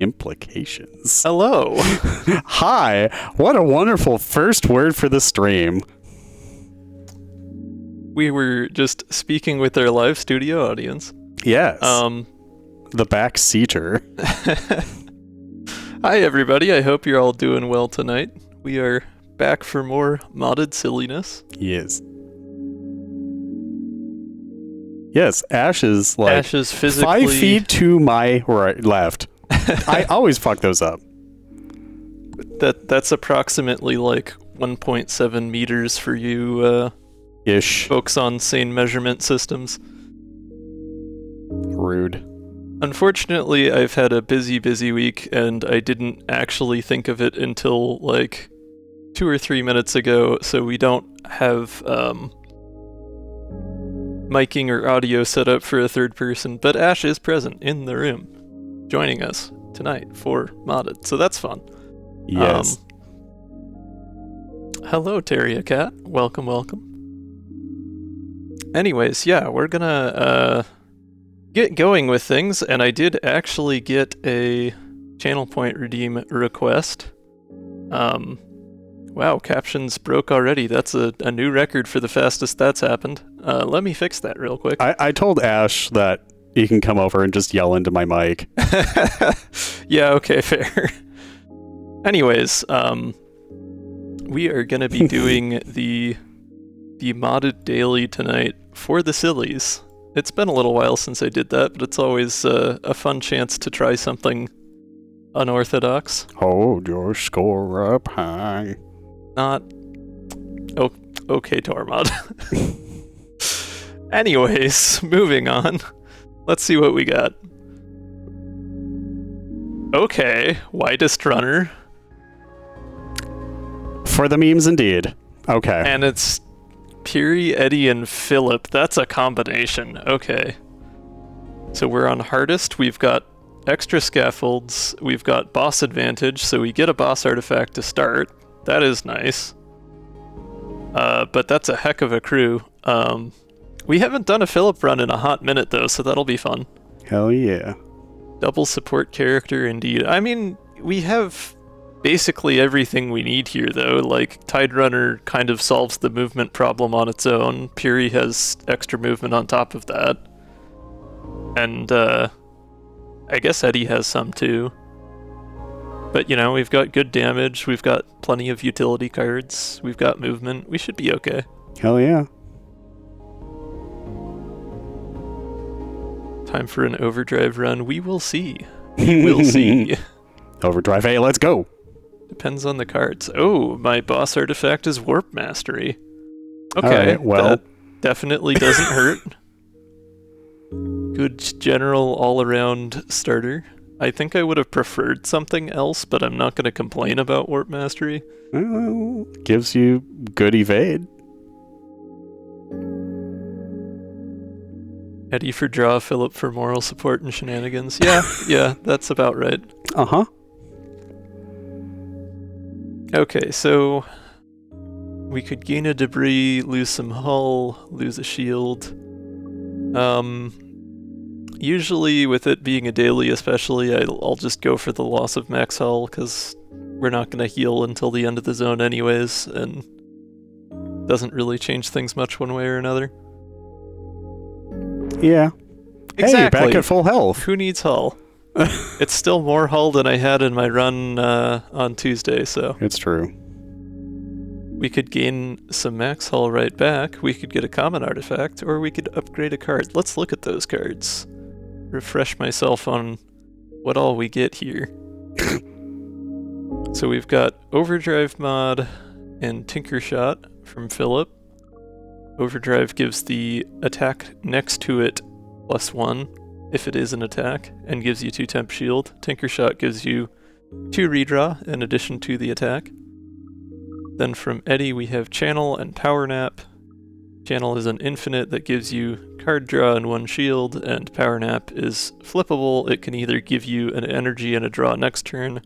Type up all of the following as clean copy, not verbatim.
implications. Hello. Hi, what a wonderful first word for the stream. We were just speaking with our live studio audience. Yes. The back seater. Hi, everybody. I hope you're all doing well tonight. We are back for more modded silliness. Yes. Yes, Ash is like Ash is physically 5 feet to my left. I always fuck those up. That's approximately like 1.7 meters for you Ish. folks on sane measurement systems. Rude. Unfortunately, I've had a busy week, and I didn't actually think of it until like 2 or 3 minutes ago, so we don't have miking or audio set up for a third person, but Ash is present in the room, joining us tonight for Modded, so that's fun. Yes. Hello, Terria Cat. Welcome. Anyways, yeah, we're gonna get going with things, and I did actually get a channel point redeem request. Wow, captions broke already. That's a new record for the fastest that's happened. Let me fix that real quick. I told Ash that he can come over and just yell into my mic. Yeah, okay, fair. Anyways, we are going to be doing the modded daily tonight for the sillies. It's been a little while since I did that, but it's always a fun chance to try something unorthodox. Hold your score up high. Not... Oh, okay, Tormod. Anyways, moving on. Let's see what we got. Okay, widest runner. For the memes, indeed. Okay. And it's Piri, Eddie, and Philip. That's a combination. Okay. So we're on hardest. We've got extra scaffolds. We've got boss advantage, so we get a boss artifact to start. That is nice. But that's a heck of a crew. We haven't done a Philip run in a hot minute, though, so that'll be fun. Hell yeah. Double support character, indeed. I mean, we have basically everything we need here, though. Like, Tide Runner kind of solves the movement problem on its own. Piri has extra movement on top of that. And, I guess Eddie has some, too. But, you know, we've got good damage, we've got plenty of utility cards, we've got movement, we should be okay. Hell yeah. Time for an overdrive run, we will see. We will see. Overdrive, hey, let's go. Depends on the cards. Oh, my boss artifact is Warp Mastery. Okay, right, well. That definitely doesn't hurt. Good general all-around starter. I think I would have preferred something else, but I'm not going to complain about Warp Mastery. Well, gives you good evade. Eddie for draw, Philip for moral support and shenanigans. Yeah, that's about right. Uh-huh. Okay, so we could gain a debris, lose some hull, lose a shield. Usually with it being a daily especially, I'll just go for the loss of max hull, because we're not going to heal until the end of the zone anyways, and doesn't really change things much one way or another. Yeah. Exactly. Hey, back at full health. Who needs hull? It's still more hull than I had in my run on Tuesday, so... It's true. We could gain some max hull right back, we could get a common artifact, or we could upgrade a card. Let's look at those cards. Refresh myself on what all we get here. So we've got Overdrive mod and Tinker Shot from Philip. Overdrive gives the attack next to it +1 if it is an attack, and gives you 2 temp shield. Tinker Shot gives you 2 redraw in addition to the attack. Then from Eddie we have Channel and Power Nap. Channel is an infinite that gives you card draw and 1 shield, and Power Nap is flippable. It can either give you an energy and a draw next turn,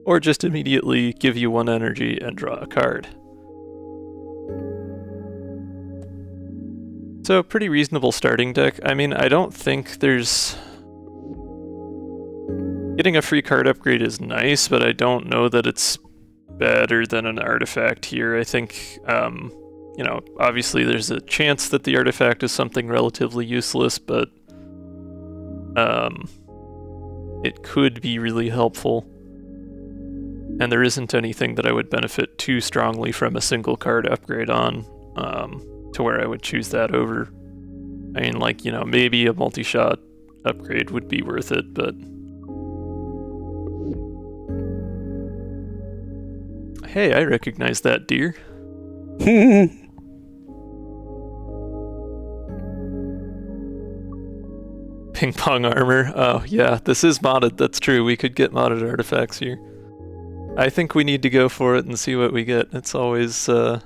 or just immediately give you 1 energy and draw a card. So, pretty reasonable starting deck. I mean, I don't think there's Getting a free card upgrade is nice, but I don't know that it's better than an artifact here. I think, you know, obviously there's a chance that the artifact is something relatively useless, but it could be really helpful. And there isn't anything that I would benefit too strongly from a single card upgrade on, to where I would choose that over. I mean, like, you know, maybe a multi-shot upgrade would be worth it, but... Hey, I recognize that deer. Ping pong armor. Oh, yeah, this is modded. That's true. We could get modded artifacts here. I think we need to go for it and see what we get. It's always a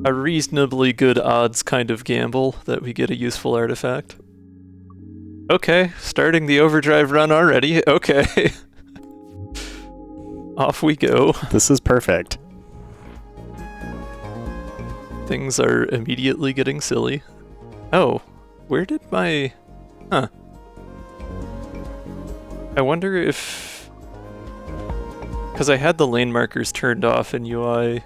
reasonably good odds kind of gamble that we get a useful artifact. Okay, starting the overdrive run already. Okay. Off we go. This is perfect. Things are immediately getting silly. Oh, where did my... Huh. I wonder if... Because I had the lane markers turned off in UI.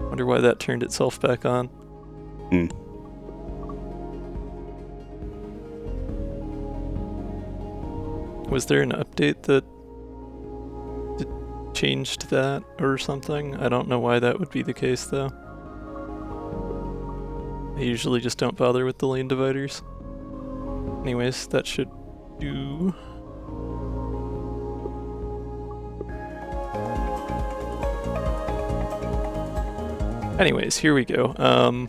Wonder why that turned itself back on. Hmm. Was there an update that changed that or something? I don't know why that would be the case though. I usually just don't bother with the lane dividers. Anyways, that should do. Anyways, here we go.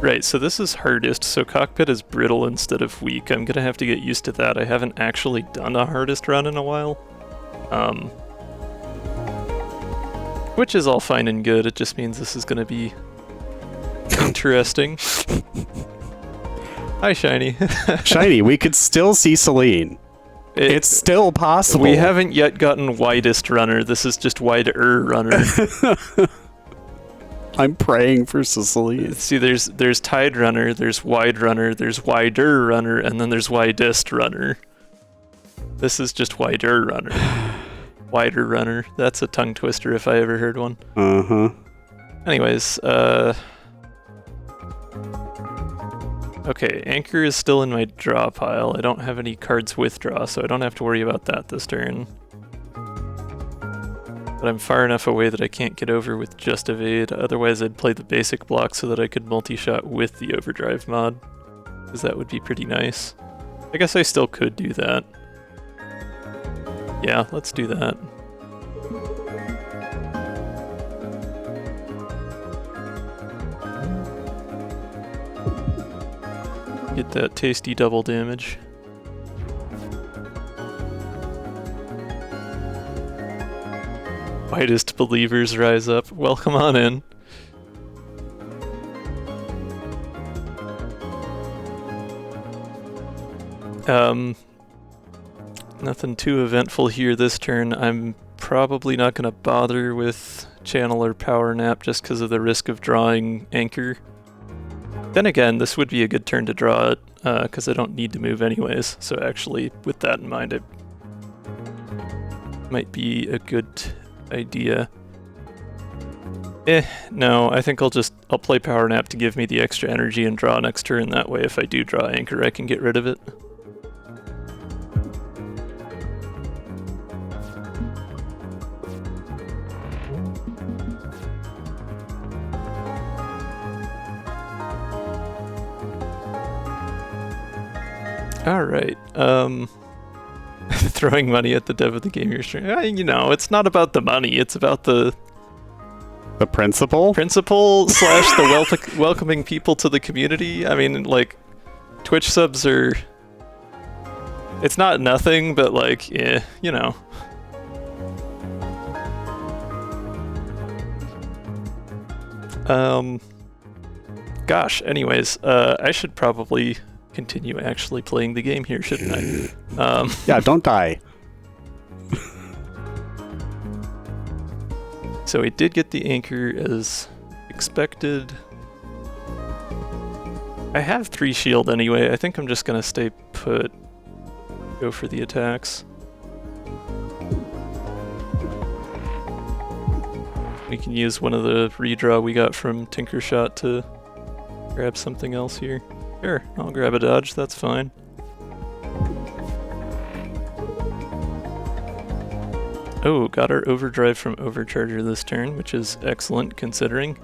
Right, so this is hardest, so cockpit is brittle instead of weak. I'm gonna have to get used to that. I haven't actually done a hardest run in a while. Which is all fine and good, it just means this is gonna be interesting. Hi, Shiny. Shiny, we could still see Celine. It's still possible. We haven't yet gotten widest runner, this is just wider runner. I'm praying for Celine. See, there's tide runner, there's wide runner, there's wider runner, and then there's widest runner. This is just wider runner. Wider runner. That's a tongue twister if I ever heard one. Uh-huh. Anyways, okay, anchor is still in my draw pile. I don't have any cards with draw, so I don't have to worry about that this turn. But I'm far enough away that I can't get over with just evade, otherwise I'd play the basic block so that I could multi-shot with the overdrive mod, because that would be pretty nice. I guess I still could do that. Yeah, let's do that. Get that tasty double damage. Widest believers rise up. Welcome on in. Nothing too eventful here this turn. I'm probably not going to bother with channel or power nap just because of the risk of drawing anchor. Then again, this would be a good turn to draw it because I don't need to move anyways. So actually, with that in mind, it might be a good idea. No, I think I'll play power nap to give me the extra energy and draw next turn. That way if I do draw anchor, I can get rid of it. Alright, throwing money at the dev of the game you're streaming. You know, it's not about the money, it's about the principle? Principle slash the welcoming people to the community. I mean, like, Twitch subs are... It's not nothing, but like, yeah, you know. Gosh, anyways, I should probably continue actually playing the game here, shouldn't I? Yeah, don't die. So we did get the anchor as expected. I have 3 shield anyway. I think I'm just gonna stay put. Go for the attacks. We can use one of the redraw we got from Tinkershot to grab something else here. Sure, I'll grab a dodge, that's fine. Oh, got our overdrive from Overcharger this turn, which is excellent considering.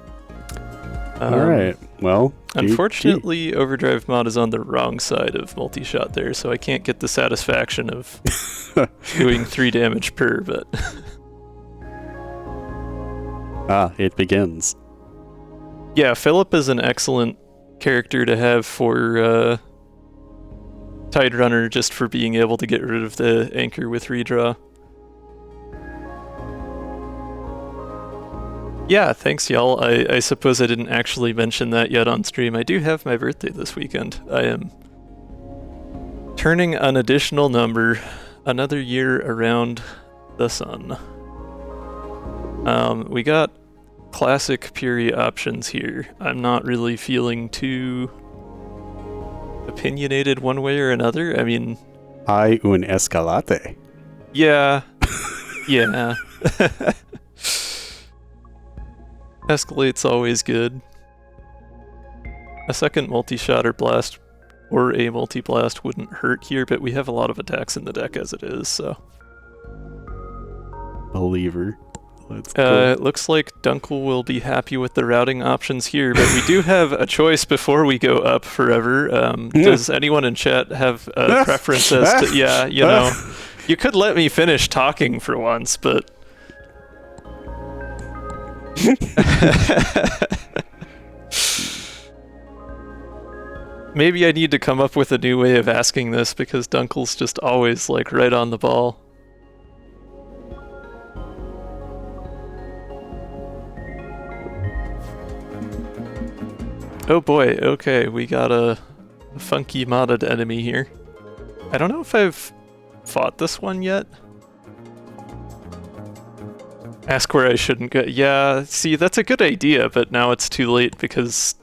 Alright, well. Unfortunately, Overdrive mod is on the wrong side of multi-shot there, so I can't get the satisfaction of doing 3 damage per, but... it begins. Yeah, Philip is an excellent character to have for Tide Runner, just for being able to get rid of the anchor with redraw. Yeah, thanks y'all. I suppose I didn't actually mention that yet on stream. I do have my birthday this weekend. I am turning an additional number, another year around the sun. We got classic Puri options here. I'm not really feeling too opinionated one way or another. I mean... Hay un escalate. Yeah. Yeah. Escalate's always good. A second multi-shot or blast or a multi-blast wouldn't hurt here, but we have a lot of attacks in the deck as it is, so... Believer. Let's go. It looks like Dunkyl will be happy with the routing options here, but we do have a choice before we go up forever. Does anyone in chat have a preference as to... Yeah, you know, you could let me finish talking for once, but... Maybe I need to come up with a new way of asking this, because Dunkyl's just always, like, right on the ball. Oh boy, okay, we got a funky modded enemy here. I don't know if I've fought this one yet. Ask where I shouldn't go. Yeah, see, that's a good idea, but now it's too late because...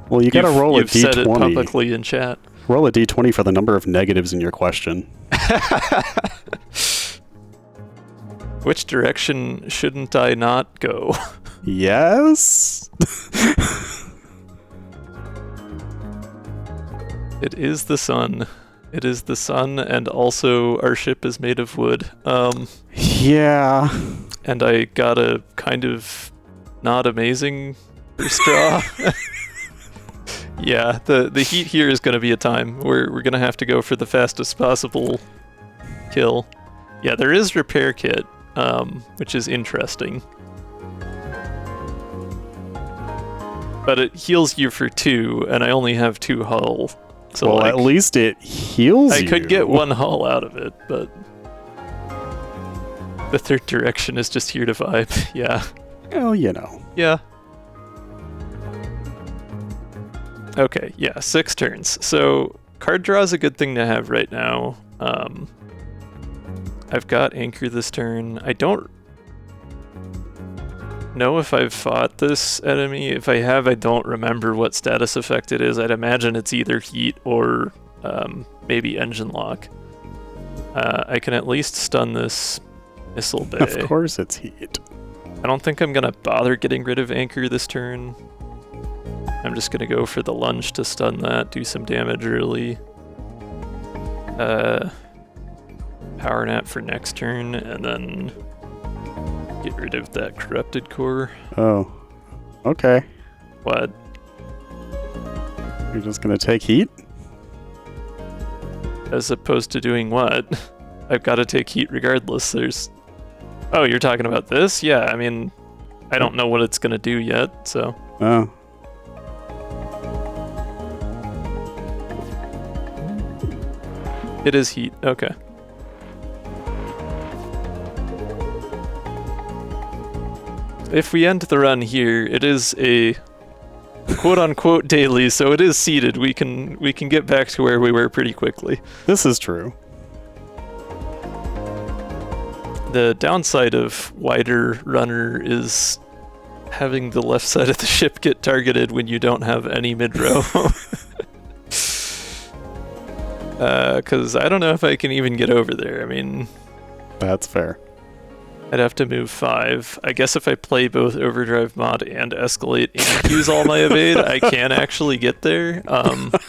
Well, you gotta roll a d20. You've said it publicly in chat. Roll a d20 for the number of negatives in your question. Which direction shouldn't I not go? Yes? It is the sun. It is the sun, and also our ship is made of wood. Yeah. And I got a kind of not amazing first draw. Yeah, the heat here is going to be a time. We're going to have to go for the fastest possible kill. Yeah, there is repair kit, which is interesting. But it heals you for 2, and I only have 2 hull. So well, like, at least it heals you. I could get 1 hull out of it, but... The third direction is just here to vibe, yeah. Oh, you know. Yeah. Okay, yeah, 6 turns. So, card draw is a good thing to have right now. I've got Anchor this turn. I don't know if I've fought this enemy. If I have, I don't remember what status effect it is. I'd imagine it's either heat or maybe engine lock. I can at least stun this missile bay. Of course it's heat. I don't think I'm gonna bother getting rid of Anchor this turn. I'm just gonna go for the lunge to stun that, do some damage early. Power nap for next turn, and then get rid of that corrupted core. Oh, okay. What? You're just gonna take heat? As opposed to doing what? I've got to take heat regardless. There's... Oh, you're talking about this? Yeah, I mean, I don't know what it's gonna do yet, so... Oh. It is heat, okay. If we end the run here, it is a quote-unquote daily, so it is seeded. We can get back to where we were pretty quickly. This is true. The downside of wider runner is having the left side of the ship get targeted when you don't have any mid-row. Because I don't know if I can even get over there. I mean... That's fair. I'd have to move 5. I guess if I play both Overdrive Mod and Escalate and use all my evade, I can actually get there.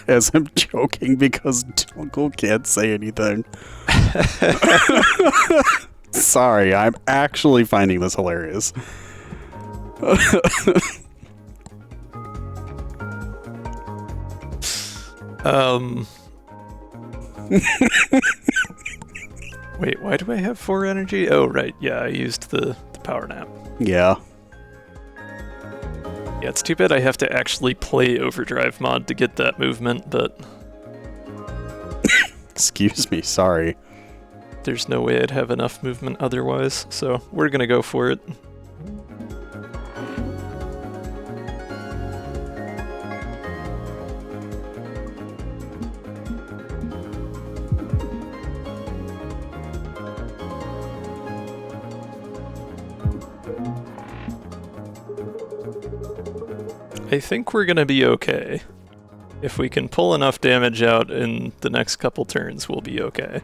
As I'm joking because Dunkyl can't say anything. Sorry, I'm actually finding this hilarious. Wait, why do I have 4 energy? Oh, right, yeah, I used the power nap. Yeah. Yeah, it's too bad I have to actually play Overdrive Mod to get that movement, but... Excuse me, sorry. There's no way I'd have enough movement otherwise, so we're gonna go for it. I think we're gonna be okay. If we can pull enough damage out in the next couple turns, we'll be okay.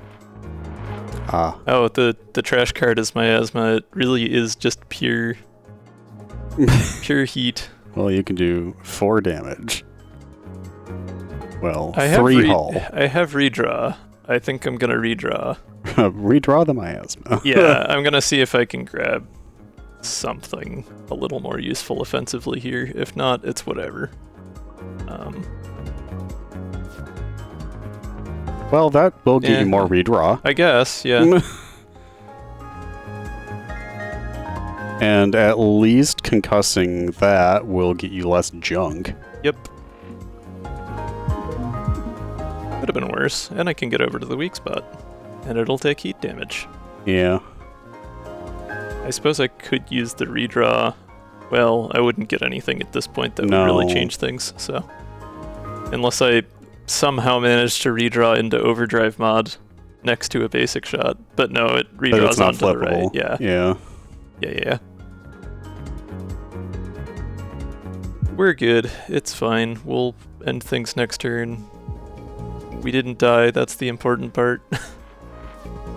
Ah. Oh, the trash card is miasma. It really is just pure heat. Well, you can do 4 damage. Well, I 3 hull. I have redraw. I think I'm gonna redraw. Redraw the miasma. Yeah, I'm gonna see if I can grab something a little more useful offensively here. If not, it's whatever. Well, that will give you more redraw. I guess, yeah. And at least concussing that will get you less junk. Yep. Could have been worse, and I can get over to the weak spot. And it'll take heat damage. Yeah. I suppose I could use the redraw. Well, I wouldn't get anything at this point that would really change things, so... Unless I somehow manage to redraw into Overdrive Mod next to a basic shot. But no, it redraws onto the right. Yeah. Yeah. Yeah. We're good. It's fine. We'll end things next turn. We didn't die. That's the important part.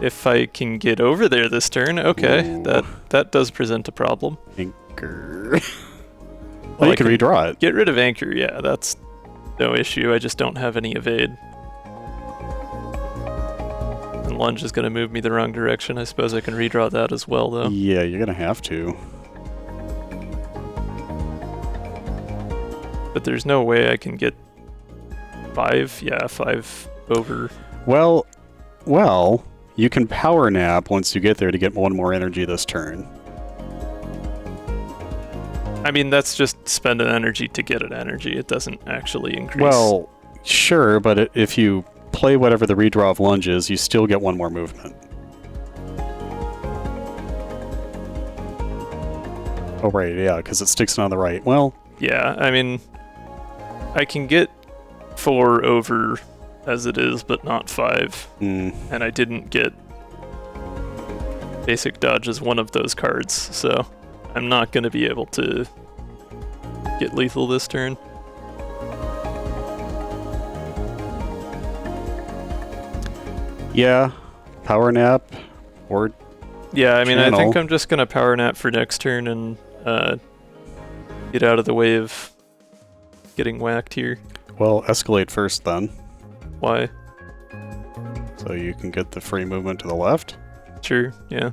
If I can get over there this turn, okay. Ooh. That does present a problem. Anchor. Well, you can redraw it. Get rid of Anchor, yeah, that's no issue. I just don't have any evade. And Lunge is going to move me the wrong direction. I suppose I can redraw that as well, though. Yeah, you're going to have to. But there's no way I can get 5? Yeah, 5 over. Well, you can power nap once you get there to get 1 more energy this turn. I mean, that's just spend an energy to get an energy. It doesn't actually increase. Well, sure, but if you play whatever the redraw of Lunge is, you still get 1 more movement. Oh, right, yeah, because it sticks on the right. Well... Yeah, I mean, I can get 4 over as it is, but not 5. And I didn't get basic dodge as one of those cards, so I'm not going to be able to get lethal this turn. Yeah, power nap or yeah, I mean, channel. I think I'm just going to power nap for next turn and get out of the way of getting whacked here. Well, escalate first then. Why? So you can get the free movement to the left? Sure, yeah.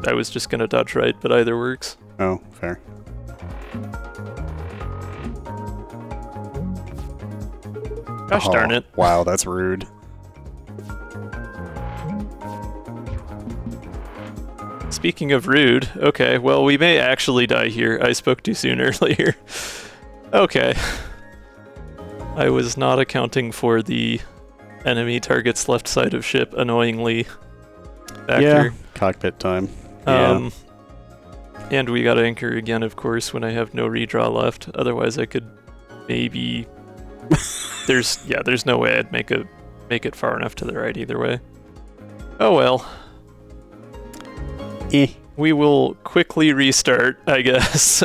I was just gonna dodge right, but either works. Oh, fair. Gosh darn it. Wow, that's rude. Speaking of rude, okay, well, we may actually die here. I spoke too soon earlier. Okay. I was not accounting for the enemy target's left side of ship, annoyingly. Factor. Yeah, cockpit time. Yeah. And we got Anchor again, of course, when I have no redraw left. Otherwise, I could maybe... There's no way I'd make it far enough to the right either way. Oh well. We will quickly restart, I guess.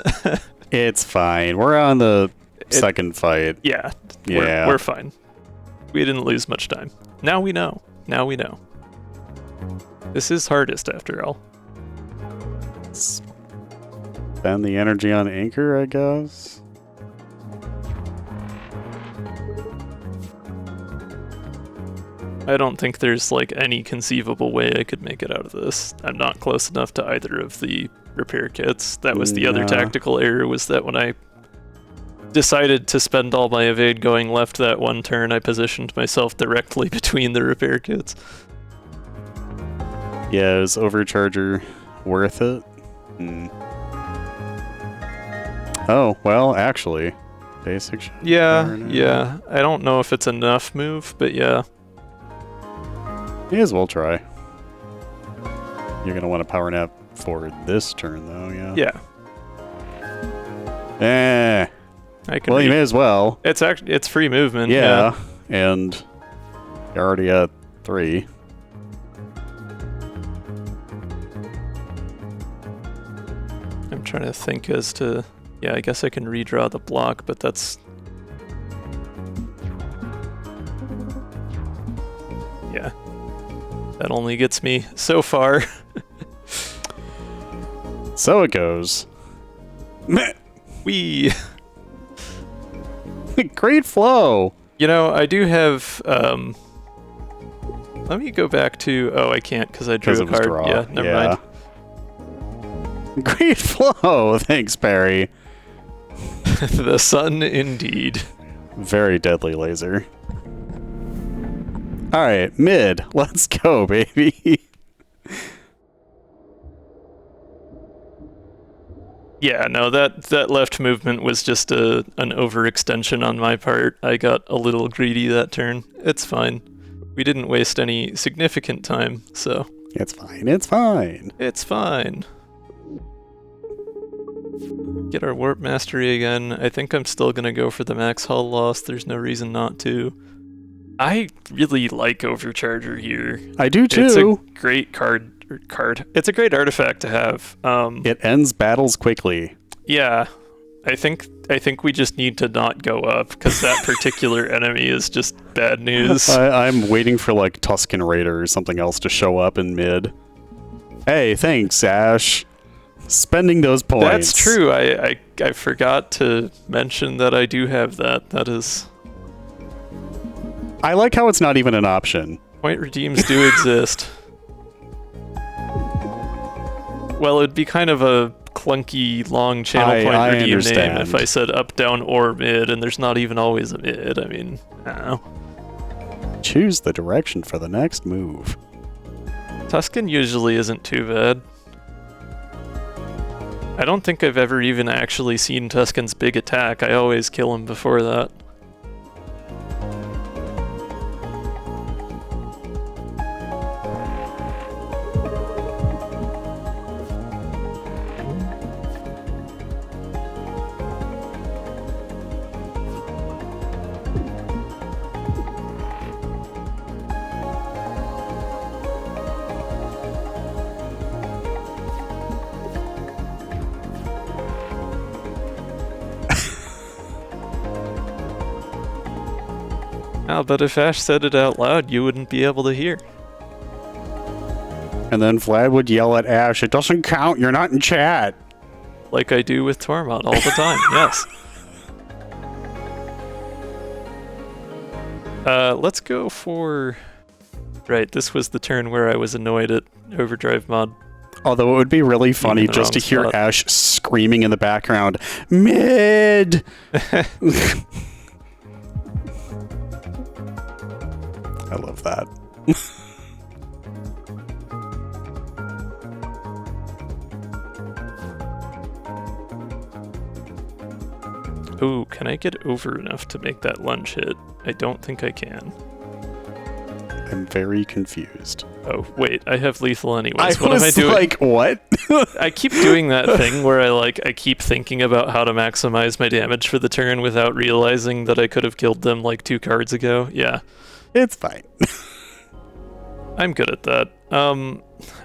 It's fine. We're on the second fight. Yeah. Yeah. We're fine. We didn't lose much time. Now we know. Now we know. This is hardest after all. Spend the energy on anchor, I guess. I don't think there's like any conceivable way I could make it out of this. I'm not close enough to either of the repair kits. That was the other tactical error, was that when I decided to spend all my evade going left that one turn, I positioned myself directly between the repair kits. Yeah, is Overcharger worth it? Oh, well, actually. Basic shot. Yeah. I don't know if it's enough move, but yeah. May as well try. You're going to want to power nap for this turn, though, yeah? Yeah. Well, you may as well. It's free movement. Yeah. And you're already at 3. I'm trying to think as to... Yeah, I guess I can redraw the block, but that's... Yeah. That only gets me so far. So it goes. Whee! Great flow! You know, I do have... let me go back to... Oh, I can't because I drew a card. Draw. Yeah, never mind. Great flow! Thanks, Barry. The sun, indeed. Very deadly laser. Alright, mid. Let's go, baby. Yeah, no, that left movement was just an overextension on my part. I got a little greedy that turn. It's fine. We didn't waste any significant time, so... It's fine, it's fine. It's fine. Get our warp mastery again. I think I'm still gonna go for the max hull loss. There's no reason not to. I really like Overcharger here. I do too. It's a great card. It's a great artifact to have. It ends battles quickly. Yeah. I think we just need to not go up, because that particular enemy is just bad news. I'm waiting for like Tusken Raider or something else to show up in mid. Hey, thanks, Ash. Spending those points. That's true. I forgot to mention that I do have that. That is... I like how it's not even an option. Point redeems do exist. Well, it'd be kind of a clunky, long channel point redeem name if I said up, down, or mid, and there's not even always a mid. I mean, I don't know. Choose the direction for the next move. Tusken usually isn't too bad. I don't think I've ever even actually seen Tusken's big attack. I always kill him before that. Oh, but if Ash said it out loud, you wouldn't be able to hear. And then Vlad would yell at Ash, "It doesn't count, you're not in chat." Like I do with Tormod all the time, yes. Let's go for... Right, this was the turn where I was annoyed at Overdrive Mod. Although it would be really funny just to hear Ash screaming in the background, "Mid!" I love that. Ooh, can I get over enough to make that lunge hit? I don't think I can. I'm very confused. Oh, wait, I have lethal anyways. What am I doing? Like, what? I keep doing that thing where I keep thinking about how to maximize my damage for the turn without realizing that I could have killed them like 2 cards ago. Yeah. It's fine. I'm good at that.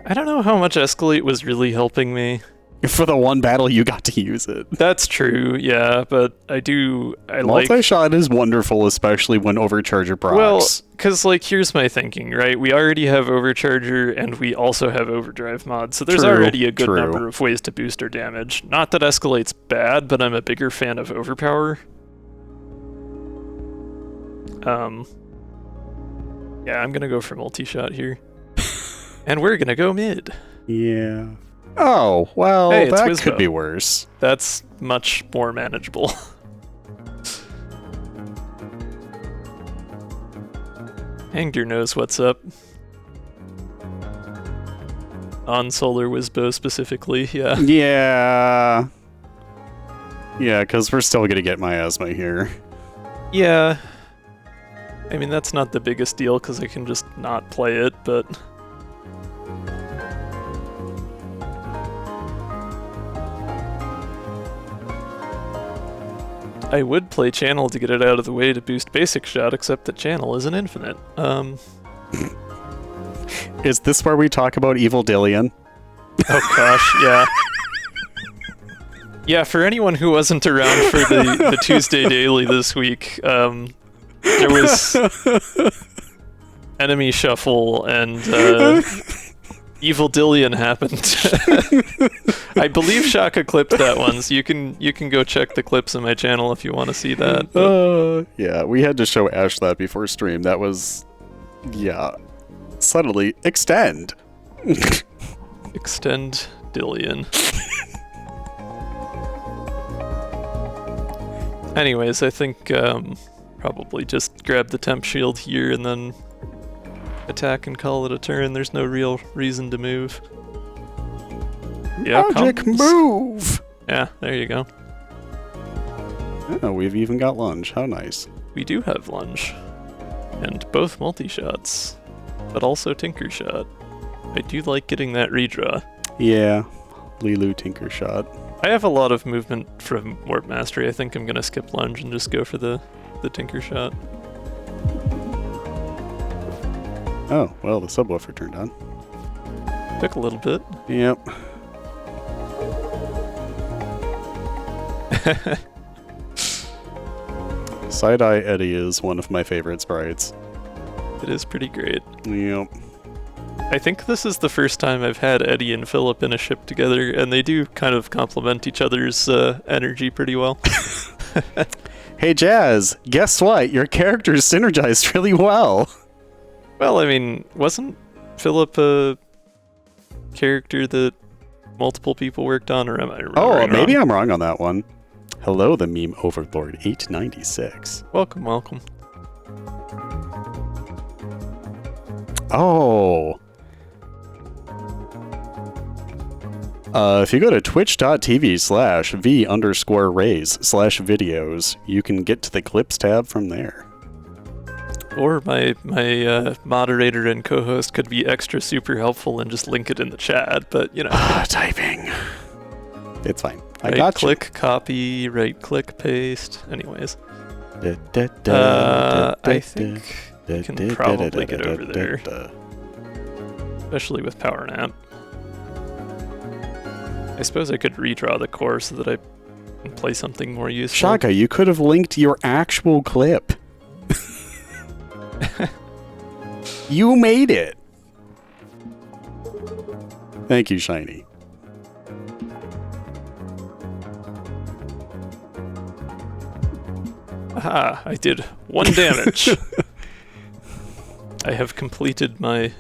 I don't know how much Escalate was really helping me. For the one battle, you got to use it. That's true, yeah, but I like... Multi-shot is wonderful, especially when Overcharger procs. Well, because, like, here's my thinking, right? We already have Overcharger, and we also have Overdrive mod, so there's already a good number of ways to boost our damage. Not that Escalate's bad, but I'm a bigger fan of Overpower. Yeah, I'm gonna go for multi-shot here. And we're gonna go mid. Yeah. Oh, well, hey, that Wizbo. could be worse. That's much more manageable. Hangdir knows what's up. On Solar Wizbo specifically, yeah. Yeah. Yeah, because we're still gonna get miasma here. Yeah. I mean, that's not the biggest deal, because I can just not play it, but... I would play Channel to get it out of the way to boost Basic Shot, except that Channel isn't infinite. Is this where we talk about Evil Dillion? Oh gosh, yeah. Yeah, for anyone who wasn't around for the Tuesday Daily this week, there was Enemy Shuffle and Evil Dillion happened. I believe Shockah clipped that one, so you can go check the clips on my channel if you want to see that. Yeah, we had to show Ash that before stream. That was, yeah, suddenly extend. Extend Dillion. Anyways, I think probably just grab the temp shield here and then attack and call it a turn. There's no real reason to move. Yeah, Magic move! Yeah, there you go. Oh, we've even got lunge. How nice. We do have lunge. And both multi-shots. But also Tinker Shot. I do like getting that redraw. Yeah. Lilu Tinker Shot. I have a lot of movement from Warp Mastery. I think I'm gonna skip lunge and just go for the Tinker Shot. Oh, well, the subwoofer turned on. Took a little bit. Yep. Side-Eye Eddie is one of my favorite sprites. It is pretty great. Yep. I think this is the first time I've had Eddie and Philip in a ship together, and they do kind of complement each other's energy pretty well. Hey Jazz, guess what? Your characters synergized really well. Well, I mean, wasn't Philip a character that multiple people worked on, or am I remembering maybe wrong? I'm wrong on that one. Hello, the meme overlord 896. Welcome, welcome. Oh. If you go to twitch.tv/v_raze/videos, you can get to the clips tab from there. Or my moderator and co-host could be extra super helpful and just link it in the chat, but you know. Typing. It's fine. I Right got click, copy, right click, paste. Anyways. I think I can probably get over there. Especially with Power Nap. I suppose I could redraw the core so that I can play something more useful. Shockah, you could have linked your actual clip. You made it. Thank you, Shiny. Aha, I did 1 damage. I have completed my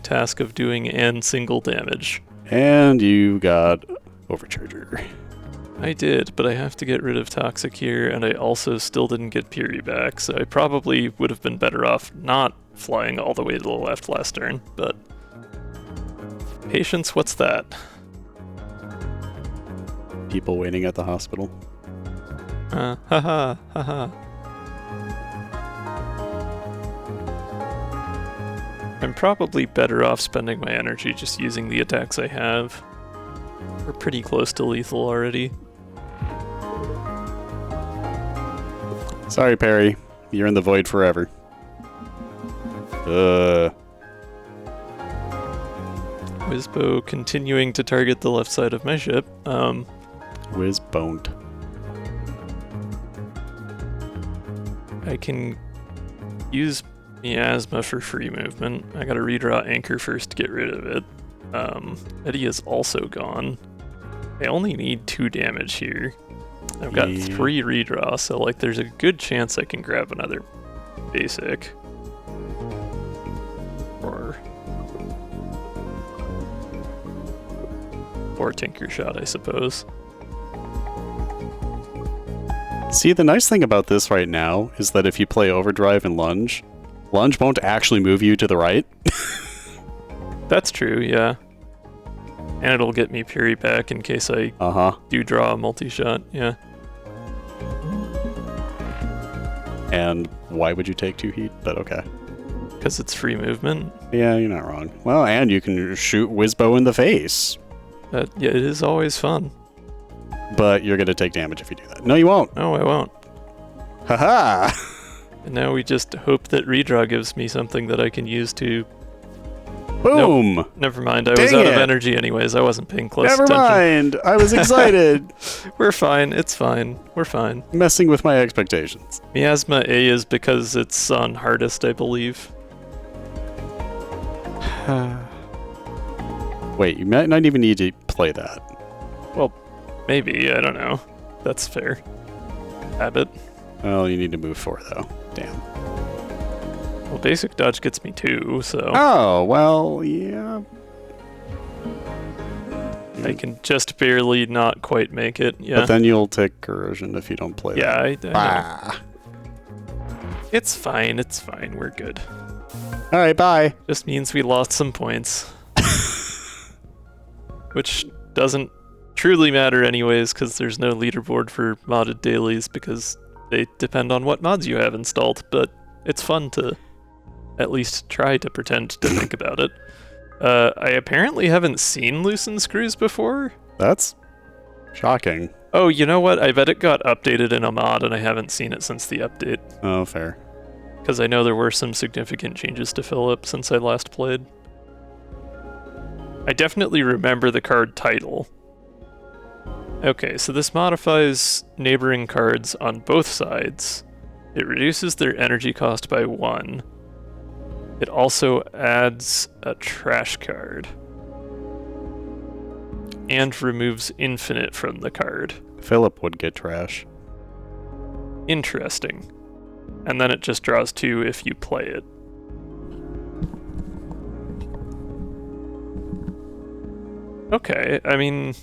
task of doing and single damage. And you got Overcharger. I did, but I have to get rid of Toxic here, and I also still didn't get Puri back, so I probably would have been better off not flying all the way to the left last turn, but... Patience, what's that? People waiting at the hospital. Haha, haha. I'm probably better off spending my energy just using the attacks I have. We're pretty close to lethal already. Sorry, Perry. You're in the void forever. Whizbo continuing to target the left side of my ship. Whiz-boned. I can use Miasma for free movement. I gotta redraw Anchor first to get rid of it. Eddie is also gone. I only need 2 damage here. I've got 3 redraw, so like there's a good chance I can grab another basic. Or Tinker Shot, I suppose. See, the nice thing about this right now is that if you play Overdrive and Lunge won't actually move you to the right. That's true, yeah. And it'll get me parry back in case I do draw a multi-shot, yeah. And why would you take 2 heat? But okay. Because it's free movement. Yeah, you're not wrong. Well, and you can shoot Whizbo in the face. Yeah, it is always fun. But you're going to take damage if you do that. No, you won't. No, I won't. Haha! And now we just hope that redraw gives me something that I can use to... Boom! Nope, never mind, I was out of energy anyways. I wasn't paying close attention. Never mind! I was excited! We're fine, it's fine. We're fine. Messing with my expectations. Miasma A is because it's on hardest, I believe. Wait, you might not even need to play that. Well, maybe, I don't know. That's fair. Habit. Well, you need to move 4 though. Damn. Well, basic dodge gets me 2, so... Oh, well, yeah. I can just barely not quite make it, yeah. But then you'll take corrosion if you don't play that. Yeah, I know. It's fine, we're good. Alright, bye. Just means we lost some points. Which doesn't truly matter anyways, because there's no leaderboard for modded dailies, because they depend on what mods you have installed, but it's fun to at least try to pretend to think about it. I apparently haven't seen loosen screws before. That's shocking. Oh, you know what? I bet it got updated in a mod, and I haven't seen it since the update. Oh, fair. Because I know there were some significant changes to Philip since I last played. I definitely remember the card title. Okay, so this modifies neighboring cards on both sides. It reduces their energy cost by 1. It also adds a trash card. And removes infinite from the card. Philip would get trash. Interesting. And then it just draws 2 if you play it. Okay, I mean...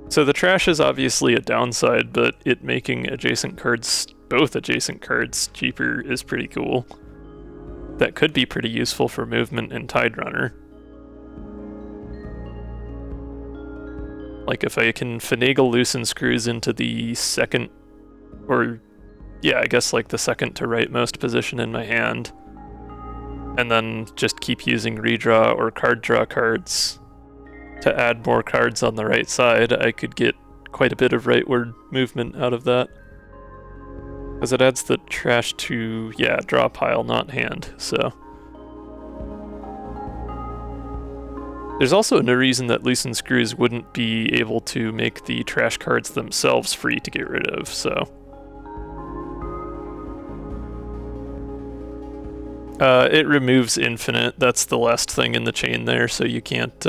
So the trash is obviously a downside, but it making adjacent cards, both adjacent cards, cheaper is pretty cool. That could be pretty useful for movement in Tide Runner. Like if I can finagle loosen screws into the second, or yeah, I guess like the second to rightmost position in my hand, and then just keep using redraw or card draw cards to add more cards on the right side, I could get quite a bit of rightward movement out of that. Because it adds the trash to, yeah, draw pile, not hand, so. There's also no reason that loosen screws wouldn't be able to make the trash cards themselves free to get rid of, so. It removes infinite, that's the last thing in the chain there, so you can't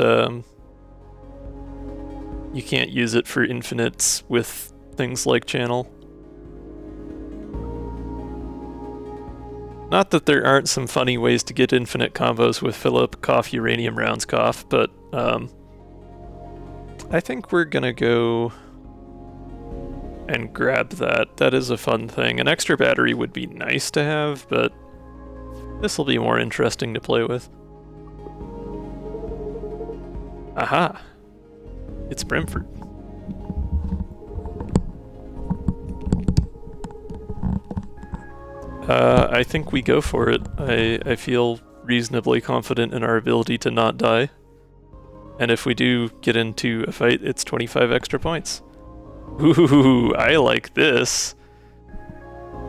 use it for infinites with things like channel. Not that there aren't some funny ways to get infinite combos with Philip, cough, uranium rounds, cough, but I think we're gonna go and grab that. That is a fun thing. An extra battery would be nice to have, but this will be more interesting to play with. Aha! It's Brentford. I think we go for it. I feel reasonably confident in our ability to not die. And if we do get into a fight, it's 25 extra points. Ooh, I like this.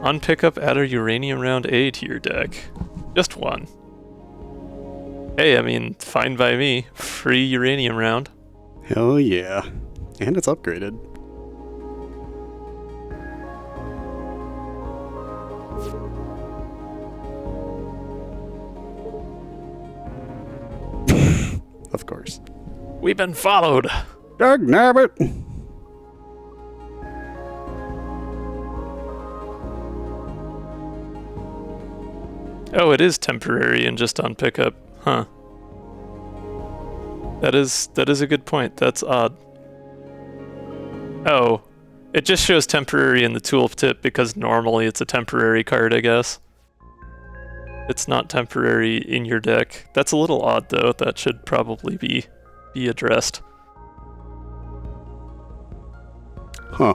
On pickup, add a uranium round A to your deck. Just 1. Hey, I mean, fine by me. Free uranium round. Hell yeah. And it's upgraded. Of course. We've been followed. Dag nabbit! Oh, it is temporary and just on pickup. Huh. That is a good point. That's odd. Oh, it just shows temporary in the tooltip because normally it's a temporary card, I guess. It's not temporary in your deck. That's a little odd, though. That should probably be addressed. Huh.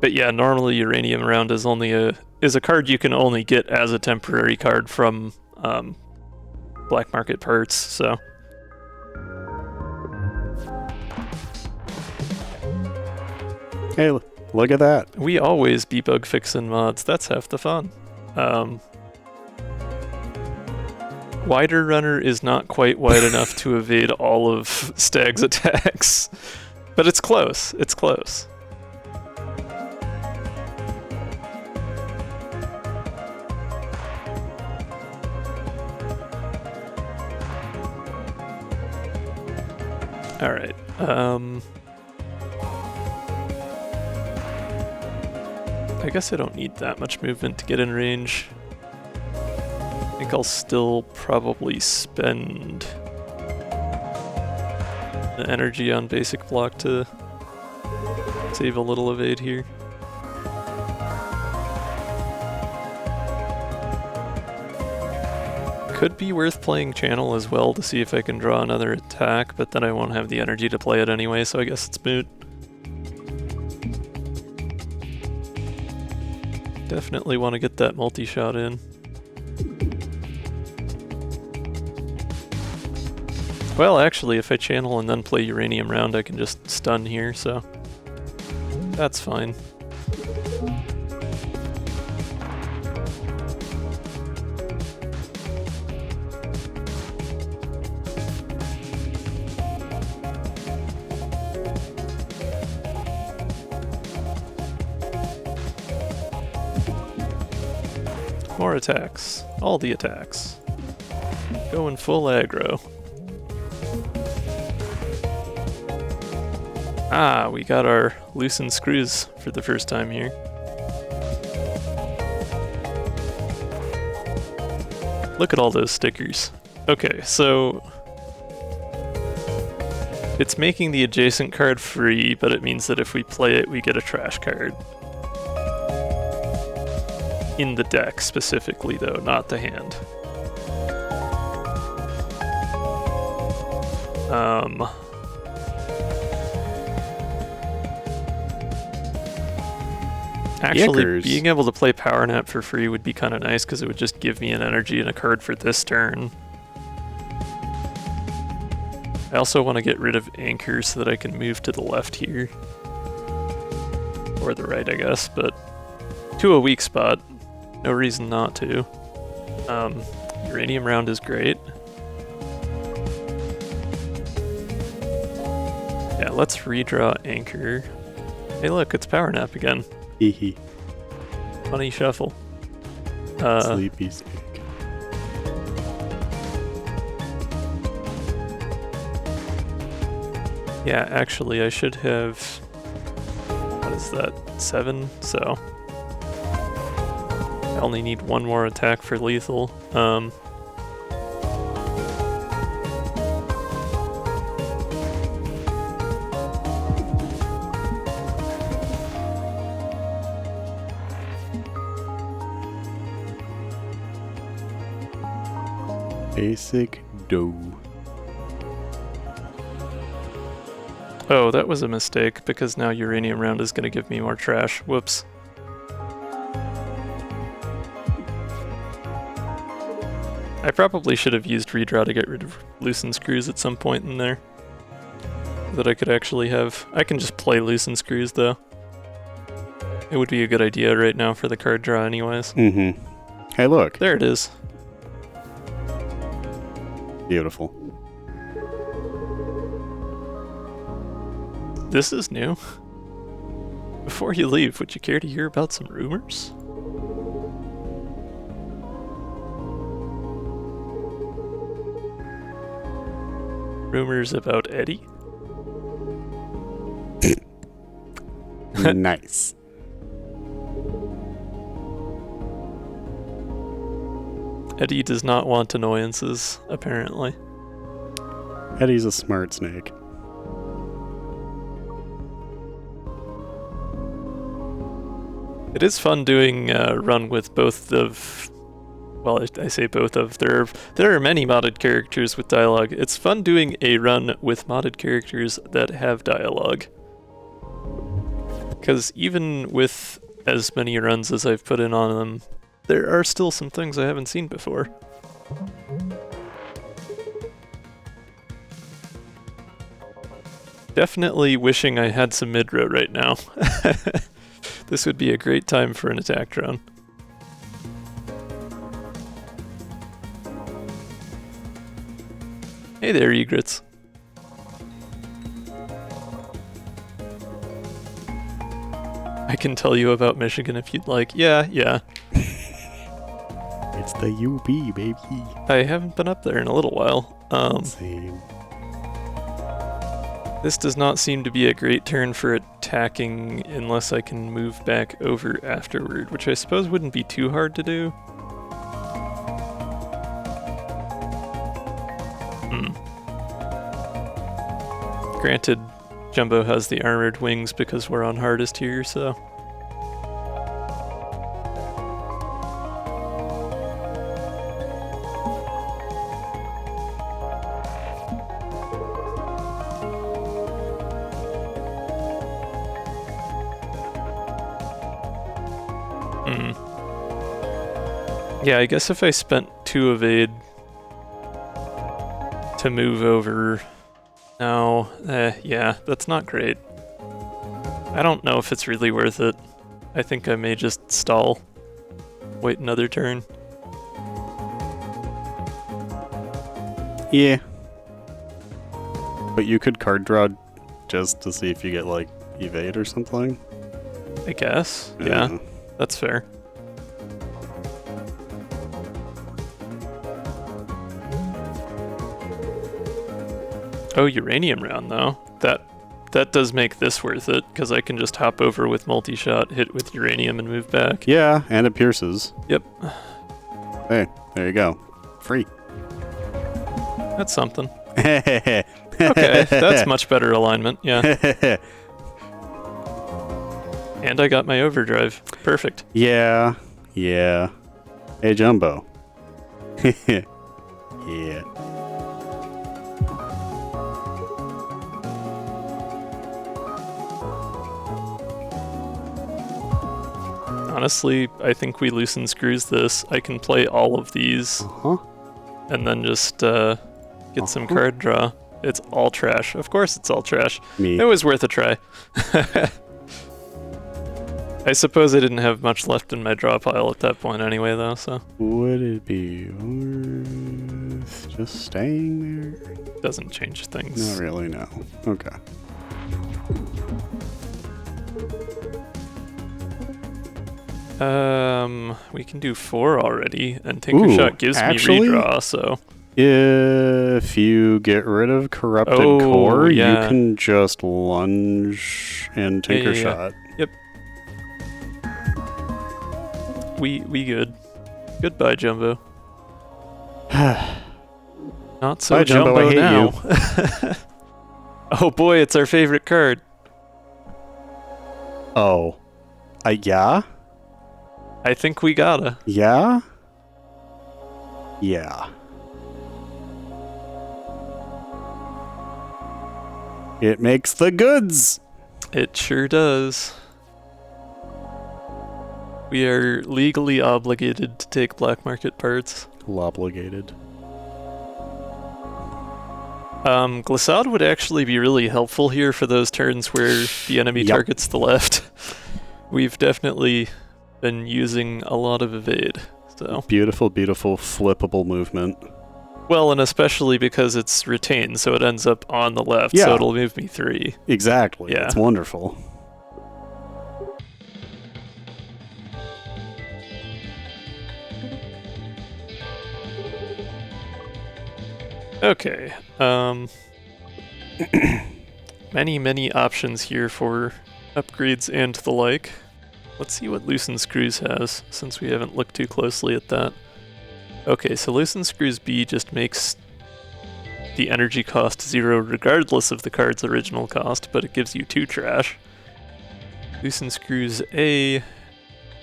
But yeah, normally Uranium Round is only a card you can only get as a temporary card from black market parts, so. Hey, look at that. We always be bug fixing mods. That's half the fun. Wider Runner is not quite wide enough to evade all of Stag's attacks, but it's close. It's close. All right. I guess I don't need that much movement to get in range. I think I'll still probably spend the energy on basic block to save a little evade here. Could be worth playing channel as well to see if I can draw another attack, but then I won't have the energy to play it anyway, so I guess it's moot. Definitely want to get that multi-shot in. Well, actually, if I channel and then play Uranium Round, I can just stun here, so that's fine. More attacks. All the attacks. Going full aggro. Ah, we got our loosened screws for the first time here. Look at all those stickers. Okay, so it's making the adjacent card free, but it means that if we play it, we get a trash card. In the deck specifically, though, not the hand. Actually, Yickers. being able to play Power Nap for free would be kind of nice because it would just give me an energy and a card for this turn. I also want to get rid of Anchor so that I can move to the left here. Or the right, I guess, but to a weak spot. No reason not to. Uranium Round is great. Yeah, let's redraw Anchor. Hey look, it's Power Nap again. Hehe. Funny shuffle. Sleepy snake. Yeah, actually I should have... What is that? 7? So... I only need one more attack for lethal. Basic dough. Oh, that was a mistake, because now Uranium Round is going to give me more trash. Whoops. I probably should have used redraw to get rid of loosened screws at some point in there. That I could actually have... I can just play loosened screws, though. It would be a good idea right now for the card draw anyways. Mm-hmm. Hey, look. There it is. Beautiful. This is new. Before you leave, would you care to hear about some rumors? Rumors about Eddie? Nice. Eddie does not want annoyances, apparently. Eddie's a smart snake. It is fun doing a run with both of... Well, I say both of. There are many modded characters with dialogue. It's fun doing a run with modded characters that have dialogue. Because even with as many runs as I've put in on them, there are still some things I haven't seen before. Definitely wishing I had some mid-row right now. This would be a great time for an attack drone. Hey there, egrets. I can tell you about Michigan if you'd like. Yeah. It's the UB, baby. I haven't been up there in a little while. Same. This does not seem to be a great turn for attacking unless I can move back over afterward, which I suppose wouldn't be too hard to do. Granted, Jumbo has the armored wings because we're on hardest here, so... Yeah, I guess if I spent 2 evade to move over... No, yeah, that's not great. I don't know if it's really worth it. I think I may just stall. Wait another turn. Yeah. But you could card draw just to see if you get, like, evade or something. I guess. Yeah, that's fair. Oh, uranium round though. That does make this worth it, because I can just hop over with multi-shot, hit with uranium, and move back. Yeah, and it pierces. Yep. Hey, there you go. Free. That's something. Okay, that's much better alignment, yeah. And I got my overdrive. Perfect. Yeah. Hey, Jumbo. Yeah. Honestly, I think we loosen screws this. I can play all of these and then just get some card draw. It's all trash. Of course it's all trash. It was worth a try. I suppose I didn't have much left in my draw pile at that point anyway, though, so... Would it be worth just staying there? Doesn't change things. Not really, no. Okay. We can do 4 already, and Tinkershot gives me redraw, so... If you get rid of Corrupted Core, you can just lunge and Tinkershot. Yep. We good. Goodbye, Jumbo. Not so Bye, Jumbo, I hate now. Oh boy, it's our favorite card. Oh. Yeah? I think we gotta. Yeah? Yeah. It makes the goods! It sure does. We are legally obligated to take black market parts. Obligated. Glissade would actually be really helpful here for those turns where the enemy targets the left. We've definitely been using a lot of evade, so... Beautiful, beautiful, flippable movement. Well, and especially because it's retained, so it ends up on the left, Yeah. so it'll move me 3. Exactly. Yeah. It's wonderful. Okay. Many options here for upgrades and the like. Let's see what Loosen Screws has, since we haven't looked too closely at that. Okay, so Loosen Screws B just makes the energy cost 0 regardless of the card's original cost, but it gives you 2 trash. Loosen Screws A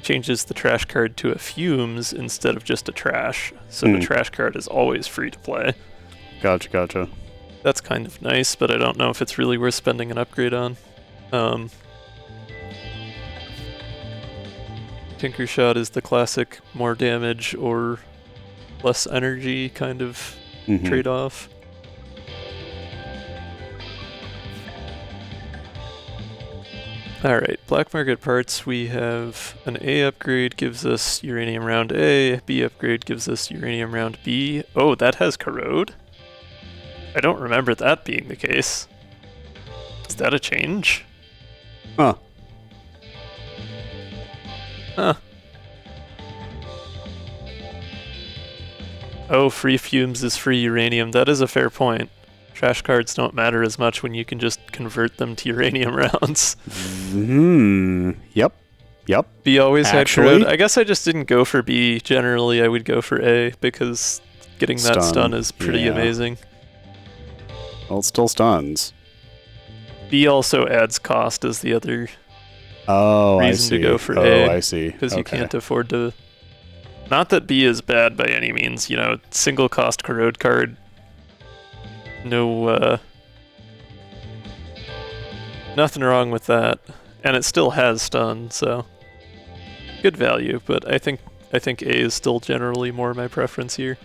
changes the trash card to a Fumes instead of just a trash, so the trash card is always free to play. Gotcha. That's kind of nice, but I don't know if it's really worth spending an upgrade on. Tinker Shot is the classic more damage or less energy kind of trade-off. Alright, black market parts, we have an A upgrade gives us uranium round A, B upgrade gives us uranium round B. Oh, that has corrode? I don't remember that being the case. Is that a change? Huh. Huh. Oh, free fumes is free uranium. That is a fair point. Trash cards don't matter as much when you can just convert them to uranium rounds. Yep. B always had Actually? corrode. I guess I just didn't go for B. Generally, I would go for A because getting that stun is pretty amazing. Well, it still stuns. B also adds cost as the other reason I see. To go for A. Oh, I see. Because you can't afford to... Not that B is bad by any means, you know, single cost corrode card. No, nothing wrong with that. And it still has stun, so... Good value, but I think A is still generally more my preference here.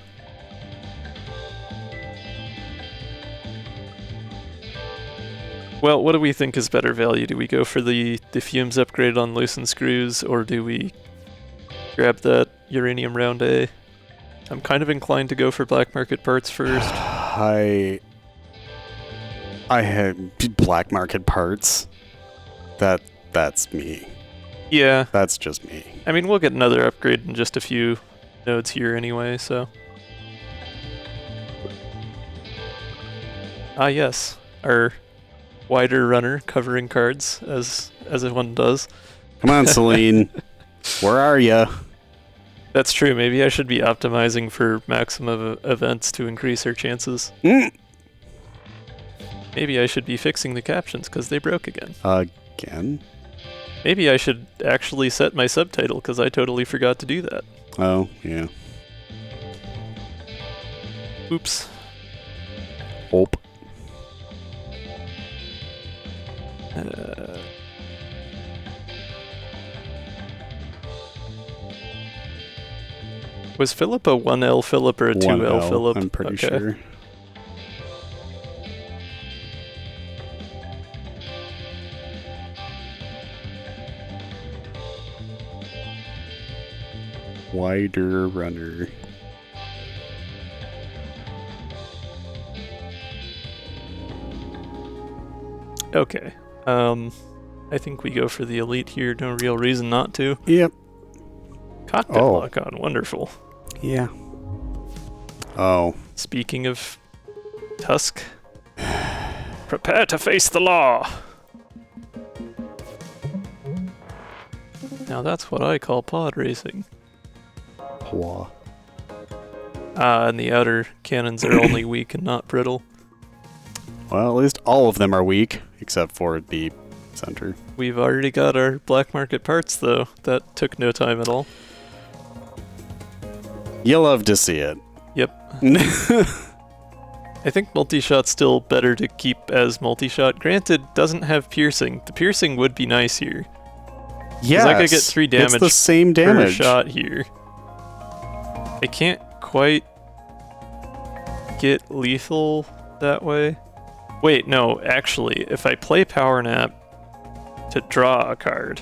Well, what do we think is better value? Do we go for the fumes upgrade on Loosen Screws, or do we grab that uranium round A? I'm kind of inclined to go for black market parts first. I had black market parts. That's me. Yeah. That's just me. I mean, we'll get another upgrade in just a few nodes here anyway, so... Ah, yes. Our wider runner covering cards, as one does. Come on, Celine. Where are ya? That's true. Maybe I should be optimizing for maximum events to increase our chances. Maybe I should be fixing the captions because they broke again. Again? Maybe I should actually set my subtitle because I totally forgot to do that. Oh, yeah. Oops. Oop. Was Philip a 1L Philip or a 2L Philip? I'm pretty sure. Wider runner. Okay. I think we go for the elite here. No real reason not to. Yep. Cockpit lock on. Wonderful. Yeah. Oh. Speaking of Tusk, prepare to face the law. Now that's what I call pod racing. Wah. And the outer cannons are only weak and not brittle. Well, at least all of them are weak, except for the center. We've already got our black market parts, though. That took no time at all. You love to see it. Yep. I think multi-shot's still better to keep as multi-shot. Granted, doesn't have piercing. The piercing would be nice here. Yes, I could get 3 damage it's the same per damage. shot here. I can't quite get lethal that way. Wait, no, actually, if I play Power Nap to draw a card,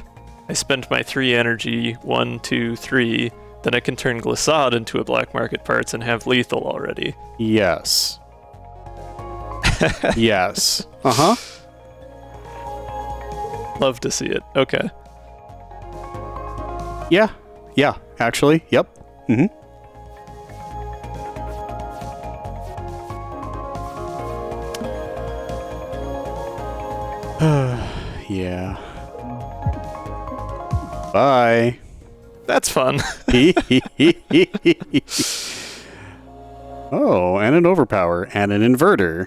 I spend my 3 energy, 1, 2, 3, then I can turn Glissade into a black market parts and have lethal already. Yes. Yes. Uh-huh. Love to see it. Okay. Yeah. Yeah, actually. Yep. Mm-hmm. Yeah. Bye. That's fun. Oh, and an overpower and an inverter.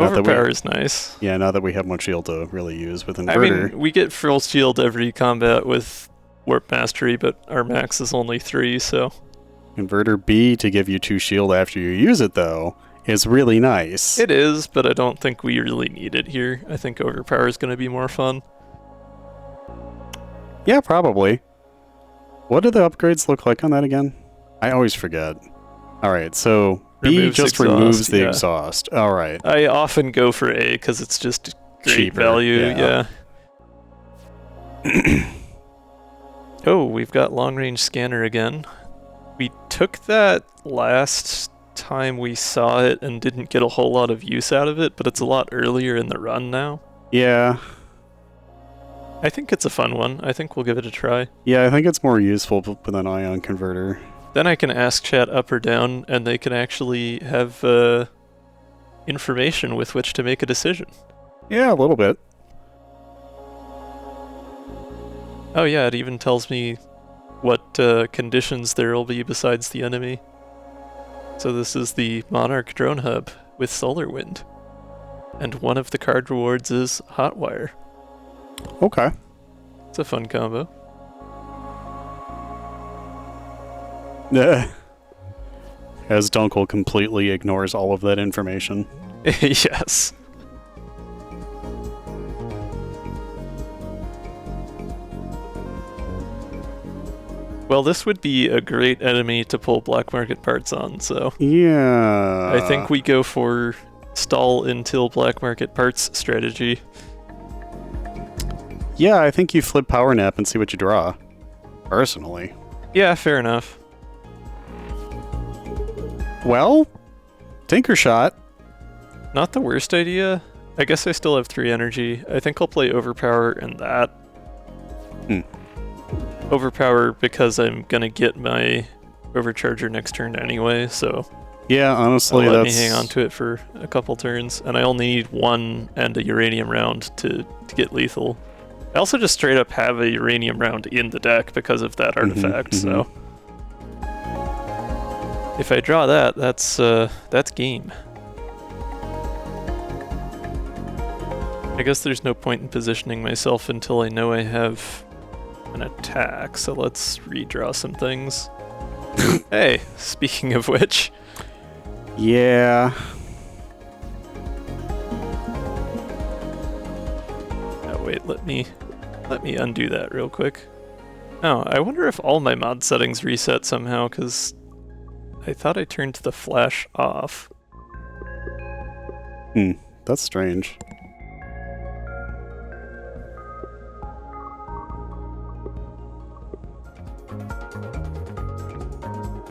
Overpower is nice. Yeah, now that we have much shield to really use with inverter. I mean, we get full shield every combat with Warp Mastery, but our max is only 3, so... Inverter B to give you 2 shield after you use it, though, is really nice. It is, but I don't think we really need it here. I think overpower is going to be more fun. Yeah, probably. What do the upgrades look like on that again? I always forget. Alright, so B Removes just exhaust, removes the yeah. exhaust. Alright. I often go for A because it's just great Cheaper, value, yeah. Oh, we've got long-range scanner again. We took that last time we saw it and didn't get a whole lot of use out of it, but it's a lot earlier in the run now. Yeah. I think it's a fun one. I think we'll give it a try. Yeah, I think it's more useful with an ion converter. Then I can ask chat up or down, and they can actually have information with which to make a decision. Yeah, a little bit. Oh yeah, it even tells me what conditions there will be besides the enemy. So this is the Monarch drone hub with solar wind. And one of the card rewards is Hotwire. Okay. It's a fun combo. As Dunkyl completely ignores all of that information. Yes. Well, this would be a great enemy to pull black market parts on, so... Yeah. I think we go for stall until black market parts strategy. Yeah, I think you flip Power Nap and see what you draw. Personally. Yeah, fair enough. Well, Tinker Shot. Not the worst idea. I guess I still have 3 energy. I think I'll play Overpower and that. Overpower because I'm gonna get my Overcharger next turn anyway, so... Yeah, honestly, let that's... me hang on to it for a couple turns, and I only need 1 and a Uranium round to get lethal. I also just straight up have a Uranium round in the deck because of that artifact, so... If I draw that, that's game. I guess there's no point in positioning myself until I know I have an attack, so let's redraw some things. Hey, speaking of which... Yeah. Oh wait, let me undo that real quick. Oh, I wonder if all my mod settings reset somehow, because I thought I turned the flash off. That's strange.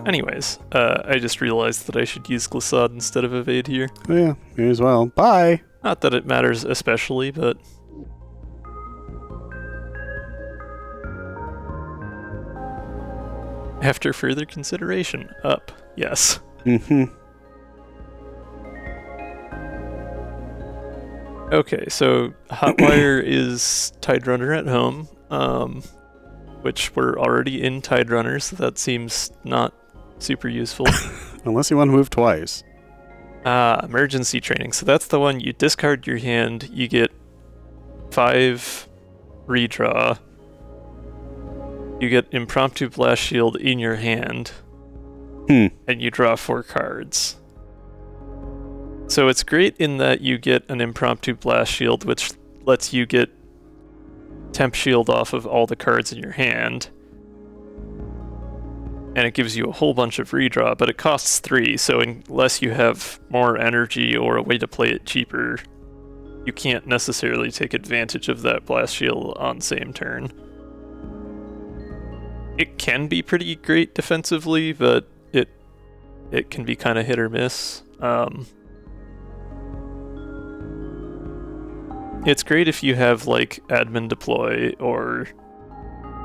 Anyways, I just realized that I should use Glissade instead of Evade here. Oh, yeah, may as well. Bye! Not that it matters especially, but... After further consideration, up, yes. Okay, so Hotwire is Tide Runner at home, which we're already in Tide Runner, so that seems not super useful. Unless you want to move twice. Emergency Training. So that's the one you discard your hand, you get 5 redraw, you get Impromptu Blast Shield in your hand, and you draw 4 cards. So it's great in that you get an Impromptu Blast Shield, which lets you get Temp Shield off of all the cards in your hand. And it gives you a whole bunch of redraw, but it costs 3, so unless you have more energy or a way to play it cheaper, you can't necessarily take advantage of that Blast Shield on same turn. It can be pretty great defensively, but it can be kind of hit or miss. It's great if you have like admin deploy or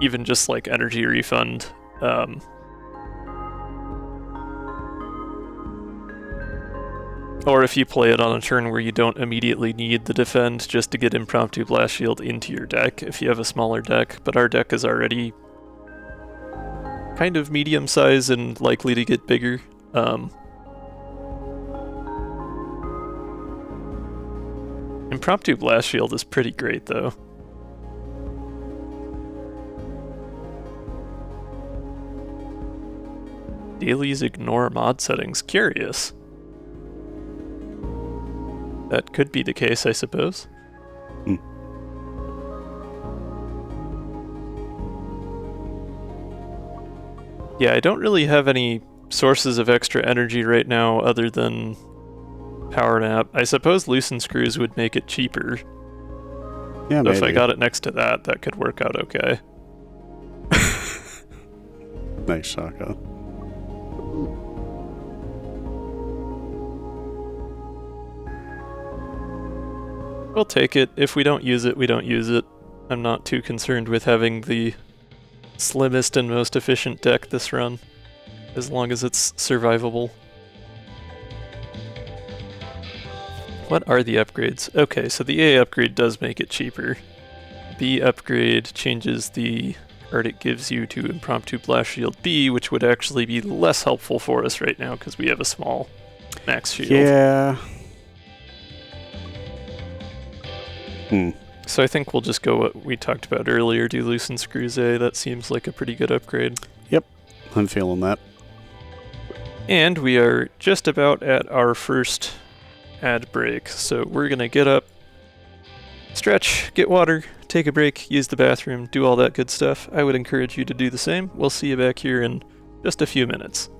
even just like energy refund. Or if you play it on a turn where you don't immediately need the defend just to get impromptu blast shield into your deck if you have a smaller deck, but our deck is already kind of medium size and likely to get bigger. Impromptu blast shield is pretty great though. Dailies ignore mod settings. Curious. That could be the case, I suppose. Yeah, I don't really have any sources of extra energy right now other than power nap. I suppose loosen screws would make it cheaper. Yeah, so maybe. If I got it next to that, that could work out okay. Nice, Shockah. We'll take it. If we don't use it, we don't use it. I'm not too concerned with having the slimmest and most efficient deck this run, as long as it's survivable. What are the upgrades? Okay, so the A upgrade does make it cheaper. B upgrade changes the card it gives you to impromptu blast shield B, which would actually be less helpful for us right now because we have a small max shield. Yeah. So I think we'll just go what we talked about earlier, do loosen screws A. That seems like a pretty good upgrade. Yep, I'm feeling that. And we are just about at our first ad break, so we're gonna get up, stretch, get water, take a break, use the bathroom, do all that good stuff. I would encourage you to do the same. We'll see you back here in just a few minutes.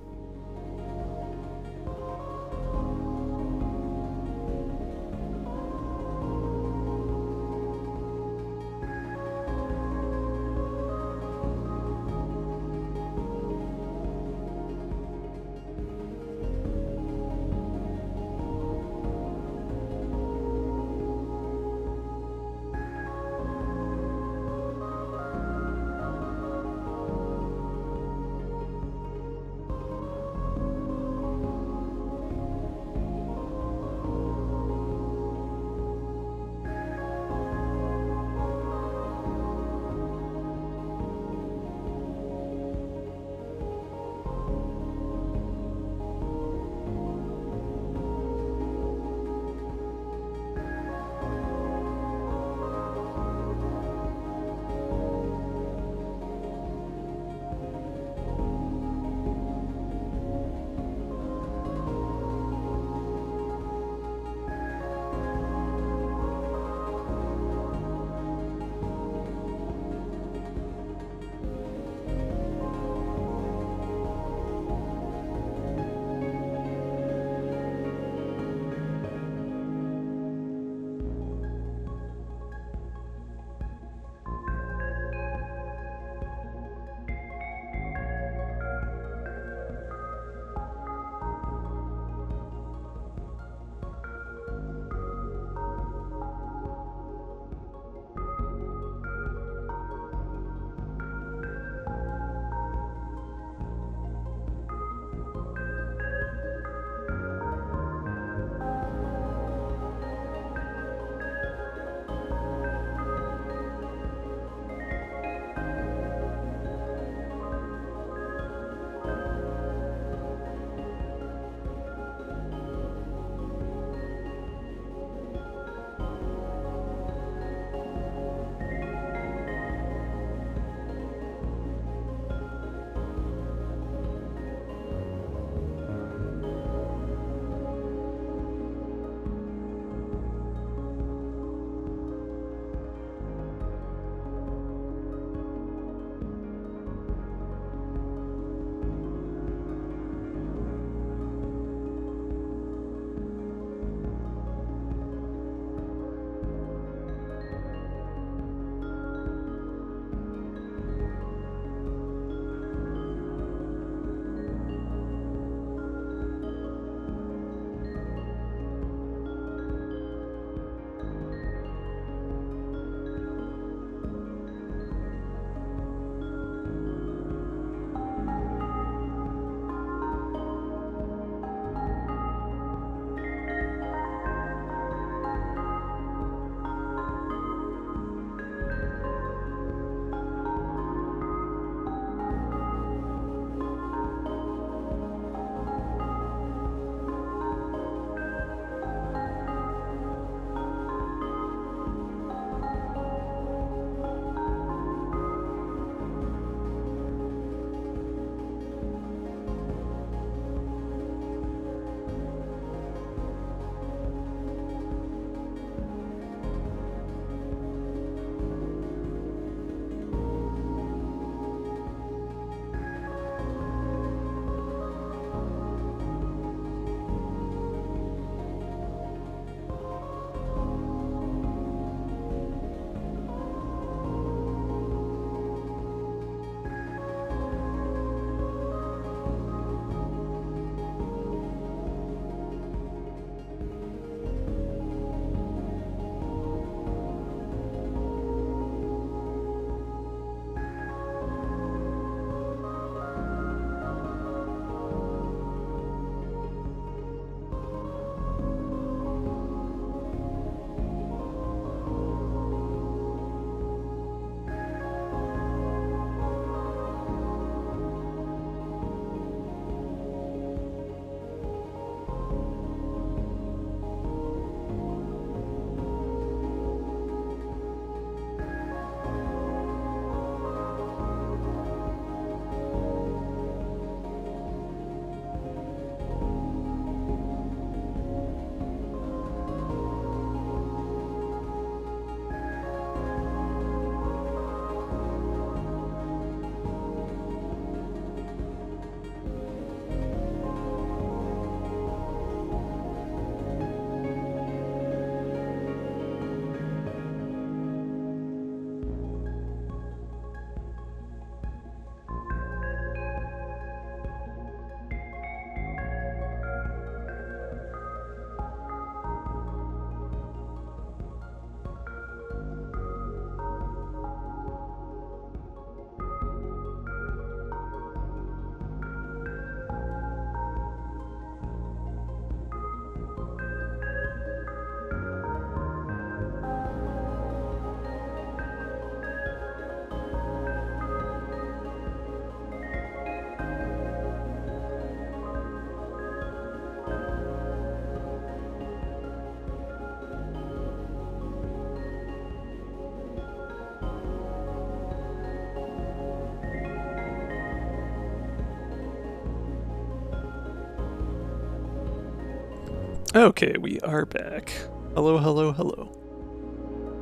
Okay, we are back. Hello, hello, hello.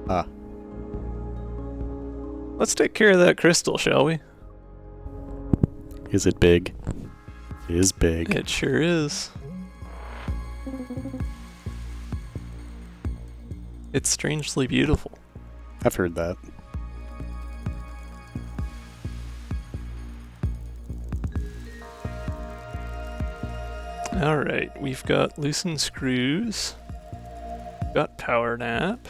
Ah. Let's take care of that crystal, shall we? Is it big? It is big. It sure is. It's strangely beautiful. I've heard that. Alright, we've got loosen screws. Got power nap.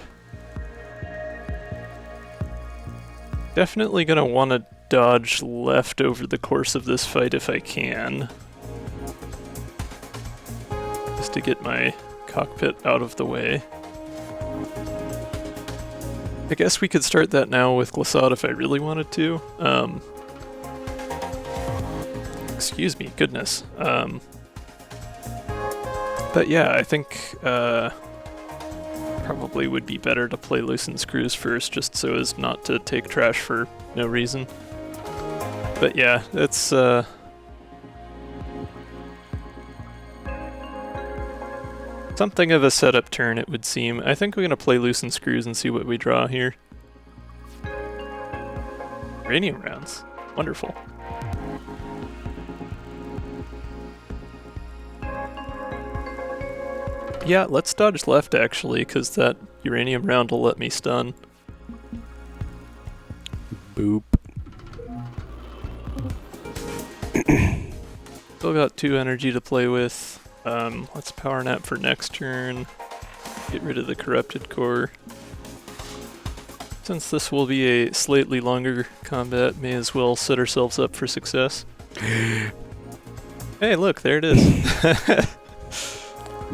Definitely gonna want to dodge left over the course of this fight if I can. Just to get my cockpit out of the way. I guess we could start that now with Glissade if I really wanted to. Excuse me, goodness. But yeah, I think probably would be better to play loosen screws first, just so as not to take trash for no reason. But yeah, it's something of a setup turn, it would seem. I think we're gonna play loosen screws and see what we draw here. Uranium rounds. Wonderful. Yeah, let's dodge left actually, because that uranium round will let me stun. Boop. Still got 2 energy to play with. Let's power nap for next turn. Get rid of the corrupted core. Since this will be a slightly longer combat, may as well set ourselves up for success. Hey, look, there it is.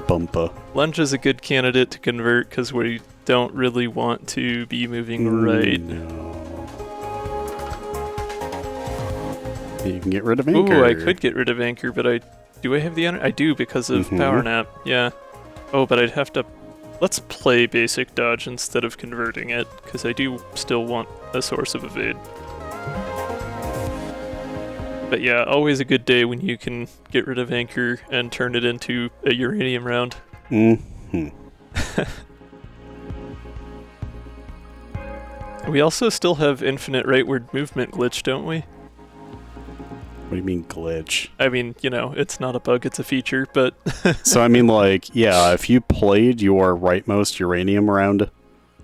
Bumpa. Lunge is a good candidate to convert because we don't really want to be moving right. No. You can get rid of anchor. Ooh, I could get rid of anchor, but do I have the energy? I do because of power nap. Yeah. Oh, but I'd have to. Let's play basic dodge instead of converting it because I do still want a source of evade. But yeah, always a good day when you can get rid of anchor and turn it into a uranium round. Mm-hmm. We also still have infinite rightward movement glitch, don't we? What do you mean glitch? I mean, you know, it's not a bug, it's a feature, but... So I mean, like, yeah, if you played your rightmost uranium round,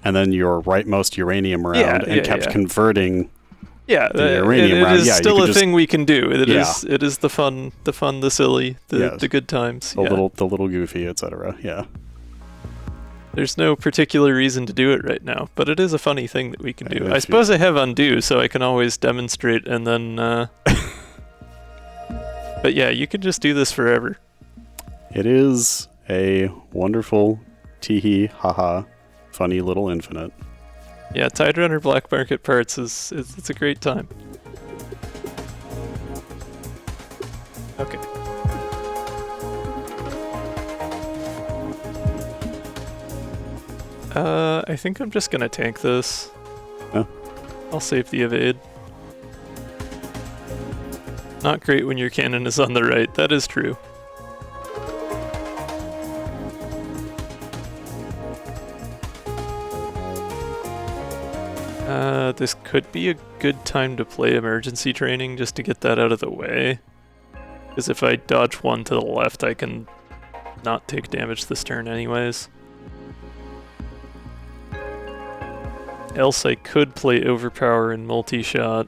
and then your rightmost uranium round, and kept converting... Yeah, the uranium it round, is still a thing we can do. It is the fun, the silly, the good times. The little goofy, etc. Yeah. There's no particular reason to do it right now, but it is a funny thing that we can do. I suppose I have undo, so I can always demonstrate and then... But yeah, you can just do this forever. It is a wonderful, tee-hee, haha, funny little infinite. Yeah, Tide Runner Black Market Parts it's a great time. Okay. I think I'm just gonna tank this. Oh. I'll save the evade. Not great when your cannon is on the right, that is true. This could be a good time to play emergency training just to get that out of the way. Because if I dodge one to the left, I can not take damage this turn anyways. Else I could play Overpower and multi-shot.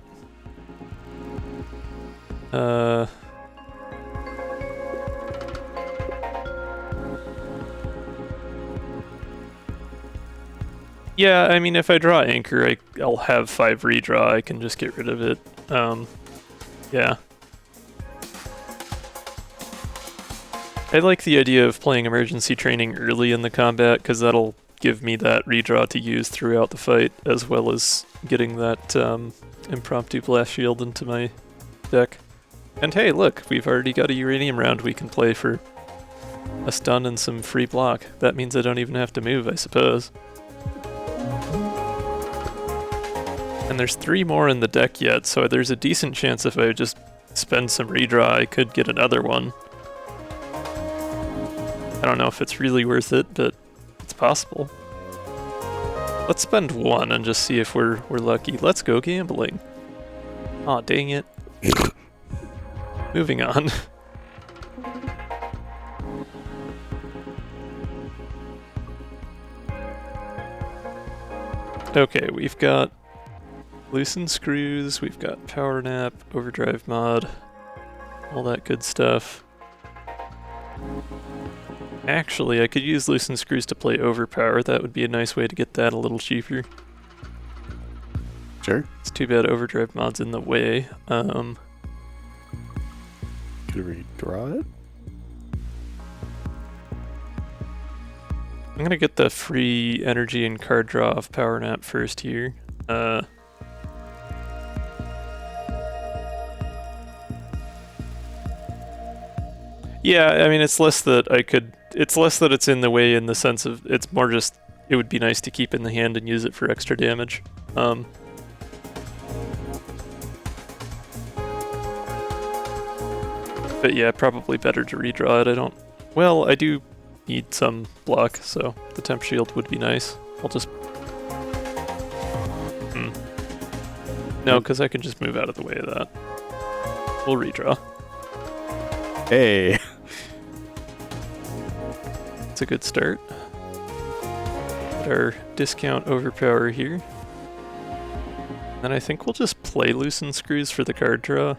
Yeah, I mean, if I draw Anchor, I'll have 5 redraw, I can just get rid of it. Yeah. I like the idea of playing emergency training early in the combat, because that'll give me that redraw to use throughout the fight, as well as getting that impromptu blast shield into my deck. And hey, look, we've already got a uranium round we can play for a stun and some free block. That means I don't even have to move, I suppose. And there's 3 more in the deck yet, so there's a decent chance if I just spend some redraw, I could get another one. I don't don't know if it's really worth it, but it's possible. Let's spend 1 and just see if we're lucky. Let's go gambling. Aw, dang it. Moving on. Okay, we've got loosen screws, we've got power nap, overdrive mod, all that good stuff. Actually, I could use loosen screws to play overpower. That would be a nice way to get that a little cheaper. Sure. It's too bad overdrive mod's in the way. Can we redraw it? I'm gonna get the free energy and card draw off power nap first here. Yeah, I mean, it's less that it's in the way in the sense of it's more just it would be nice to keep in the hand and use it for extra damage. But yeah, probably better to redraw it. I do need some block, so the temp shield would be nice. I'll just... No, because I can just move out of the way of that. We'll redraw. Hey! It's a good start. Get our discount overpower here. And I think we'll just play loosen screws for the card draw.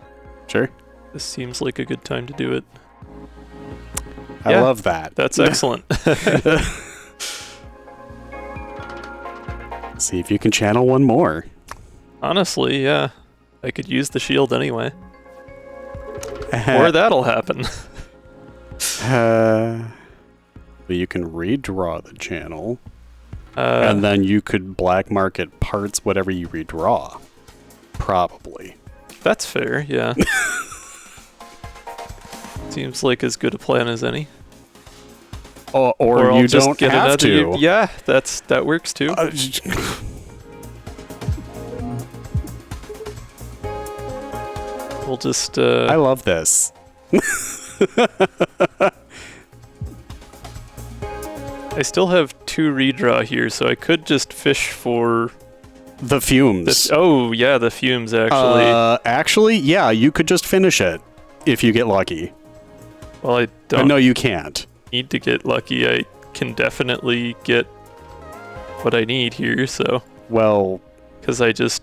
Sure. This seems like a good time to do it. I love that. That's excellent. See if you can channel one more. Honestly, yeah. I could use the shield anyway. Or that'll happen. But you can redraw the channel. And then you could black market parts whatever you redraw. Probably. That's fair, yeah. Seems like as good a plan as any. Or you don't have to. Yeah, that works too. We'll just... I love this. I still have 2 redraw here, so I could just fish for... The fumes. Oh, yeah, the fumes, actually. Actually, yeah, you could just finish it if you get lucky. Well, I don't... No, you can't. Need to get lucky. I can definitely get what I need here, so... Well... Because I just...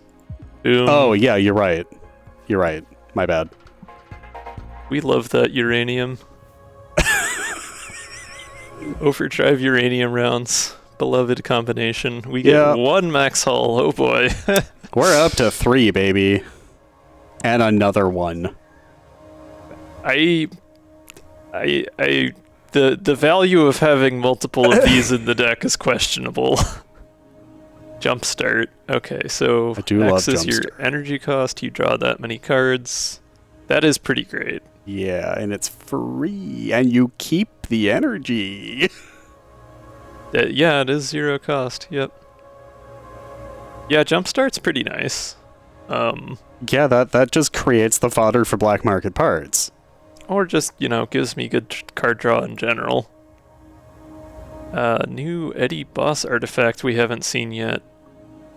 Boom. Oh, yeah, you're right. You're right. My bad. We love that uranium. Overdrive uranium rounds. Beloved combination. We get 1 max hull. Oh boy. We're up to 3, baby. And another 1. The value of having multiple of these in the deck is questionable. Jumpstart. Okay, so X is your energy cost. You draw that many cards. That is pretty great. Yeah, and it's free, and you keep the energy. Yeah, it is 0 cost. Yep. Yeah, Jumpstart's pretty nice. Yeah, that just creates the fodder for black market parts. Or just, gives me good card draw in general. New Eddie Boss artifact we haven't seen yet.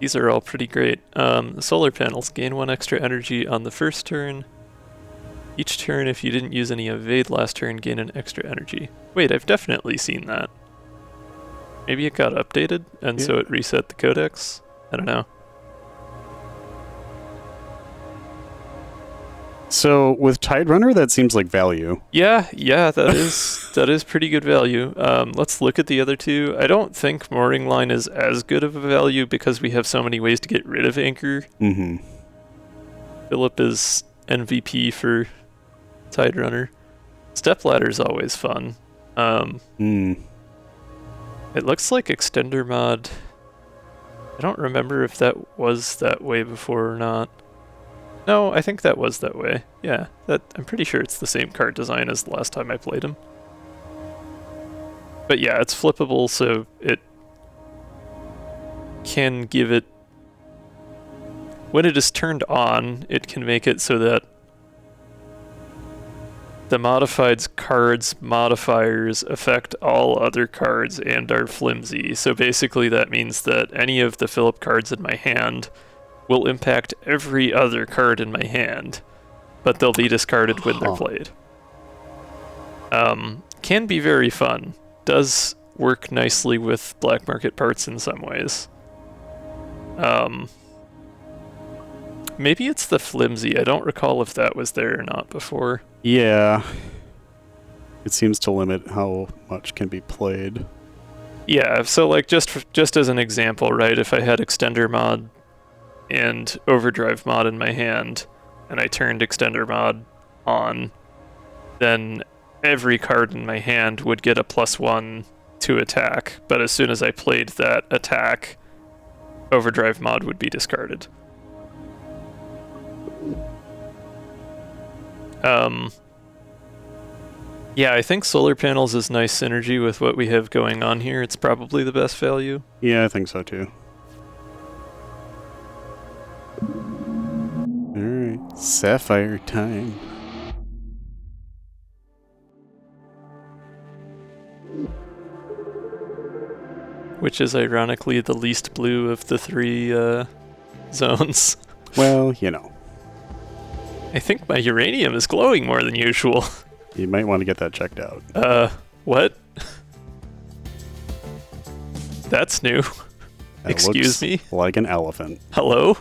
These are all pretty great. The solar panels gain 1 extra energy on the first turn. Each turn, if you didn't use any evade last turn, gain an extra energy. Wait, I've definitely seen that. Maybe it got updated, and so it reset the codex? I don't know. So, with Tidrunner, that seems like value. Yeah, that is pretty good value. Let's look at the other 2. I don't think Mooring Line is as good of a value because we have so many ways to get rid of Anchor. Mm-hmm. Philip is MVP for Tidrunner. Stepladder's always fun. It looks like Extender Mod... I don't remember if that was that way before or not. No, I think that was that way. Yeah, I'm pretty sure it's the same card design as the last time I played him. But yeah, it's flippable, so it can give it... When it is turned on, it can make it so that The modified's cards modifiers affect all other cards and are flimsy. So basically that means that any of the Philip cards in my hand will impact every other card in my hand, but they'll be discarded when they're played. Can be very fun. Does work nicely with black market parts in some ways. Maybe it's the flimsy. I don't recall if that was there or not before. Yeah. It seems to limit how much can be played. Yeah, so like just as an example, right, if I had Extender Mod and Overdrive Mod in my hand, and I turned Extender Mod on, then every card in my hand would get a +1 to attack, but as soon as I played that attack, Overdrive Mod would be discarded. Yeah, I think solar panels is nice synergy with what we have going on here. It's probably the best value. Yeah, I think so too. Alright, Sapphire time. Which is ironically the least blue of the three zones. Well, you know. I think my uranium is glowing more than usual. You might want to get that checked out. What? That's new. That Excuse me? Like an elephant. Hello?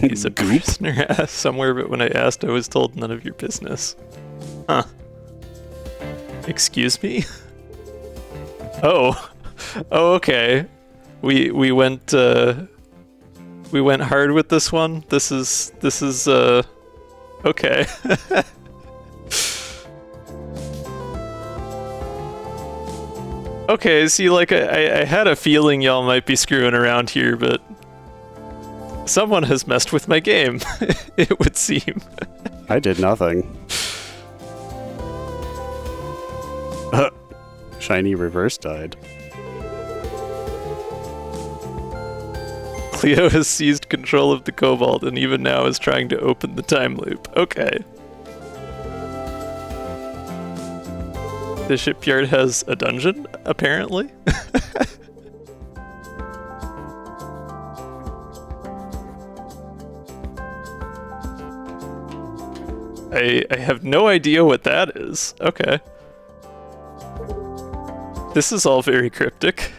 He's a prisoner somewhere, but when I asked, I was told none of your business. Huh. Excuse me? Oh. Oh, okay. We went hard with this one. This is okay. Okay, see, like, I had a feeling y'all might be screwing around here, but someone has messed with my game, it would seem. I did nothing. Shiny reverse died. Cleo has seized control of the Cobalt and even now is trying to open the time loop. Okay. The shipyard has a dungeon, apparently. I have no idea what that is. Okay. This is all very cryptic.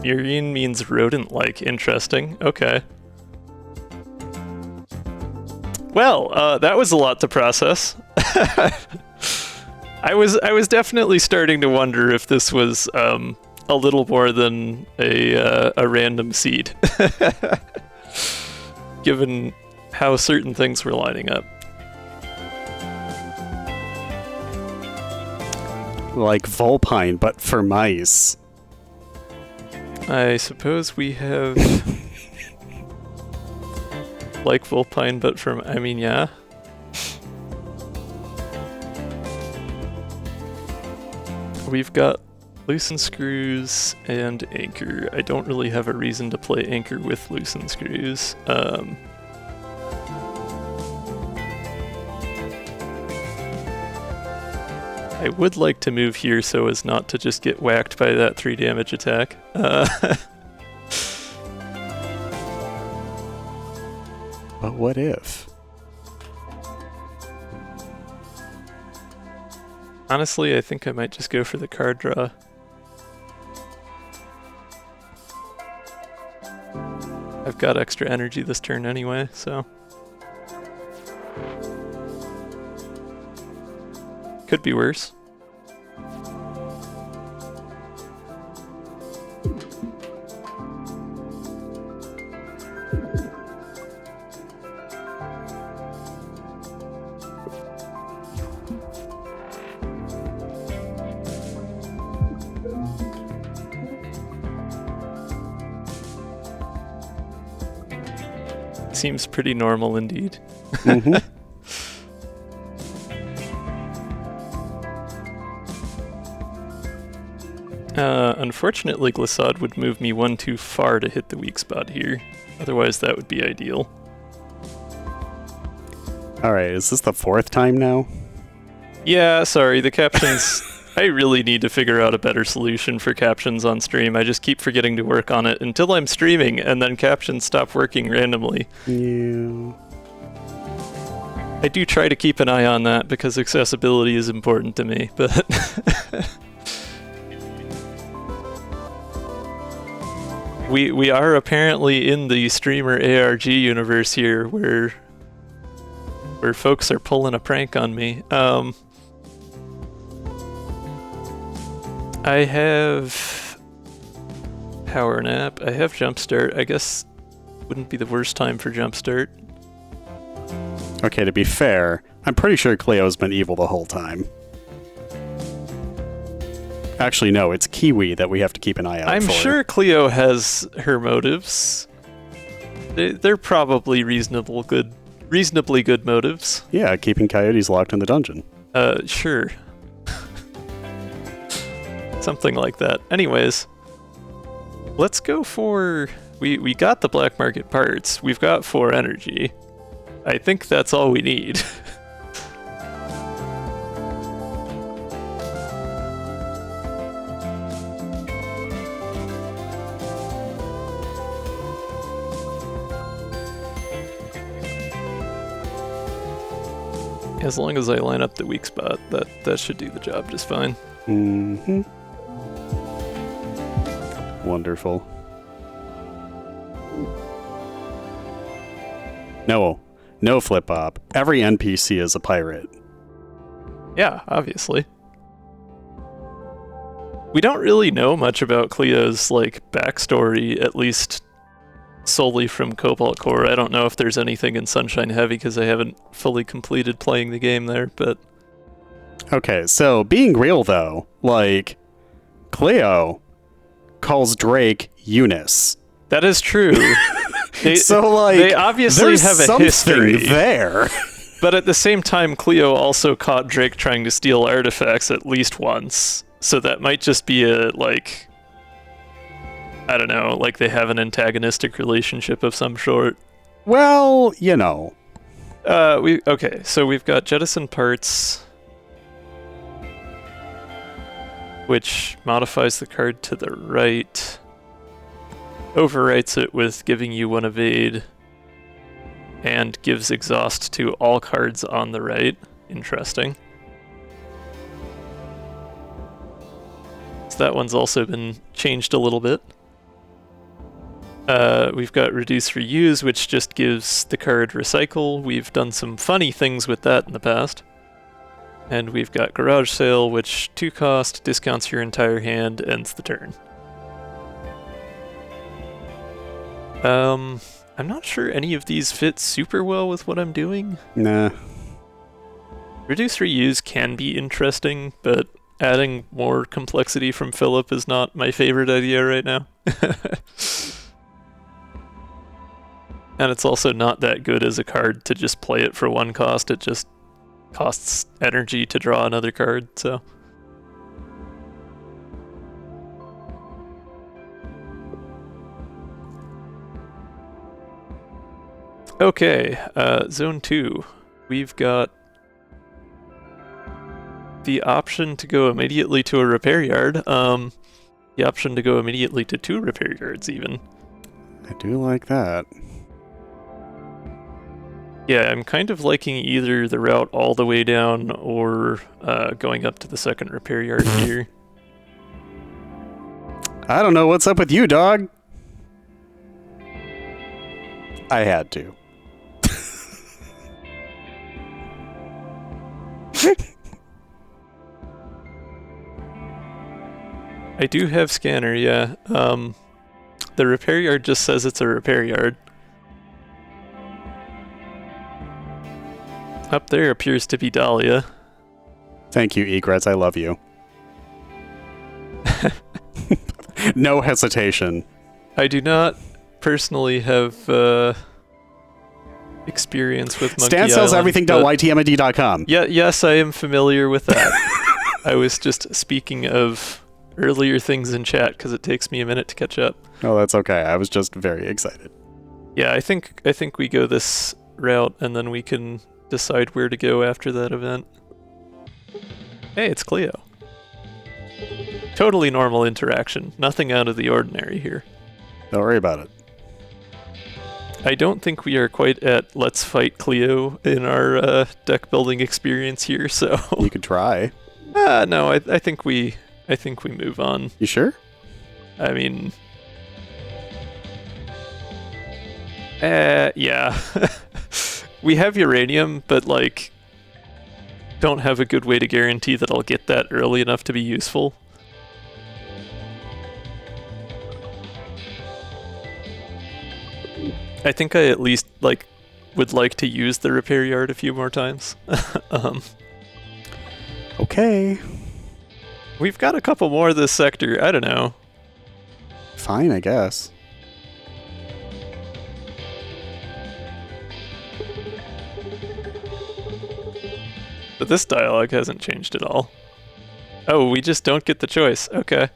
Murine means rodent-like. Interesting. Okay. Well, that was a lot to process. I was definitely starting to wonder if this was a little more than a random seed, given how certain things were lining up. Like Vulpine, but for mice. I suppose we have like Vulpine, but from, I mean, yeah. We've got loosen screws and anchor. I don't really have a reason to play anchor with loosen screws. I would like to move here so as not to just get whacked by that 3 damage attack. But what if? Honestly, I think I might just go for the card draw. I've got extra energy this turn anyway, so... Could be worse. Seems pretty normal indeed. Mm-hmm. Unfortunately, Glissade would move me one too far to hit the weak spot here. Otherwise, that would be ideal. Alright, is this the 4th time now? Yeah, sorry, the captions... I really need to figure out a better solution for captions on stream. I just keep forgetting to work on it until I'm streaming, and then captions stop working randomly. Yeah. I do try to keep an eye on that because accessibility is important to me, but... We are apparently in the streamer ARG universe here, where folks are pulling a prank on me. I have Power Nap. I have Jumpstart. I guess wouldn't be the worst time for Jumpstart. Okay, to be fair, I'm pretty sure Cleo's been evil the whole time. Actually, no, it's Kiwi that we have to keep an eye out for. I'm sure Cleo has her motives. They're probably reasonably good motives. Yeah, keeping coyotes locked in the dungeon. Sure. Something like that. Anyways, let's go for... We got the black market parts. We've got 4 energy. I think that's all we need. As long as I line up the weak spot, that should do the job just fine. Mm-hmm. Wonderful. No flip-hop. Every NPC is a pirate. Yeah, obviously. We don't really know much about Cleo's, backstory, at least solely from Cobalt Core. I don't know if there's anything in Sunshine Heavy because I haven't fully completed playing the game there, but... Okay, so being real though, Cleo calls Drake Eunice. That is true. They obviously there's have a something history there. But at the same time, Cleo also caught Drake trying to steal artifacts at least once. So that might just be a, I don't know, they have an antagonistic relationship of some sort. Well, you know. Okay, so we've got jettison parts, which modifies the card to the right, overwrites it with giving you 1 evade, and gives exhaust to all cards on the right. Interesting. So that one's also been changed a little bit. We've got reduce reuse, which just gives the card recycle. We've done some funny things with that in the past. And we've got garage sale, which 2 cost, discounts your entire hand, ends the turn. I'm not sure any of these fit super well with what I'm doing. Nah. Reduce reuse can be interesting, but adding more complexity from Philip is not my favorite idea right now. And it's also not that good as a card to just play it for 1 cost. It just costs energy to draw another card, so... Okay, Zone 2. We've got the option to go immediately to a repair yard. The option to go immediately to 2 repair yards, even. I do like that. Yeah, I'm kind of liking either the route all the way down or going up to the 2nd repair yard here. I don't know what's up with you, dog. I had to. I do have scanner, yeah. The repair yard just says it's a repair yard. Up there appears to be Dahlia. Thank you, Egrets. I love you. No hesitation. I do not personally have experience with Monkey StanSellsEverything.ytmd.com. Yeah, yes, I am familiar with that. I was just speaking of earlier things in chat because it takes me a minute to catch up. Oh, that's okay. I was just very excited. Yeah, I think we go this route and then we can decide where to go after that event. Hey, it's Cleo. Totally normal interaction. Nothing out of the ordinary here. Don't worry about it. I don't think we are quite at Let's Fight Cleo in our deck building experience here, so... You could try. No, I think we move on. You sure? I mean... yeah. We have uranium, but, like, don't have a good way to guarantee that I'll get that early enough to be useful. I think I at least, like, would like to use the repair yard a few more times. Okay. We've got a couple more this sector. I don't know. Fine, I guess. But this dialogue hasn't changed at all. Oh, we just don't get the choice. Okay.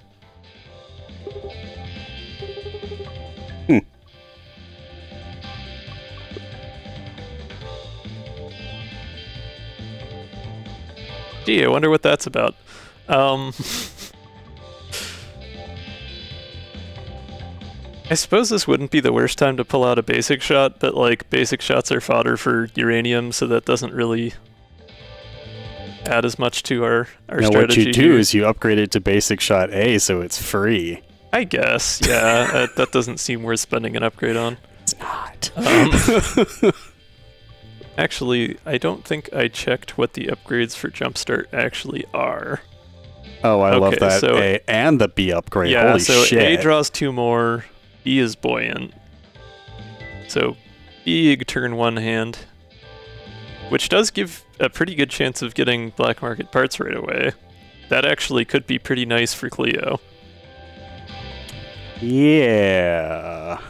Gee, I wonder what that's about. I suppose this wouldn't be the worst time to pull out a basic shot, but like basic shots are fodder for uranium, so that doesn't really add as much to our strategy. What you do is you upgrade it to basic shot A, so it's free. I guess, yeah. That doesn't seem worth spending an upgrade on. It's not. Actually, I don't think I checked what the upgrades for Jumpstart actually are. Oh, I love that. So, A and the B upgrade. Yeah, Holy so shit. A draws 2 more, B is buoyant. So big turn 1 hand, which does give a pretty good chance of getting black market parts right away. That actually could be pretty nice for Cleo. Yeah.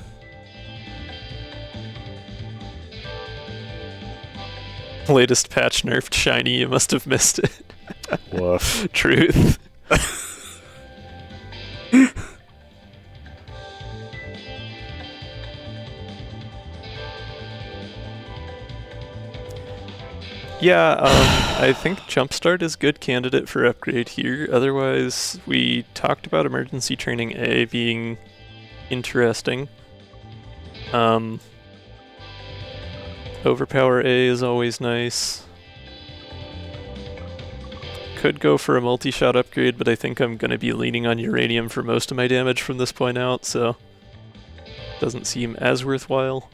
Latest patch nerfed shiny, you must have missed it. Woof. Truth. Yeah, I think Jumpstart is a good candidate for upgrade here. Otherwise, we talked about emergency training A being interesting. Overpower A is always nice. Could go for a multi-shot upgrade, but I think I'm going to be leaning on uranium for most of my damage from this point out, so doesn't seem as worthwhile.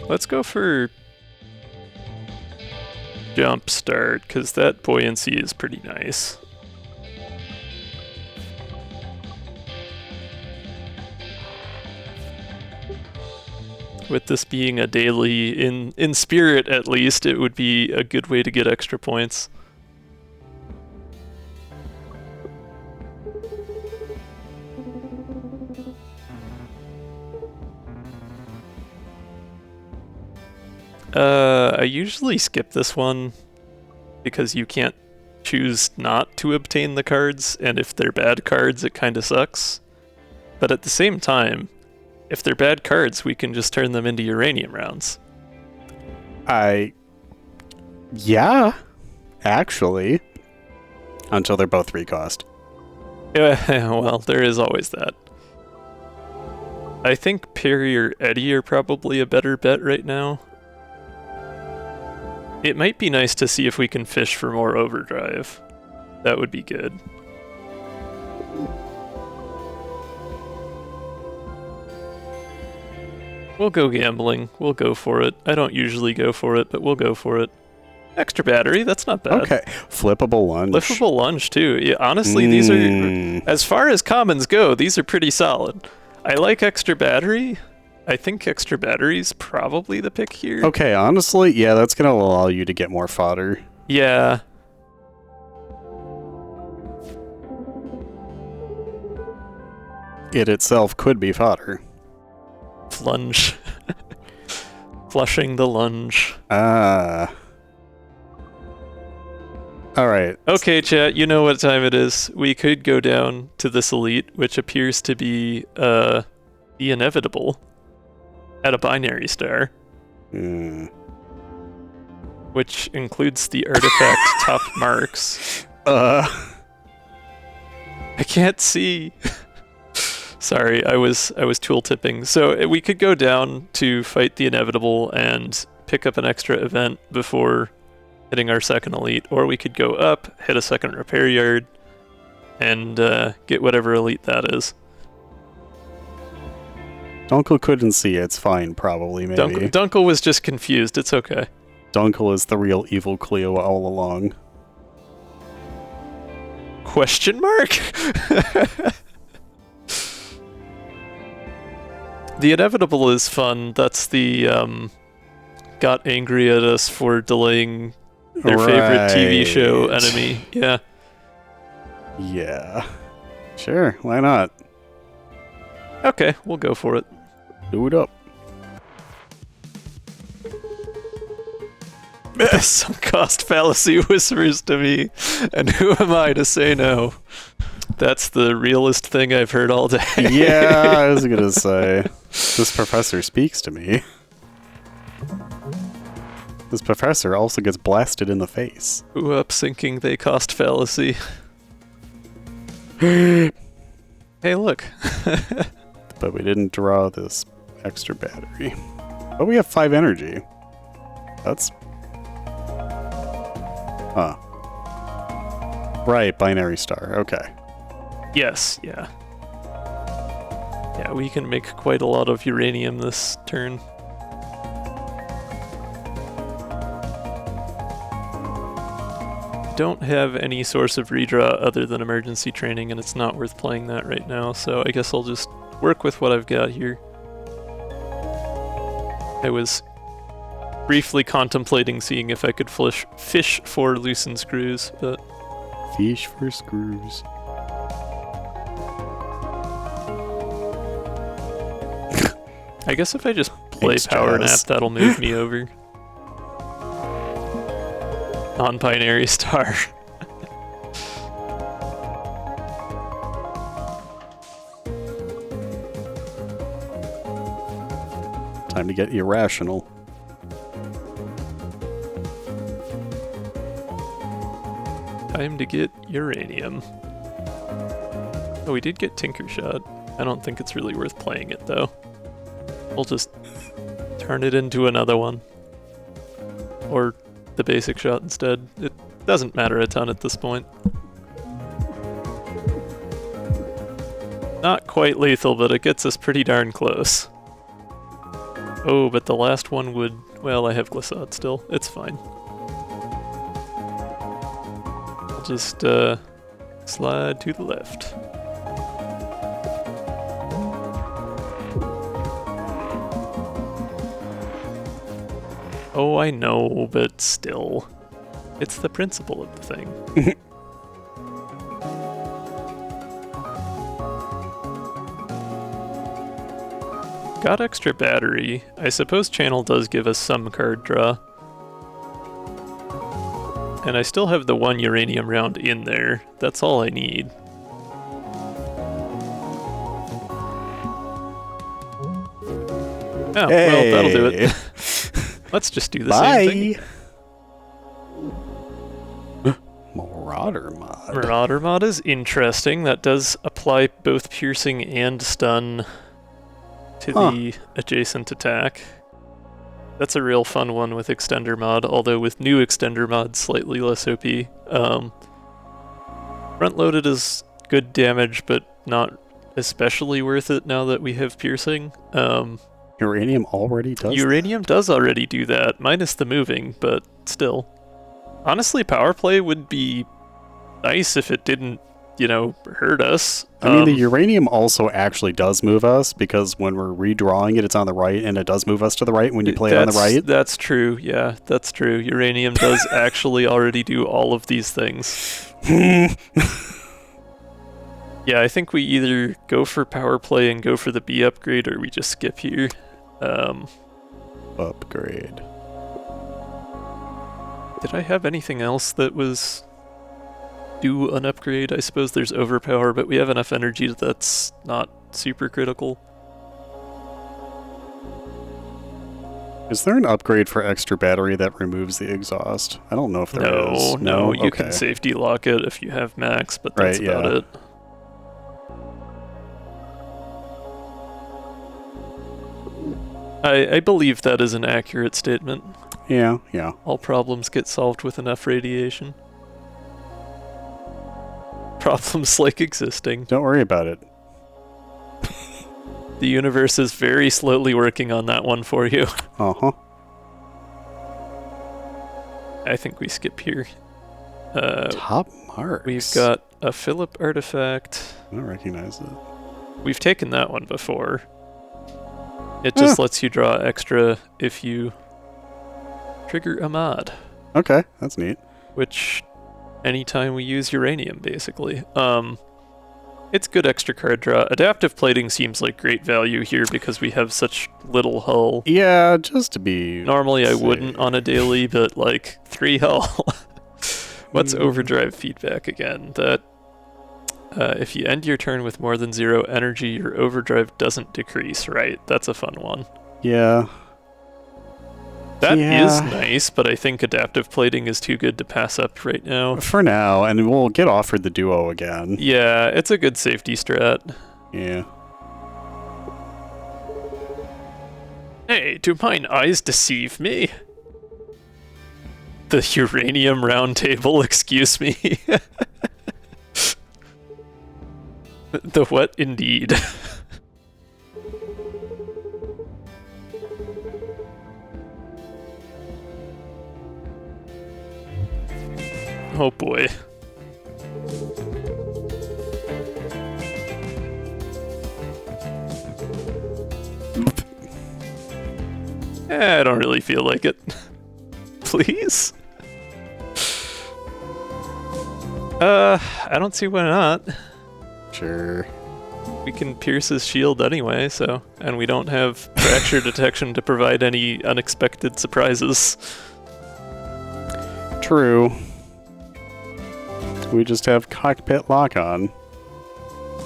Let's go for Jumpstart, because that buoyancy is pretty nice. With this being a daily, in spirit at least, it would be a good way to get extra points. I usually skip this one because you can't choose not to obtain the cards, and if they're bad cards, it kinda sucks. But at the same time, if they're bad cards, we can just turn them into uranium rounds. Yeah, actually. Until they're both 3 cost. Yeah, well, there is always that. I think Perry or Eddie are probably a better bet right now. It might be nice to see if we can fish for more overdrive. That would be good. We'll go gambling. We'll go for it. I don't usually go for it, but we'll go for it. Extra battery, that's not bad. Okay. Flippable lunge. Flippable lunge, too. Yeah, honestly, these are... As far as commons go, these are pretty solid. I like extra battery. I think extra battery's probably the pick here. Okay, honestly, yeah, that's going to allow you to get more fodder. Yeah. it itself could be fodder. Lunge. Flushing the lunge. Ah. Alright. Okay, chat, you know what time it is. We could go down to this elite, which appears to be the inevitable at a binary star. Which includes the artifact top marks. I can't see. Sorry, I was tooltipping. So we could go down to fight the inevitable and pick up an extra event before hitting our second elite, or we could go up, hit a second repair yard, and get whatever elite that is. Dunkyl couldn't see. It's fine, probably, maybe. Dunkyl was just confused. It's okay. Dunkyl is the real evil Cleo all along. Question mark? The inevitable is fun. That's the got angry at us for delaying their favorite TV show enemy. Yeah. Yeah. Sure, why not? Okay, we'll go for it. Do it up. Sunk cost fallacy whispers to me, and who am I to say no? That's the realest thing I've heard all day. Yeah, I was gonna say. This professor speaks to me. This professor also gets blasted in the face. Who up sinking they cost fallacy? Hey, look. But we didn't draw this extra battery. But we have 5 energy. That's... Huh. Right, binary star. Okay. Yes, yeah. Yeah, we can make quite a lot of uranium this turn. Don't have any source of redraw other than emergency training, and it's not worth playing that right now, so I guess I'll just work with what I've got here. I was briefly contemplating seeing if I could fish for loosened screws, but... Fish for screws. I guess if I just play Power Nap, that'll move me over. Non-binary star. Time to get irrational. Time to get uranium. Oh, we did get Tinker Shot. I don't think it's really worth playing it, though. We'll just turn it into another one. Or the basic shot instead. It doesn't matter a ton at this point. Not quite lethal, but it gets us pretty darn close. Oh, but the last one would... Well, I have Glissade still. It's fine. I'll just slide to the left. Oh, I know, but still. It's the principle of the thing. Got extra battery. I suppose channel does give us some card draw. And I still have the 1 uranium round in there. That's all I need. Oh, well, that'll do it. Let's just do the same thing. Marauder mod. Marauder mod is interesting. That does apply both piercing and stun to the adjacent attack. That's a real fun one with extender mod, although with new extender mod, slightly less OP. Front-loaded is good damage, but not especially worth it now that we have piercing. Uranium already does Uranium does already do that, minus the moving, but still. Honestly, power play would be nice if it didn't, you know, hurt us. I mean, the uranium also actually does move us, because when we're redrawing it, it's on the right, and it does move us to the right when you play it on the right. That's true, yeah, that's true. Uranium does actually already do all of these things. Yeah, I think we either go for power play and go for the B upgrade, or we just skip here. Upgrade. Did I have anything else that was do an upgrade? I suppose there's overpower, but we have enough energy that's not super critical. Is there an upgrade for extra battery that removes the exhaust? I don't know if there is. No, you Okay. can safety lock it if you have max, but that's Right, about yeah. it. I believe that is an accurate statement. Yeah. All problems get solved with enough radiation. Problems like existing. Don't worry about it. The universe is very slowly working on that one for you. Uh-huh. I think we skip here. Top marks. We've got a Philip artifact. I don't recognize it. We've taken that one before. It just lets you draw extra if you trigger a mod. Okay, that's neat. Which, anytime we use uranium, basically. It's good extra card draw. Adaptive plating seems like great value here because we have such little hull. Yeah, just to be Normally I safe. wouldn't on a daily, but like 3 hull. What's overdrive feedback again? That if you end your turn with more than 0 energy, your overdrive doesn't decrease, right? That's a fun one. Yeah. That is nice, but I think adaptive plating is too good to pass up right now. For now, and we'll get offered the duo again. Yeah, it's a good safety strat. Yeah. Hey, do mine eyes deceive me? The uranium round table, excuse me. The what indeed? Oh boy. I don't really feel like it. Please? I don't see why not. Sure. We can pierce his shield anyway, so... And we don't have fracture detection to provide any unexpected surprises. True. We just have cockpit lock on.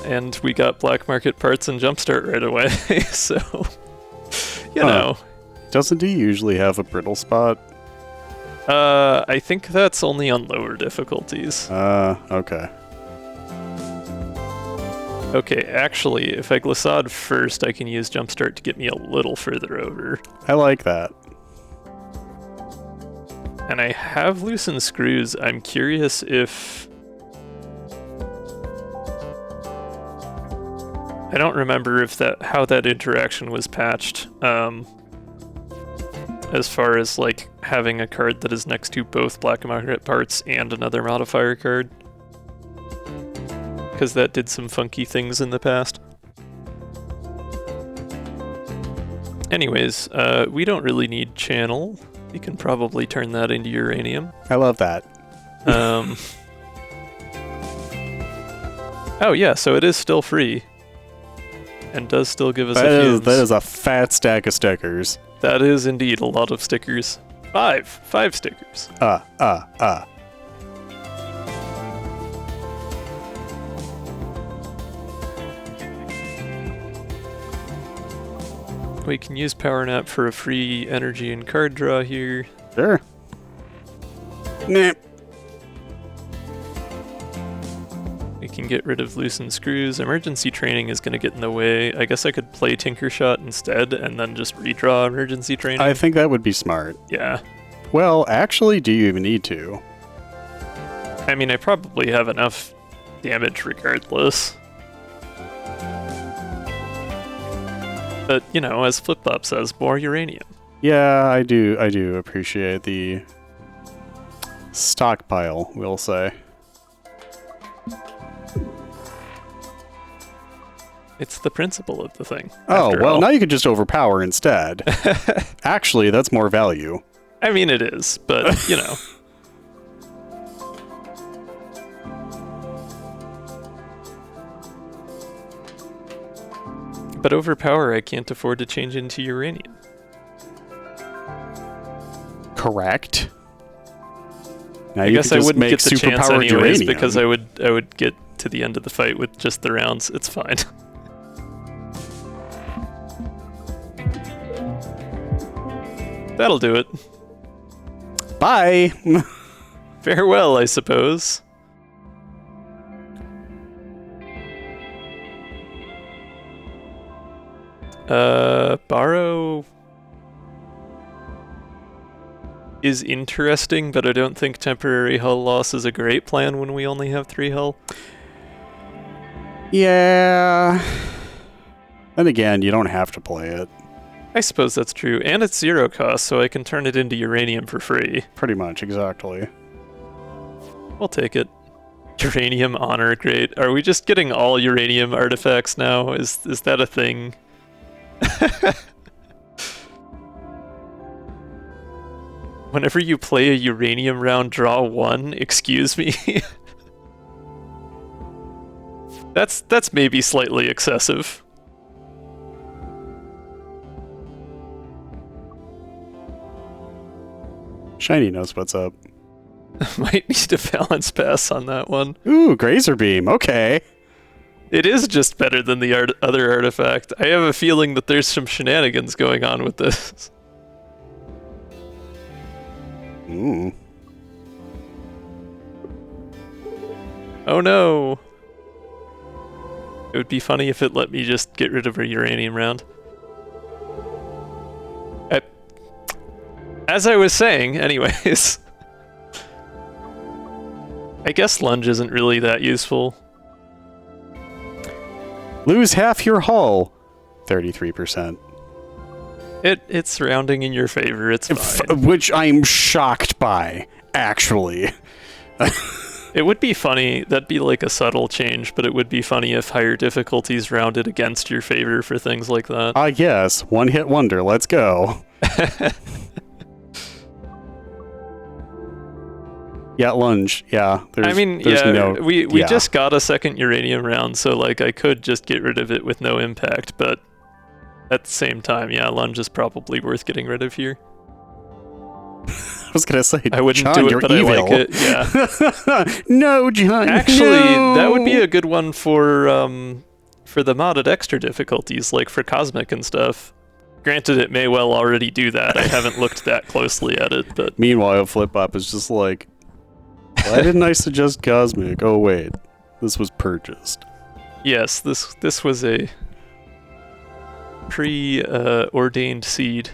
And we got black market parts and jumpstart right away, so... You know. Doesn't he usually have a brittle spot? I think that's only on lower difficulties. Okay. Okay, actually, if I glissade first, I can use jumpstart to get me a little further over. I like that. And I have loosened screws. I'm curious if... I don't remember if how that interaction was patched. As far as like having a card that is next to both black market parts and another modifier card. Because that did some funky things in the past. Anyways, we don't really need channel. We can probably turn that into uranium. I love that. Oh yeah, so it is still free. And does still give us a few. That is a fat stack of stickers. That is indeed a lot of stickers. 5 stickers. We can use Power Nap for a free energy and card draw here. Sure. Nah. We can get rid of loosened screws. Emergency training is going to get in the way. I guess I could play Tinker Shot instead and then just redraw emergency training. I think that would be smart. Yeah. Well, actually, do you even need to? I mean, I probably have enough damage regardless. But, you know, as Flip-Flop says, more uranium. Yeah, I do appreciate the stockpile, we'll say. It's the principle of the thing. Oh, well, all. now you could just overpower instead. Actually, that's more value. I mean, it is, but, you know. But overpower, I can't afford to change into uranium. Correct. Now I you guess could I just wouldn't make get the chance superpowered anyways uranium. because I would get to the end of the fight with just the rounds. It's fine. That'll do it. Bye. Farewell, I suppose. Borrow is interesting, but I don't think temporary hull loss is a great plan when we only have 3 hull. Yeah. Then again, you don't have to play it. I suppose that's true, and it's 0 cost, so I can turn it into uranium for free. Pretty much, exactly. We'll take it. Uranium honor, great. Are we just getting all uranium artifacts now? Is that a thing? Whenever you play a uranium round, draw 1. Excuse me. That's maybe slightly excessive. Shiny knows what's up. Might need a balance pass on that one. Ooh, Grazer Beam. Okay. It is just better than the other artifact. I have a feeling that there's some shenanigans going on with this. Ooh. Oh no! It would be funny if it let me just get rid of a uranium round. As I was saying, anyways. I guess lunge isn't really that useful. Lose half your hull. 33%. It's rounding in your favor, it's fine. Which I'm shocked by, actually. It would be funny, that'd be like a subtle change, but it would be funny if higher difficulties rounded against your favor for things like that. Yes, one hit wonder, let's go. Yeah, lunge, yeah. We just got a second uranium round, so like I could just get rid of it with no impact, but at the same time, yeah, lunge is probably worth getting rid of here. I was gonna say, I wouldn't John, do it, you're but evil. I like it. Yeah. No, John. Actually, no! that would be a good one for the modded extra difficulties, like for cosmic and stuff. Granted, it may well already do that. I haven't looked that closely at it, but Meanwhile, Flip-Bop is just like, why didn't I suggest cosmic? Oh wait, this was purchased. yes, this was a pre-ordained seed.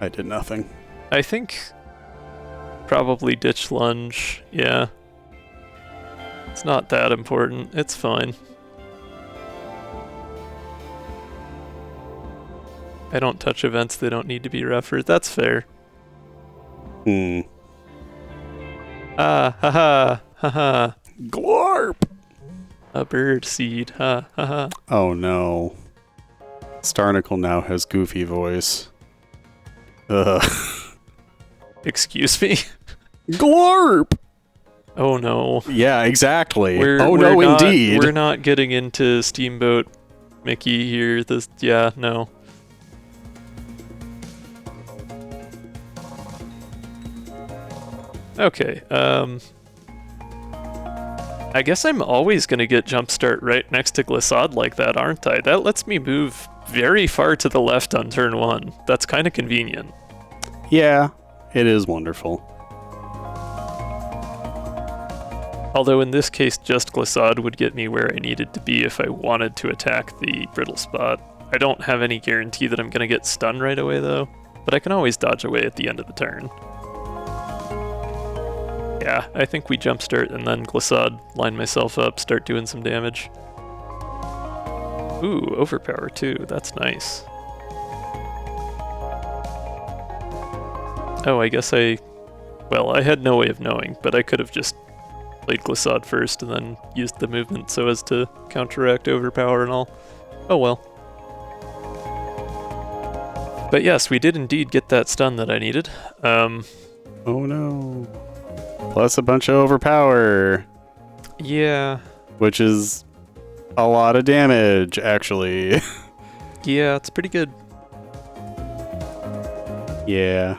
I did nothing. I think probably ditch lunge. Yeah. It's not that important. It's fine. I don't touch events, they don't need to be referred. That's fair. Haha, haha. Glorp! A bird seed, ha, haha. Oh no. Starnicle now has goofy voice. Ugh. Excuse me? Glorp! Oh no. Yeah, exactly. We're no, not, indeed. We're not getting into Steamboat Mickey here. Yeah, no. Okay, I guess I'm always gonna get Jumpstart right next to Glissade like that, aren't I? That lets me move very far to the left on turn 1. That's kind of convenient. Yeah, it is wonderful. Although in this case, just Glissade would get me where I needed to be if I wanted to attack the brittle spot. I don't have any guarantee that I'm gonna get stunned right away though, but I can always dodge away at the end of the turn. Yeah, I think we jumpstart and then Glissade, line myself up, start doing some damage. Ooh, overpower too, that's nice. Oh, I guess I had no way of knowing, but I could have just played Glissade first and then used the movement so as to counteract overpower and all. Oh well. But yes, we did indeed get that stun that I needed. Oh no. Plus a bunch of overpower. Yeah. Which is a lot of damage, actually. Yeah, it's pretty good. Yeah.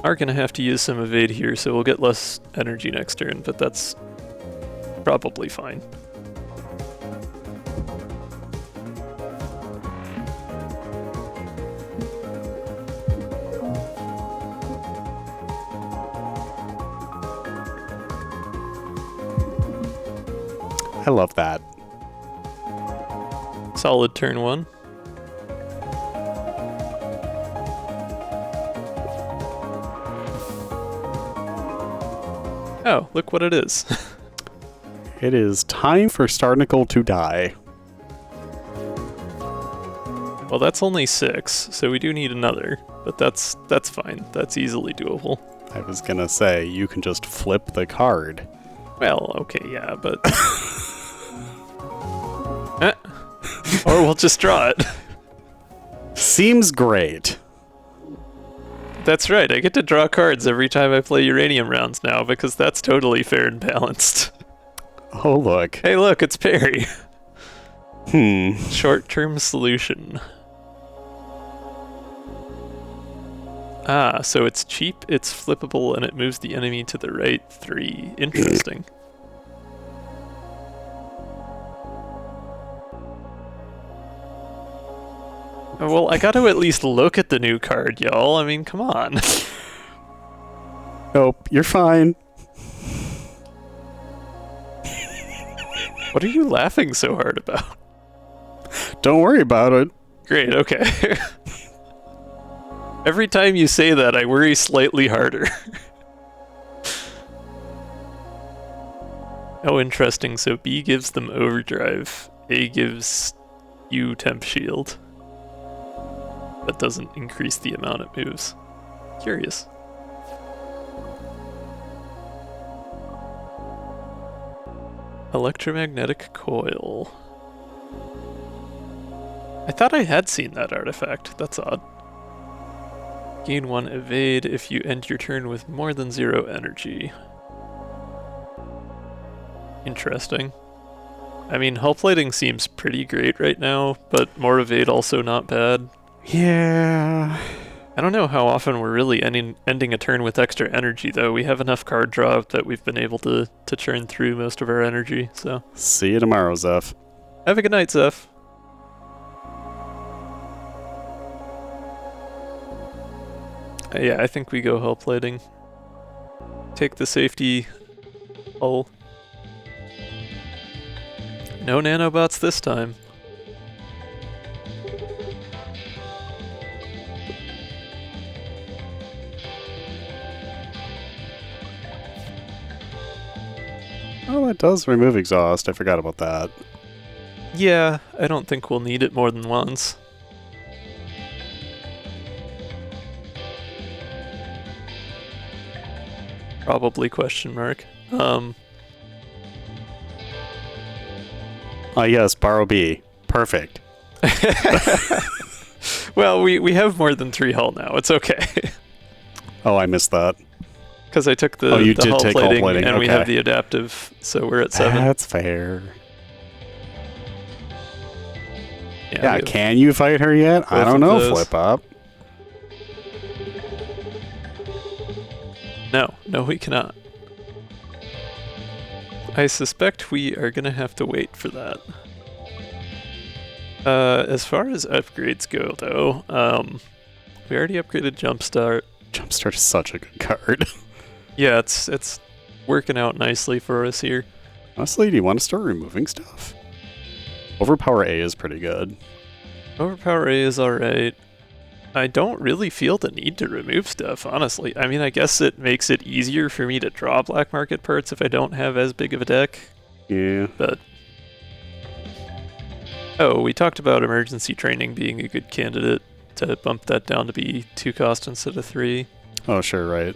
Are gonna have to use some evade here, so we'll get less energy next turn, but that's probably fine. I love that. Solid turn 1. Oh, look what it is. It is time for Starnicle to die. Well, that's only 6, so we do need another, but that's fine. That's easily doable. I was gonna say, you can just flip the card. Well, okay, yeah, but... Or we'll just draw it. Seems great. That's right, I get to draw cards every time I play Uranium rounds now, because that's totally fair and balanced. Oh, look. Hey, look, it's Perry. Hmm. Short-term solution. Ah, so it's cheap, it's flippable, and it moves the enemy to the right 3. Interesting. Well, I gotta at least look at the new card, y'all. I mean, come on. Nope, you're fine. What are you laughing so hard about? Don't worry about it. Great, okay. Every time you say that, I worry slightly harder. Oh, interesting. So B gives them overdrive. A gives you temp shield. But doesn't increase the amount it moves. Curious. Electromagnetic coil. I thought I had seen that artifact. That's odd. Gain 1 evade if you end your turn with more than 0 energy. Interesting. I mean, hull plating seems pretty great right now, but more evade also not bad. Yeah. I don't know how often we're really ending a turn with extra energy, though. We have enough card draw that we've been able to churn through most of our energy, so... See you tomorrow, Zeph. Have a good night, Zeph. Yeah, I think we go hull plating. Take the safety hull. No nanobots this time. Oh, that does remove exhaust. I forgot about that. Yeah, I don't think we'll need it more than once. Probably question mark. Yes, borrow B. Perfect. Well, we have more than 3 hull now. It's okay. Oh, I missed that. Because I took the, you the did hull take plating, hull plating, and we okay. have the adaptive, so we're at 7. That's fair. Yeah, we have- can you fight her yet? I both don't of know, those. Flip Up. No, we cannot. I suspect we are going to have to wait for that. As far as upgrades go, though, we already upgraded Jumpstart. Jumpstart is such a good card. Yeah, it's working out nicely for us here. Honestly, do you want to start removing stuff? Overpower A is pretty good. Overpower A is alright. I don't really feel the need to remove stuff, honestly. I mean, I guess it makes it easier for me to draw black market parts if I don't have as big of a deck. Yeah. But... Oh, we talked about emergency training being a good candidate to bump that down to be 2 cost instead of 3. Oh, sure, right.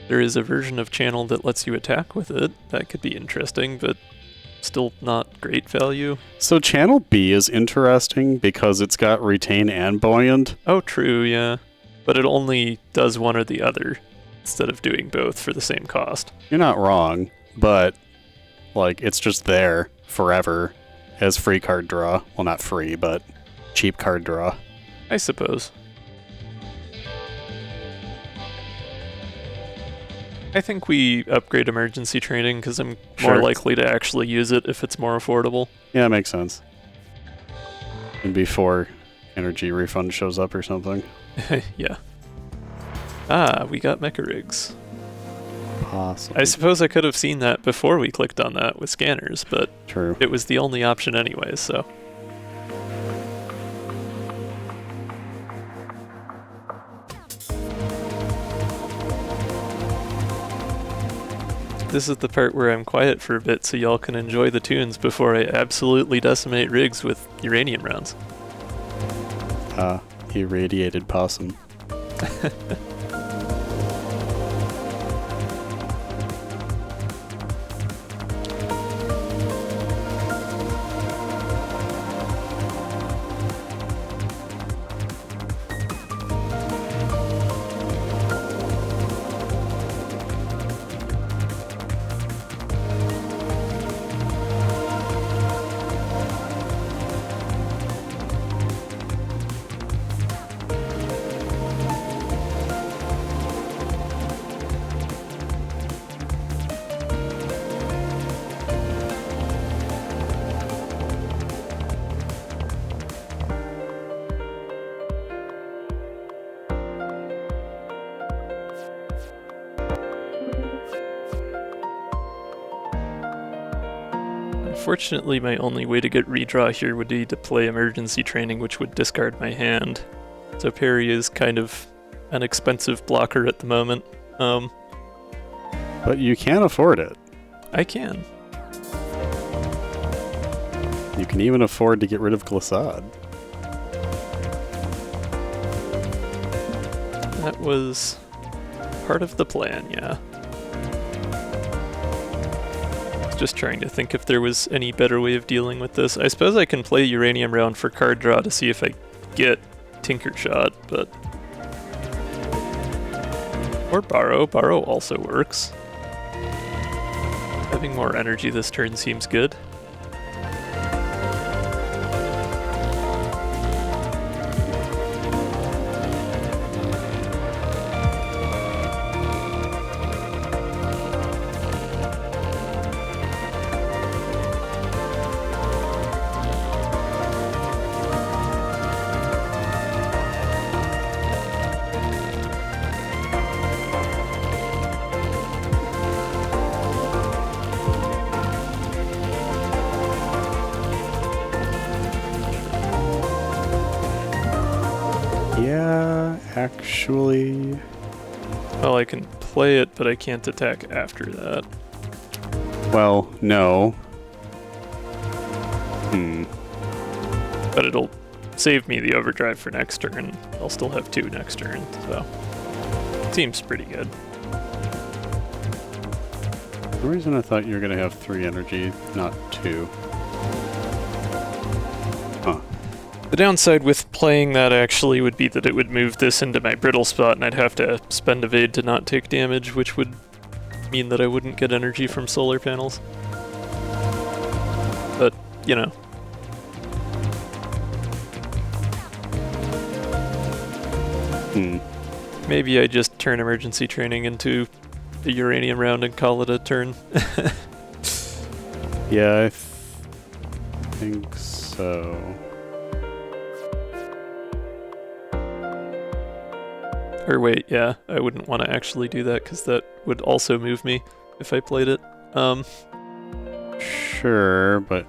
There is a version of channel that lets you attack with it. That could be interesting, but still not great value. So channel B is interesting because it's got retain and buoyant. Oh, true, yeah. But it only does one or the other instead of doing both for the same cost. You're not wrong, but like it's just there forever. as free card draw. Well, not free, but cheap card draw. I suppose. I think we upgrade emergency training because I'm more likely to actually use it if it's more affordable. Yeah, makes sense. And before energy refund shows up or something. Yeah. Ah, we got mecha rigs. Awesome. I suppose I could have seen that before we clicked on that with scanners, but True. It was the only option anyway, so. This is the part where I'm quiet for a bit so y'all can enjoy the tunes before I absolutely decimate rigs with uranium rounds. Irradiated possum. Unfortunately, my only way to get redraw here would be to play emergency training, which would discard my hand. So parry is kind of an expensive blocker at the moment. But you can afford it. I can. You can even afford to get rid of Glissade. That was part of the plan, yeah. Just trying to think if there was any better way of dealing with this. I suppose I can play Uranium Round for card draw to see if I get Tinker Shot, but... Or Borrow. Borrow also works. Having more energy this turn seems good. Yeah, actually... Well, I can play it, but I can't attack after that. Well, no. But it'll save me the overdrive for next turn. I'll still have 2 next turn, so... Seems pretty good. For some reason I thought you were going to have 3 energy, not 2. Huh. The downside with playing that actually would be that it would move this into my brittle spot and I'd have to spend evade to not take damage, which would mean that I wouldn't get energy from solar panels. But, you know. Maybe I just turn emergency training into the uranium round and call it a turn. Yeah, I think so. Or wait, yeah, I wouldn't want to actually do that because that would also move me if I played it. Sure, but...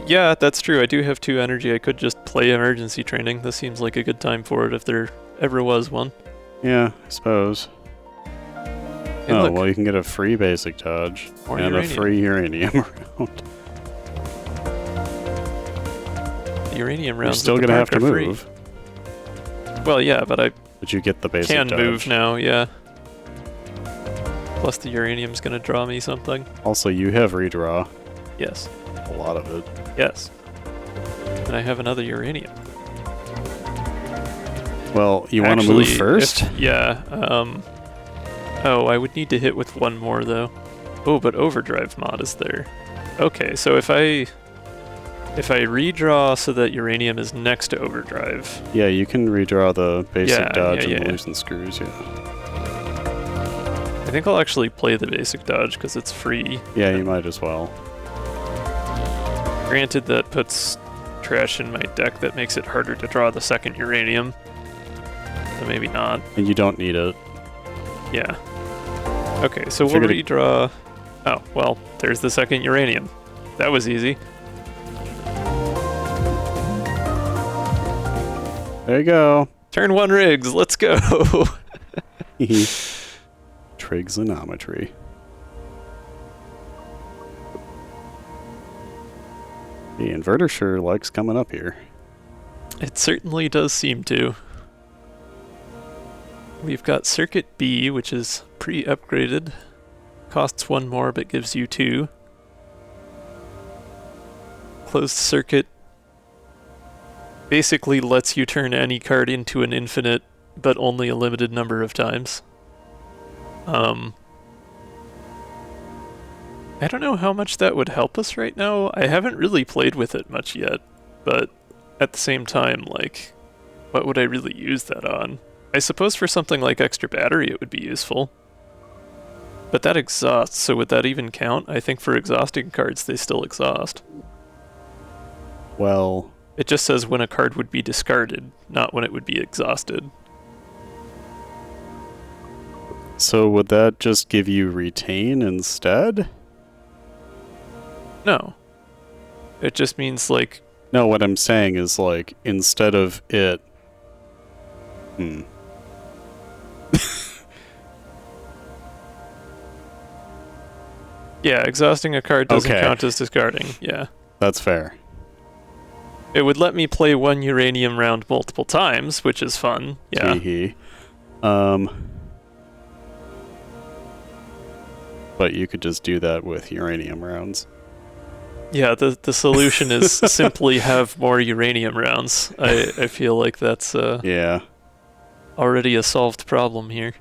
Yeah, that's true. I do have 2 energy. I could just play emergency training. This seems like a good time for it if there ever was one. Yeah, I suppose. Hey, oh, look. well, you can get a free basic dodge Or and uranium. a free uranium round. The uranium You're rounds still at the going to have park to are free. move. Well, yeah, but I But you get the basic can dodge. move now, yeah. Plus the uranium's gonna draw me something. Also, you have redraw. Yes. A lot of it. Yes. And I have another uranium. Well, you want to move first? Yeah. Oh, I would need to hit with 1 more, though. Oh, but overdrive mod is there. Okay, so if I If I redraw so that uranium is next to overdrive. Yeah, you can redraw the basic dodge and yeah. the loosen screws, yeah. I think I'll actually play the basic dodge because it's free. Yeah, you might as well. Granted, that puts trash in my deck that makes it harder to draw the second uranium. So maybe not. And you don't need it. Yeah. Okay, so we'll redraw... Oh, well, there's the second uranium. That was easy. There you go. Turn 1 rigs, let's go! Trigonometry. The inverter sure likes coming up here. It certainly does seem to. We've got Circuit B, which is pre-upgraded. Costs 1 more, but gives you 2. Closed circuit basically lets you turn any card into an infinite, but only a limited number of times. I don't know how much that would help us right now. I haven't really played with it much yet, but at the same time, like, what would I really use that on? I suppose for something like extra battery it would be useful. But that exhausts, so would that even count? I think for exhausting cards they still exhaust. Well... It just says when a card would be discarded, not when it would be exhausted. So would that just give you retain instead? No. It just means, like... No, what I'm saying is, like, instead of it... Yeah, exhausting a card doesn't count as discarding, yeah. That's fair. It would let me play 1 uranium round multiple times, which is fun, yeah. But you could just do that with uranium rounds. Yeah, the solution is simply have more uranium rounds. I feel like that's already a solved problem here.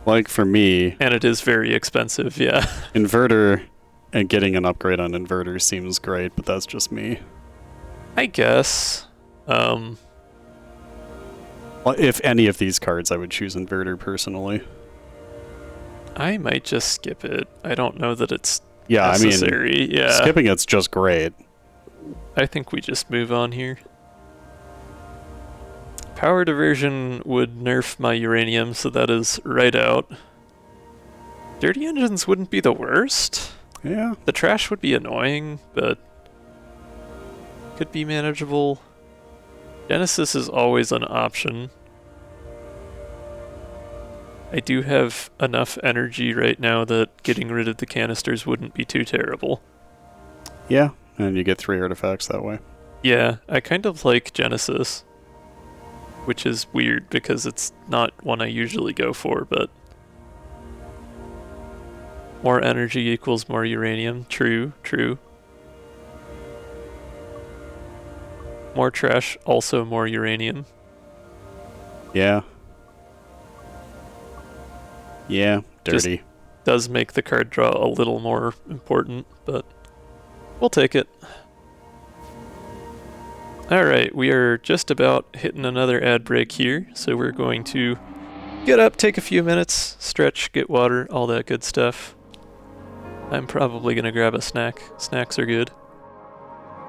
Like for me... And it is very expensive, yeah. Inverter and getting an upgrade on inverter seems great, but that's just me. I guess. Well, if any of these cards, I would choose inverter personally. I might just skip it. I don't know that it's necessary. I mean, skipping it's just great. I think we just move on here. Power diversion would nerf my uranium, so that is right out. Dirty engines wouldn't be the worst. Yeah. The trash would be annoying, but could be manageable. Genesis is always an option. I do have enough energy right now that getting rid of the canisters wouldn't be too terrible. Yeah, and you get 3 artifacts that way. Yeah, I kind of like Genesis, which is weird because it's not one I usually go for, but more energy equals more uranium. True, true. More trash, also more uranium. Yeah. Yeah, dirty. Just does make the card draw a little more important, but we'll take it. Alright, we are just about hitting another ad break here, so we're going to get up, take a few minutes, stretch, get water, all that good stuff. I'm probably going to grab a snack. Snacks are good.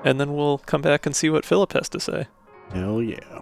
And then we'll come back and see what Philip has to say. Hell yeah.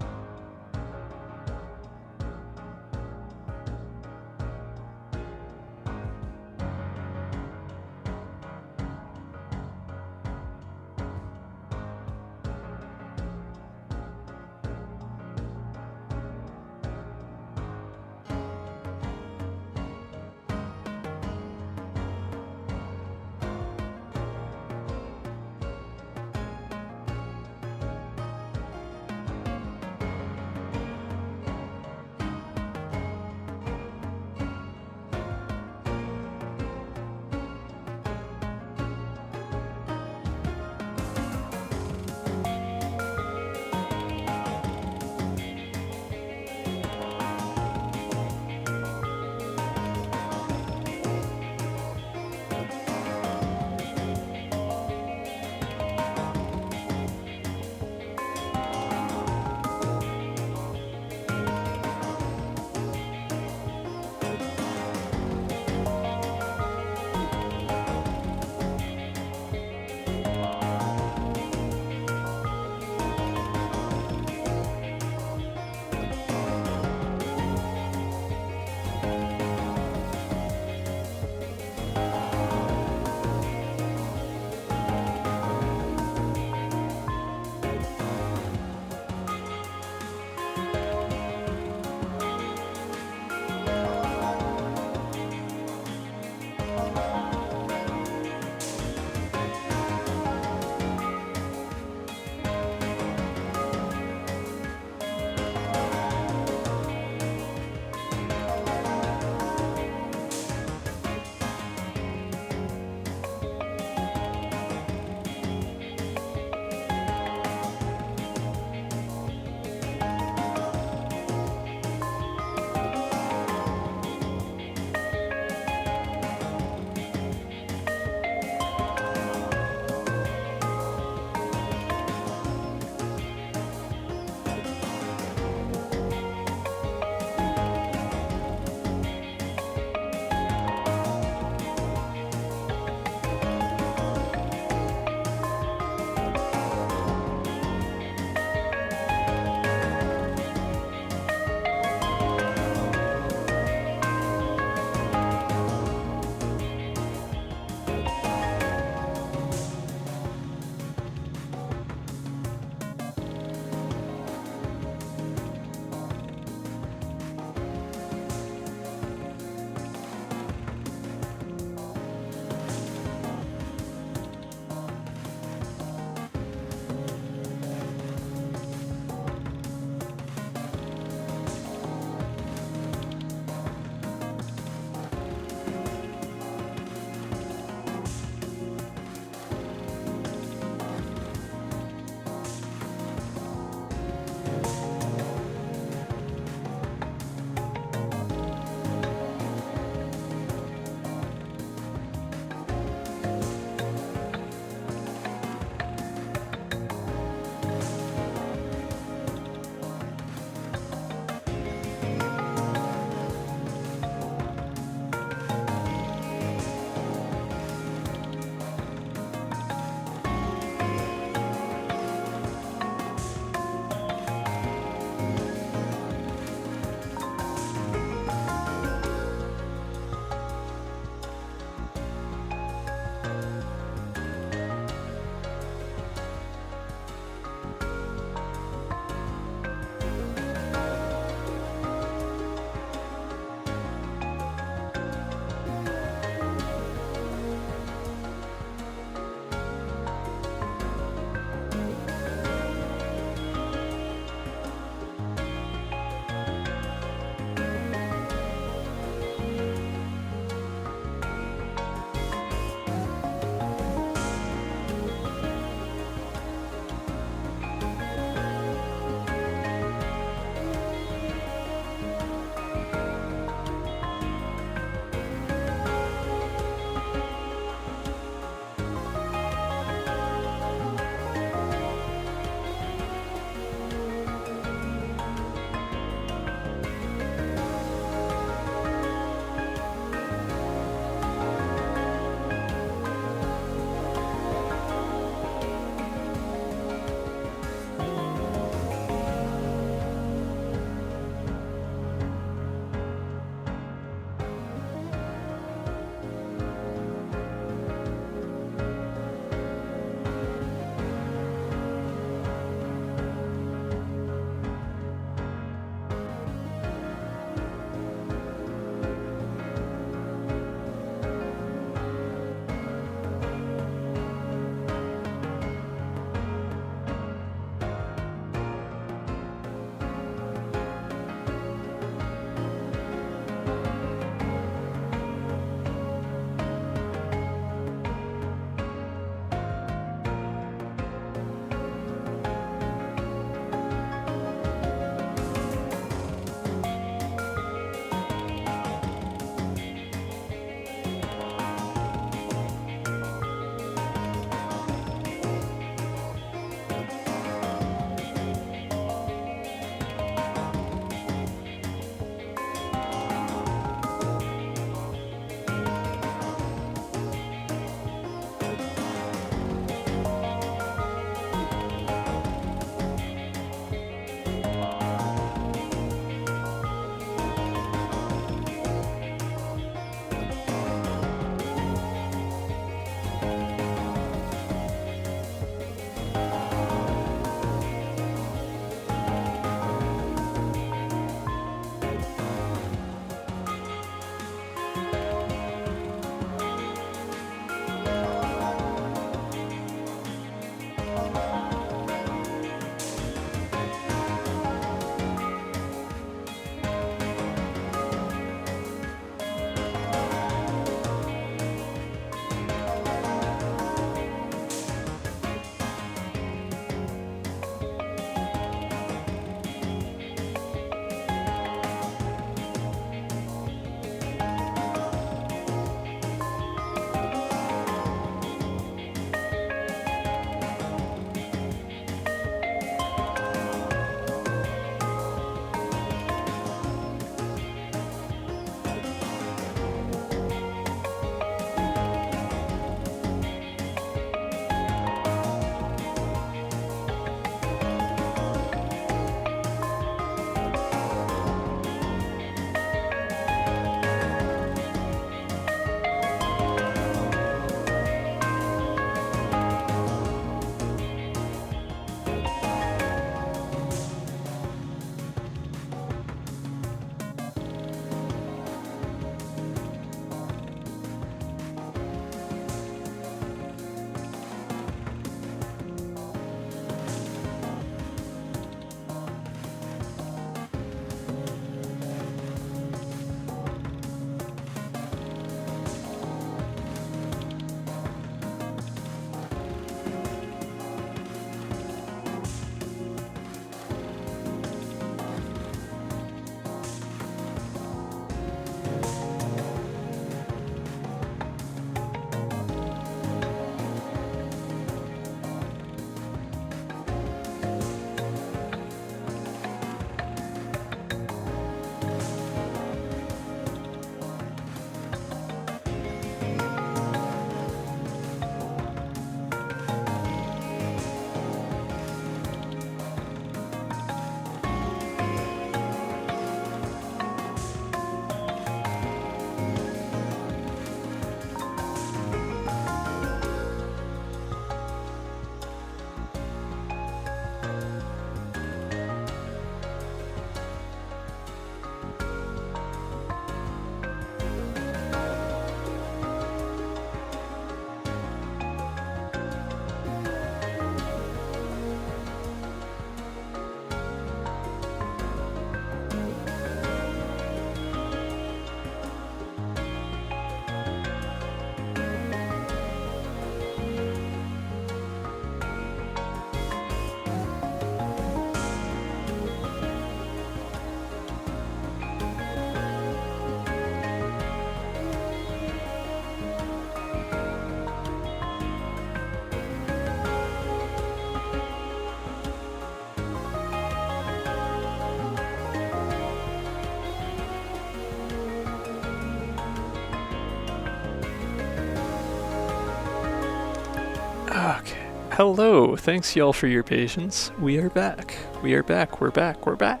Okay. Hello. Thanks, y'all, for your patience. We are back. We are back. We're back. We're back.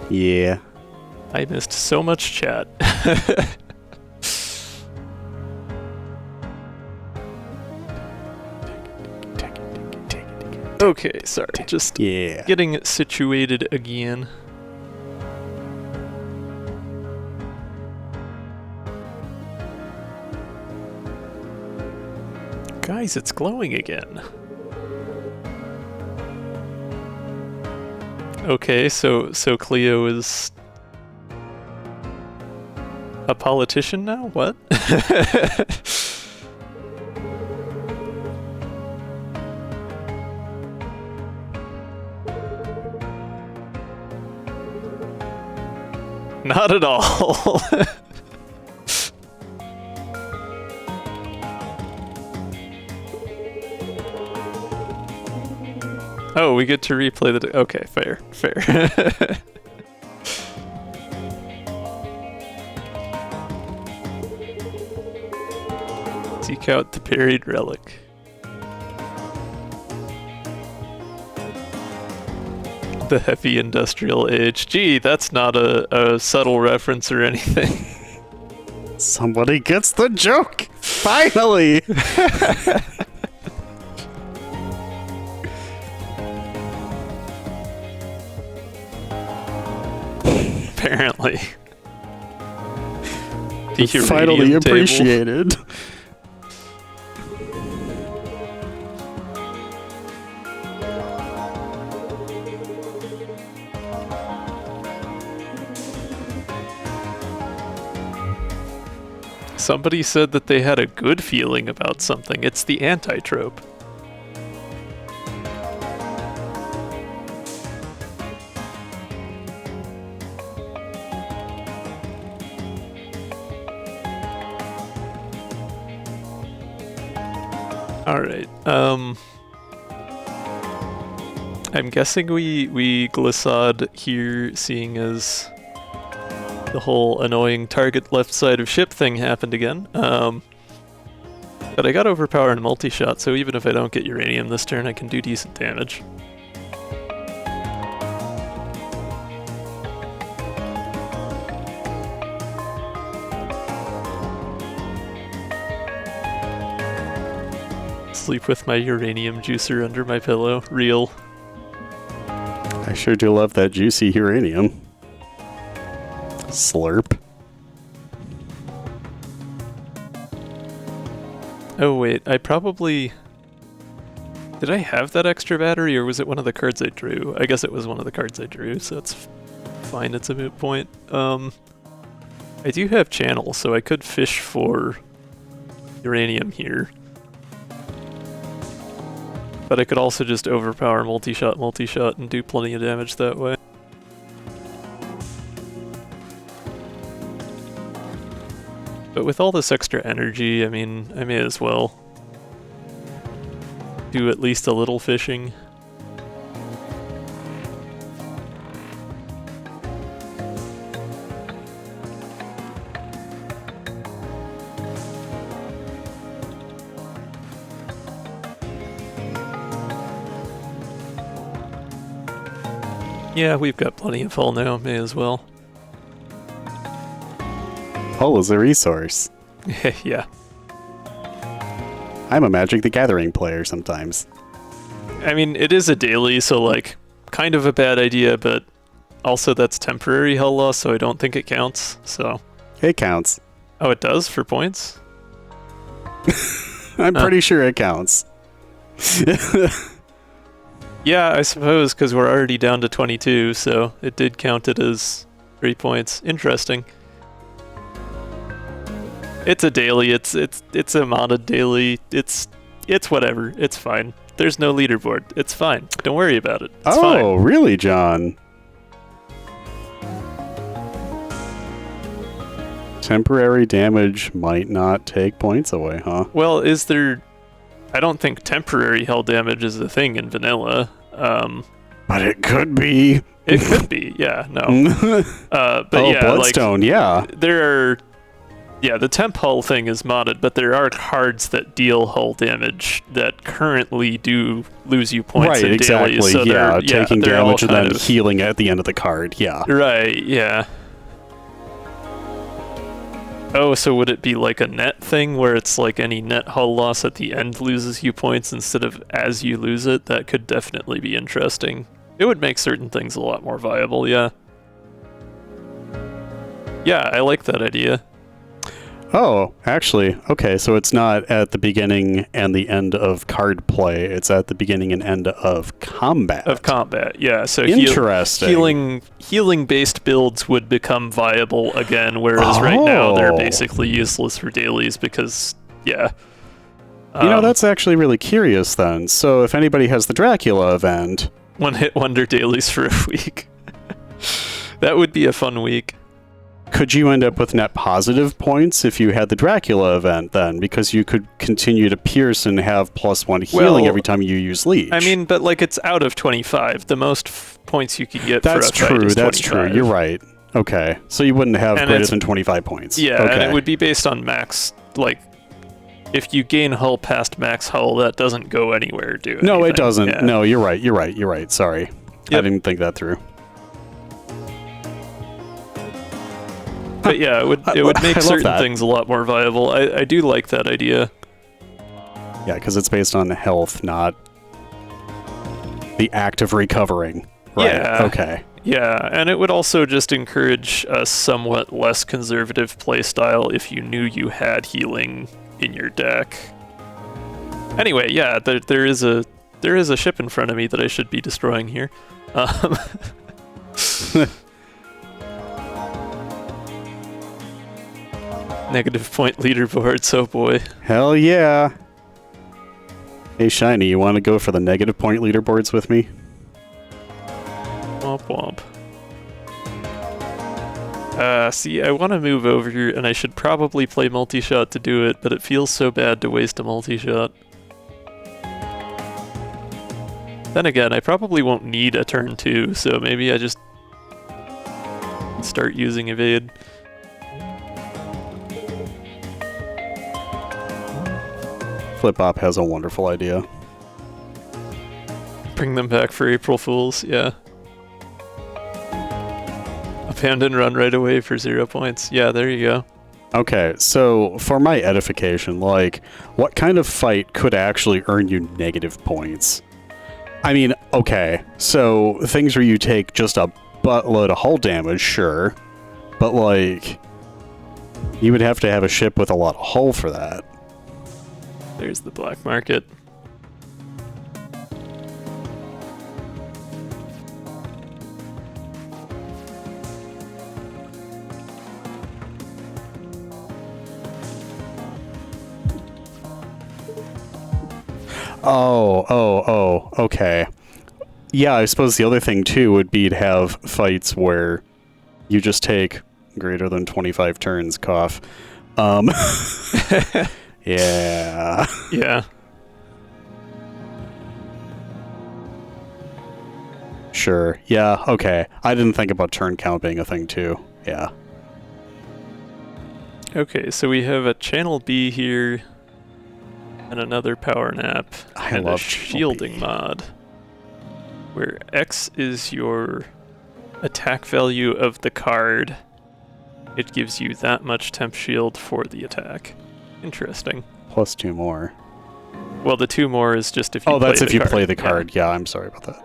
Yeah. I missed so much chat. Okay, sorry. Just getting it situated again. Guys, it's glowing again. Okay, so Cleo is a politician now? What? Not at all. Oh, we get to replay the... Okay, fair. Seek out the buried relic. The heavy industrial age. Gee, that's not a subtle reference or anything. Somebody gets the joke! Finally! Apparently. Finally appreciated. Somebody said that they had a good feeling about something. It's the anti-trope. Alright, I'm guessing we glissade here, seeing as the whole annoying target left side of ship thing happened again. But I got overpower and multi-shot, so even if I don't get uranium this turn, I can do decent damage. Sleep with my uranium juicer under my pillow. Real. I sure do love that juicy uranium. Slurp. Oh wait, I probably... Did I have that extra battery, or was it one of the cards I drew? I guess it was one of the cards I drew, so that's fine, it's a moot point. I do have channel, so I could fish for uranium here. But I could also just overpower multi-shot, and do plenty of damage that way. But with all this extra energy, I mean, I may as well do at least a little fishing. Yeah, we've got plenty of hull now, may as well. Hull is a resource. Yeah. I'm a Magic the Gathering player sometimes. I mean, it is a daily, so like, kind of a bad idea, but also that's temporary hull loss, so I don't think it counts, so... It counts. Oh, it does for points? I'm pretty sure it counts. Yeah, I suppose, because we're already down to 22, so it did count it as 3 points. Interesting. It's a daily, it's a modded daily, it's whatever, it's fine. There's no leaderboard, it's fine. Don't worry about it, it's fine. Oh, really, John? Temporary damage might not take points away, huh? Well, is there... I don't think temporary hull damage is a thing in vanilla. But it could be. It could be, yeah, no. But yeah, Bloodstone, like, yeah. There are Yeah, the temp hull thing is modded, but there are cards that deal hull damage that currently do lose you points in exactly. dailies. So taking they're damage and then of, healing at the end of the card, yeah. Right, yeah. Oh, so would it be like a net thing where it's like any net hull loss at the end loses you points instead of as you lose it? That could definitely be interesting. It would make certain things a lot more viable, yeah. Yeah, I like that idea. Oh, actually, okay, so it's not at the beginning and the end of card play, it's at the beginning and end of combat. Of combat, yeah. So interesting. Healing-based builds would become viable again, whereas right now they're basically useless for dailies because, yeah. That's actually really curious then. So if anybody has the Dracula event... One-hit wonder dailies for a week. That would be a fun week. Could you end up with net positive points if you had the Dracula event then? Because you could continue to pierce and have +1 healing every time you use Leech. I mean, but like it's out of 25. The most points you could get for a fight is 25. That's true. You're right. Okay. So you wouldn't have greater than 25 points. Yeah, okay. And it would be based on max, like, if you gain hull past max hull, that doesn't go anywhere, No, it doesn't. Yeah. No, you're right. Sorry. Yep. I didn't think that through. But yeah, it would make certain things a lot more viable. I do like that idea. Yeah, because it's based on health, not the act of recovering. Right. Yeah. Okay. Yeah, and it would also just encourage a somewhat less conservative playstyle if you knew you had healing in your deck. Anyway, yeah, there is a ship in front of me that I should be destroying here. Negative point leaderboards, oh boy. Hell yeah. Hey Shiny, you want to go for the negative point leaderboards with me? Womp womp. See, I want to move over here, and I should probably play multi-shot to do it, but it feels so bad to waste a multi-shot. Then again, I probably won't need a turn 2, so maybe I just start using evade. Flip-Op has a wonderful idea. Bring them back for April Fools, yeah. Abandon run right away for 0 points. Yeah, there you go. Okay, so for my edification, like, what kind of fight could actually earn you negative points? I mean, okay, so things where you take just a buttload of hull damage, sure, but like, you would have to have a ship with a lot of hull for that. There's the black market. Oh, okay. Yeah, I suppose the other thing too would be to have fights where you just take greater than 25 turns, cough. Yeah. Yeah. Sure. Yeah, okay. I didn't think about turn count being a thing too. Yeah. Okay, so we have a channel B here and another power nap and a shielding mod where X is your attack value of the card. It gives you that much temp shield for the attack. Interesting. Plus 2 more. Well, the 2 more is just if you play the card. Oh, that's if you play the card. Yeah, I'm sorry about that.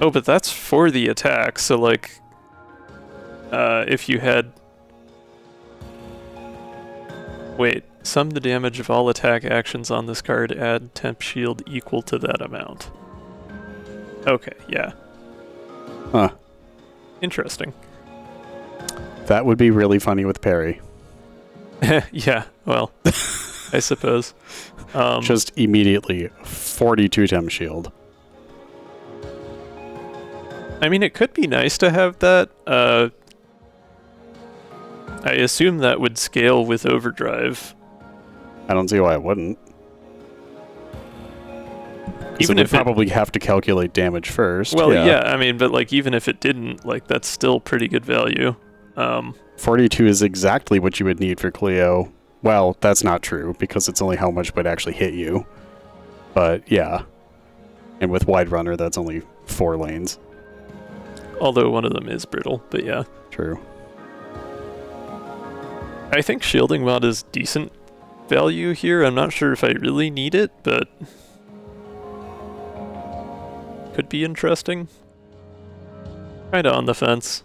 Oh, but that's for the attack, so like, if you had... Wait, sum the damage of all attack actions on this card, add temp shield equal to that amount. Okay, yeah. Huh. Interesting. That would be really funny with parry. Yeah, well, I suppose. Just immediately 42 temp shield. I mean, it could be nice to have that. I assume that would scale with overdrive. I don't see why it wouldn't. Even if probably have to calculate damage first. Well, yeah, I mean, but like even if it didn't, like that's still pretty good value. 42 is exactly what you would need for Cleo. Well, that's not true, because it's only how much would actually hit you. But, yeah. And with Wide Runner, that's only 4 lanes. Although one of them is brittle, but yeah. True. I think shielding mod is decent value here. I'm not sure if I really need it, but could be interesting. Kinda on the fence.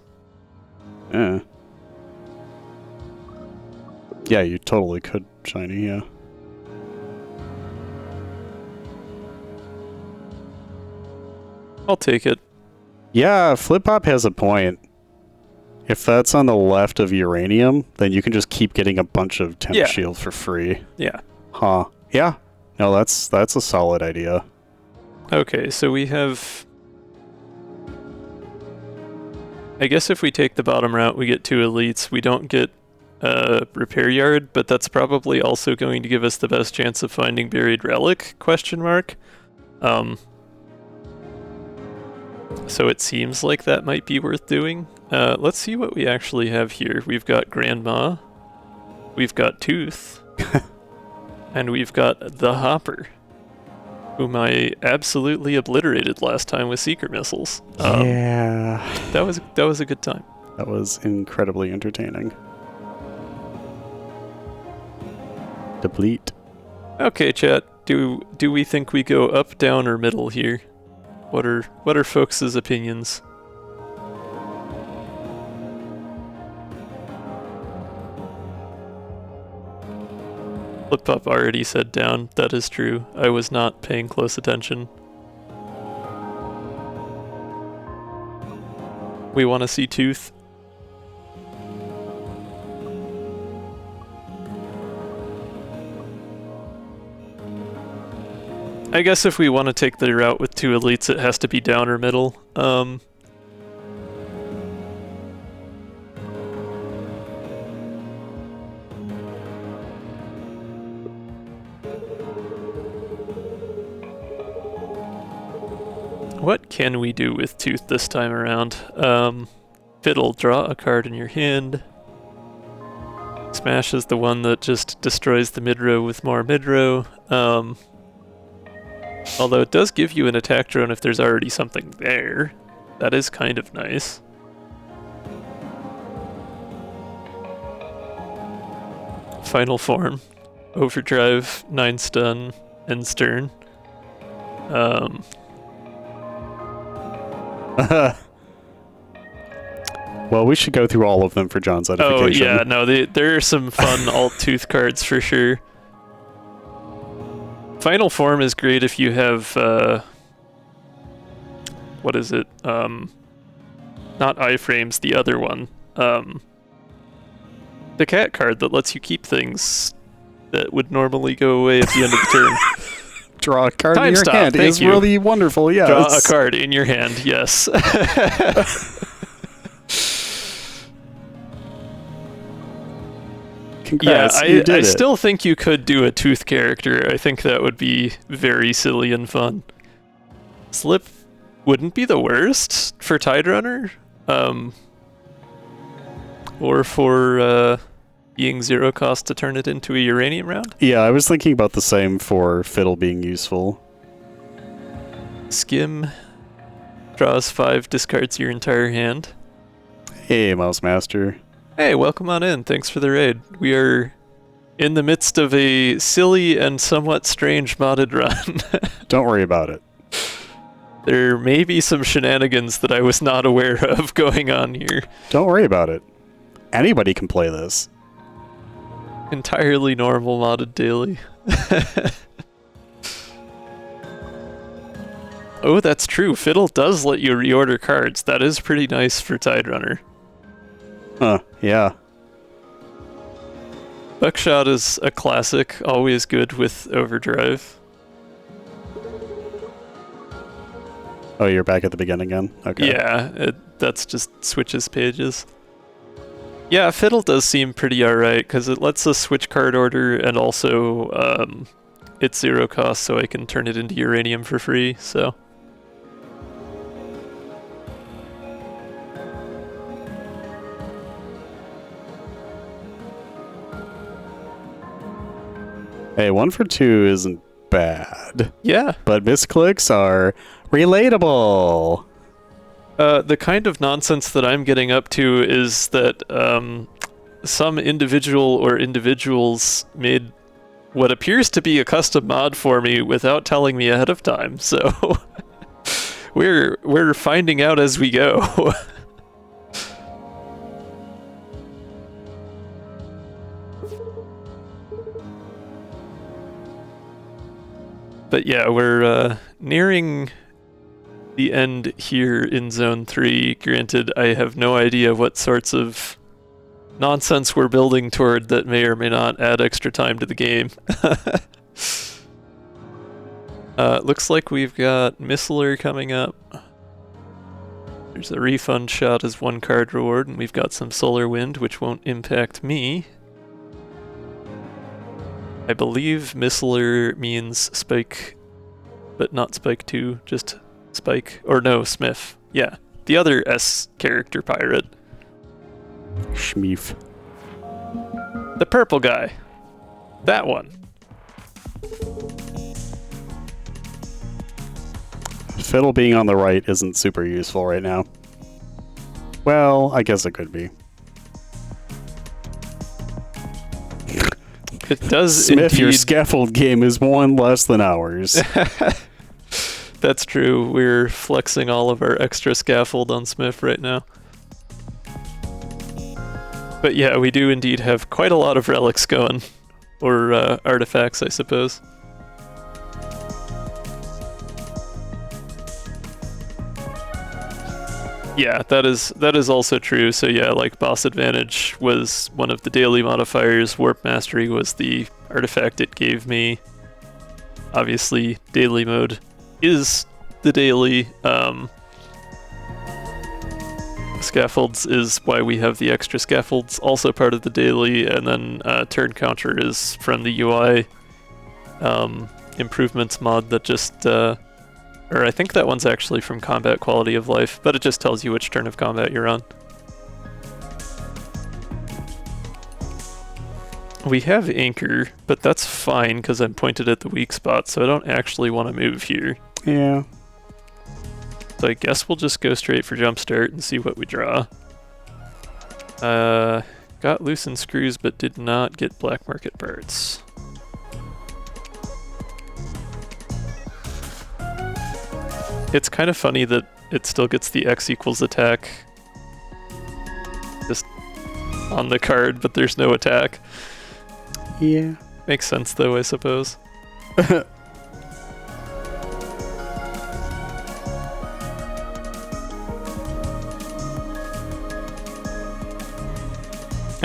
Yeah. Yeah, you totally could shiny, yeah. I'll take it. Yeah, Flip-Hop has a point. If that's on the left of uranium, then you can just keep getting a bunch of temp shield for free. Yeah. Huh. Yeah. No, that's a solid idea. Okay, so we have... I guess if we take the bottom route, we get 2 elites. We don't get repair yard, but that's probably also going to give us the best chance of finding buried relic, question mark. So it seems like that might be worth doing. Let's see what we actually have here. We've got Grandma, we've got Tooth, and we've got the Hopper, whom I absolutely obliterated last time with Seeker missiles. Yeah. That was a good time. That was incredibly entertaining. Deplete. Okay, chat. Do we think we go up, down, or middle here? What are folks' opinions? Flip-Pop already said down. That is true. I was not paying close attention. We want to see Tooth. I guess if we want to take the route with 2 elites, it has to be down or middle. What can we do with Tooth this time around? Fiddle, draw a card in your hand. Smash is the one that just destroys the mid-row with more mid-row. Although it does give you an attack drone if there's already something there. That is kind of nice. Final form. Overdrive, 9 stun, and stern. Well, we should go through all of them for John's edification. Oh yeah, no, there are some fun alt-tooth cards for sure. Final form is great if you have, what is it? Not iframes, the other one. The cat card that lets you keep things that would normally go away at the end of the turn. Draw a card in your stop, hand. It's really wonderful, yeah. Draw a card in your hand, yes. Congrats, yeah, I still think you could do a Tooth character. I think that would be very silly and fun. Slip wouldn't be the worst for Tide Runner. Or for being 0 cost to turn it into a uranium round. Yeah, I was thinking about the same for Fiddle being useful. Skim draws 5, discards your entire hand. Hey, TheJazMaster. Hey, welcome on in. Thanks for the raid. We are in the midst of a silly and somewhat strange modded run. Don't worry about it. There may be some shenanigans that I was not aware of going on here. Don't worry about it. Anybody can play this. Entirely normal modded daily. Oh, that's true. Fiddle does let you reorder cards. That is pretty nice for Tide Runner. Huh, yeah. Buckshot is a classic, always good with Overdrive. Oh, you're back at the beginning again? Okay. Yeah, that's just switches pages. Yeah, Fiddle does seem pretty alright, because it lets us switch card order, and also it's 0 cost, so I can turn it into uranium for free, so... Hey, 1 for 2 isn't bad. Yeah. But misclicks are relatable. The kind of nonsense that I'm getting up to is that some individual or individuals made what appears to be a custom mod for me without telling me ahead of time. So we're finding out as we go. But yeah, we're nearing the end here in Zone 3. Granted, I have no idea what sorts of nonsense we're building toward that may or may not add extra time to the game. Looks like we've got Missiler coming up. There's a refund shot as 1 card reward, and we've got some Solar Wind, which won't impact me. I believe Missiler means Spike, but not Spike 2, just Spike, or no, Smith. Yeah, the other S character pirate. Schmeef. The purple guy. That one. Fiddle being on the right isn't super useful right now. Well, I guess it could be. It does Smith, indeed. your scaffold game is 1 less than ours. That's true. We're flexing all of our extra scaffold on Smith right now. But yeah, we do indeed have quite a lot of relics going. Or artifacts, I suppose. Yeah, that is also true. So yeah, like Boss Advantage was one of the daily modifiers. Warp Mastery was the artifact it gave me. Obviously, daily mode is the daily. Scaffolds is why we have the extra scaffolds, also part of the daily, and then turn counter is from the UI improvements mod that just or I think that one's actually from Combat Quality of Life, but it just tells you which turn of combat you're on. We have Anchor, but that's fine because I'm pointed at the weak spot, so I don't actually want to move here. Yeah. So I guess we'll just go straight for Jumpstart and see what we draw. Got loosened screws, but did not get black market parts. It's kind of funny that it still gets the X equals attack just on the card, but there's no attack. Yeah. Makes sense though, I suppose. I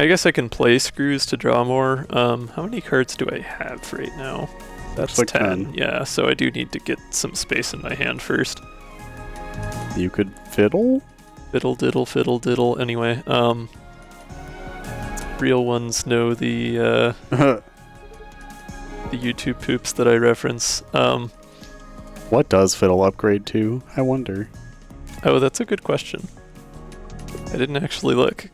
guess I can play screws to draw more. How many cards do I have right now? That's like 10. Yeah, so I do need to get some space in my hand first. You could fiddle? Fiddle diddle, fiddle diddle. Anyway, real ones know the the YouTube poops that I reference. What does fiddle upgrade to? I wonder. Oh, that's a good question. I didn't actually look.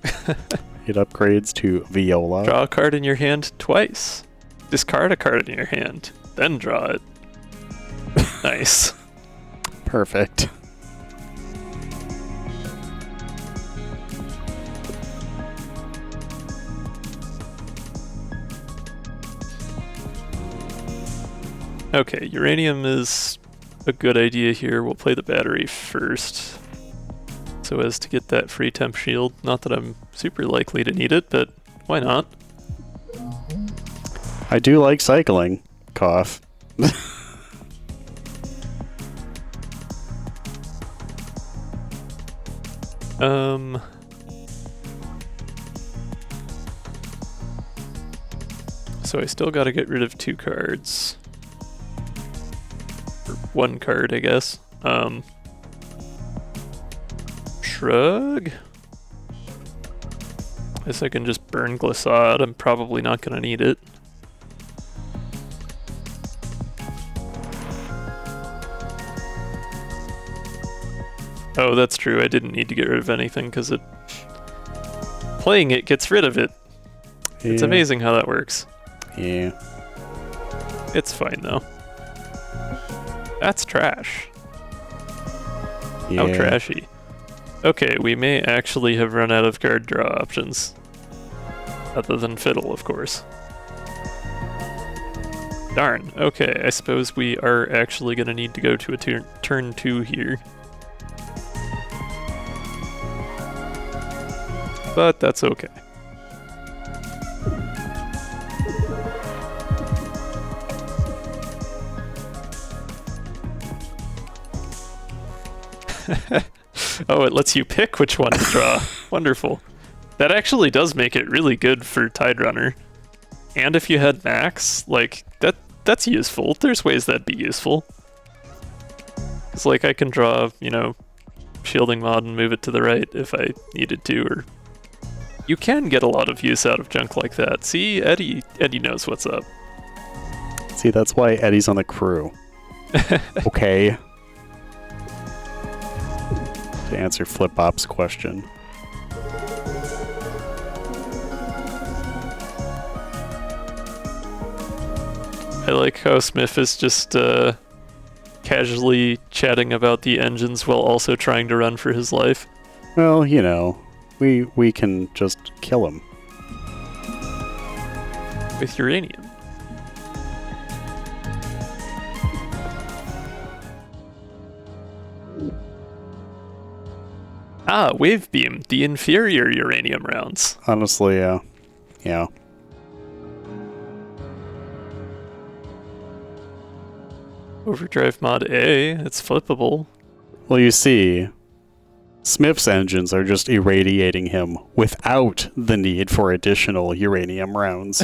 It upgrades to viola. Draw a card in your hand twice. Discard a card in your hand, then draw it. Nice. Perfect. Okay, uranium is a good idea here. We'll play the battery first, so as to get that free temp shield. Not that I'm super likely to need it, but why not? I do like cycling. Cough. So I still gotta get rid of 2 cards. Or 1 card, I guess. Shrug? Guess I can just burn Glissade. I'm probably not gonna need it. Oh, that's true. I didn't need to get rid of anything because playing it gets rid of it. Yeah. It's amazing how that works. Yeah. It's fine though. That's trash. Yeah. How trashy. Okay, we may actually have run out of card draw options. Other than Fiddle, of course. Darn. Okay, I suppose we are actually going to need to go to a turn 2 here. But that's okay. Oh, it lets you pick which one to draw. Wonderful. That actually does make it really good for Tide Runner. And if you had Max, like, that's useful. There's ways that'd be useful. It's like I can draw, you know, Shielding Mod and move it to the right if I needed to, or... You can get a lot of use out of junk like that. See, Eddie knows what's up. See, that's why Eddie's on the crew. Okay. To answer Flip-Op's question. I like how Smith is just casually chatting about the engines while also trying to run for his life. Well, you know, we can just kill him. With uranium. Ah, Wave Beam, the inferior uranium rounds. Honestly, yeah. Yeah. Overdrive Mod A, it's flippable. Well, you see, Smith's engines are just irradiating him without the need for additional uranium rounds.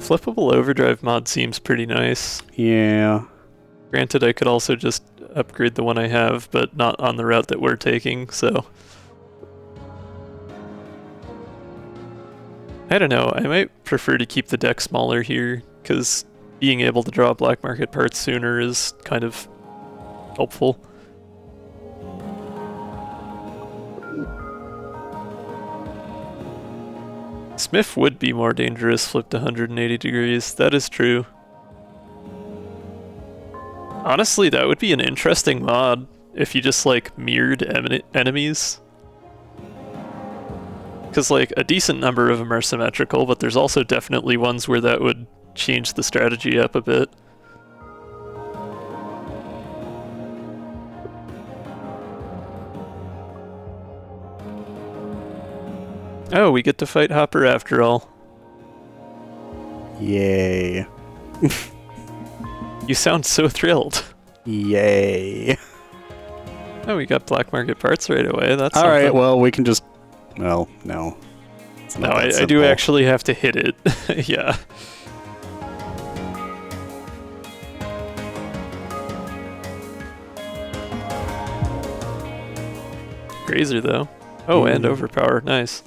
Flippable Overdrive Mod seems pretty nice. Yeah. Granted, I could also just upgrade the one I have, but not on the route that we're taking, so... I don't know, I might prefer to keep the deck smaller here, because being able to draw black market parts sooner is kind of helpful. Smith would be more dangerous flipped 180 degrees, that is true. Honestly, that would be an interesting mod if you just, like, mirrored enemies. Because, like, a decent number of them are symmetrical, but there's also definitely ones where that would change the strategy up a bit. Oh, we get to fight Hopper after all. Yay. You sound so thrilled. Yay. Oh, we got black market parts right away. That's all right. something. Well, we can just. Well, no. It's No, not that I do simple. actually have to hit it. Yeah. Grazer, though. Oh, and overpower. Nice.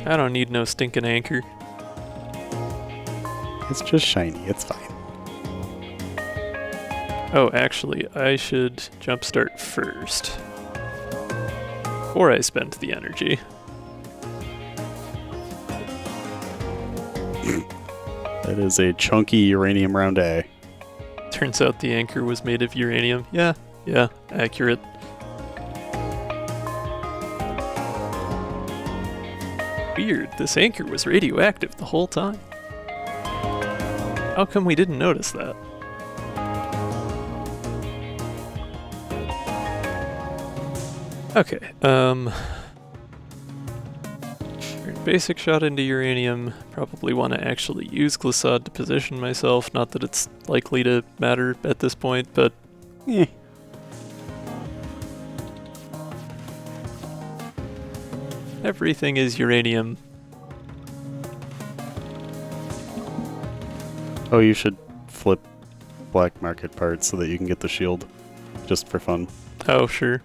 I don't need no stinking anchor. It's just shiny. It's fine. Oh, actually, I should jumpstart first. Before I spend the energy. That is a chunky uranium round A. Turns out the anchor was made of uranium. Yeah, accurate. Weird, this anchor was radioactive the whole time. How come we didn't notice that? Okay, basic shot into uranium. Probably want to actually use Glissade to position myself. Not that it's likely to matter at this point, but... Eh. Everything is uranium. Oh, you should flip black market parts so that you can get the shield. Just for fun. Oh, sure.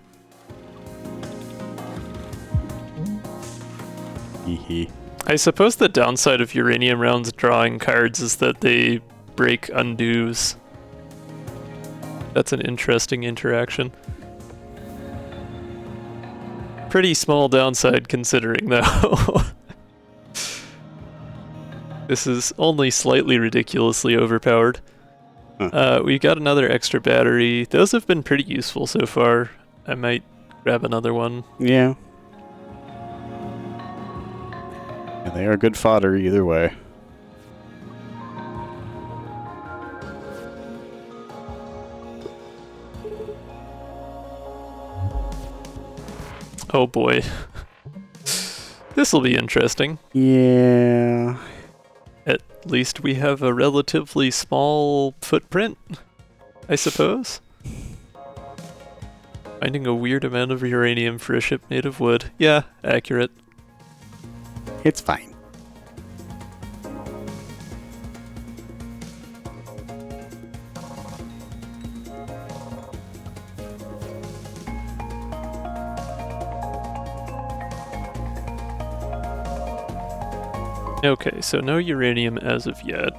Hee. I suppose the downside of uranium rounds drawing cards is that they break undos. That's an interesting interaction. Pretty small downside considering, though. This is only slightly ridiculously overpowered. Huh. We got another extra battery. Those have been pretty useful so far. I might grab another one. Yeah. And they are good fodder either way. Oh boy. This'll be interesting. Yeah. At least we have a relatively small footprint, I suppose. Finding a weird amount of uranium for a ship made of wood. Yeah, accurate. It's fine. Okay, so no uranium as of yet.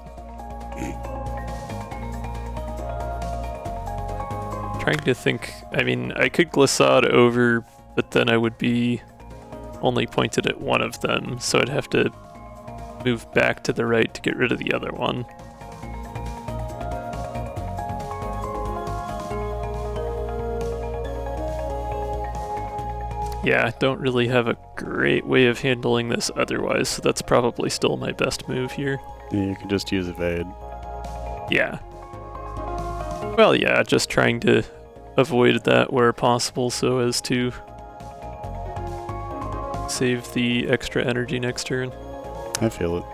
Trying to think, I mean, I could glissade over, but then I would be only pointed at one of them, so I'd have to move back to the right to get rid of the other one. Yeah, I don't really have a great way of handling this otherwise, so that's probably still my best move here. Yeah, you can just use evade. Yeah. Well, yeah, just trying to avoid that where possible so as to save the extra energy next turn. I feel it.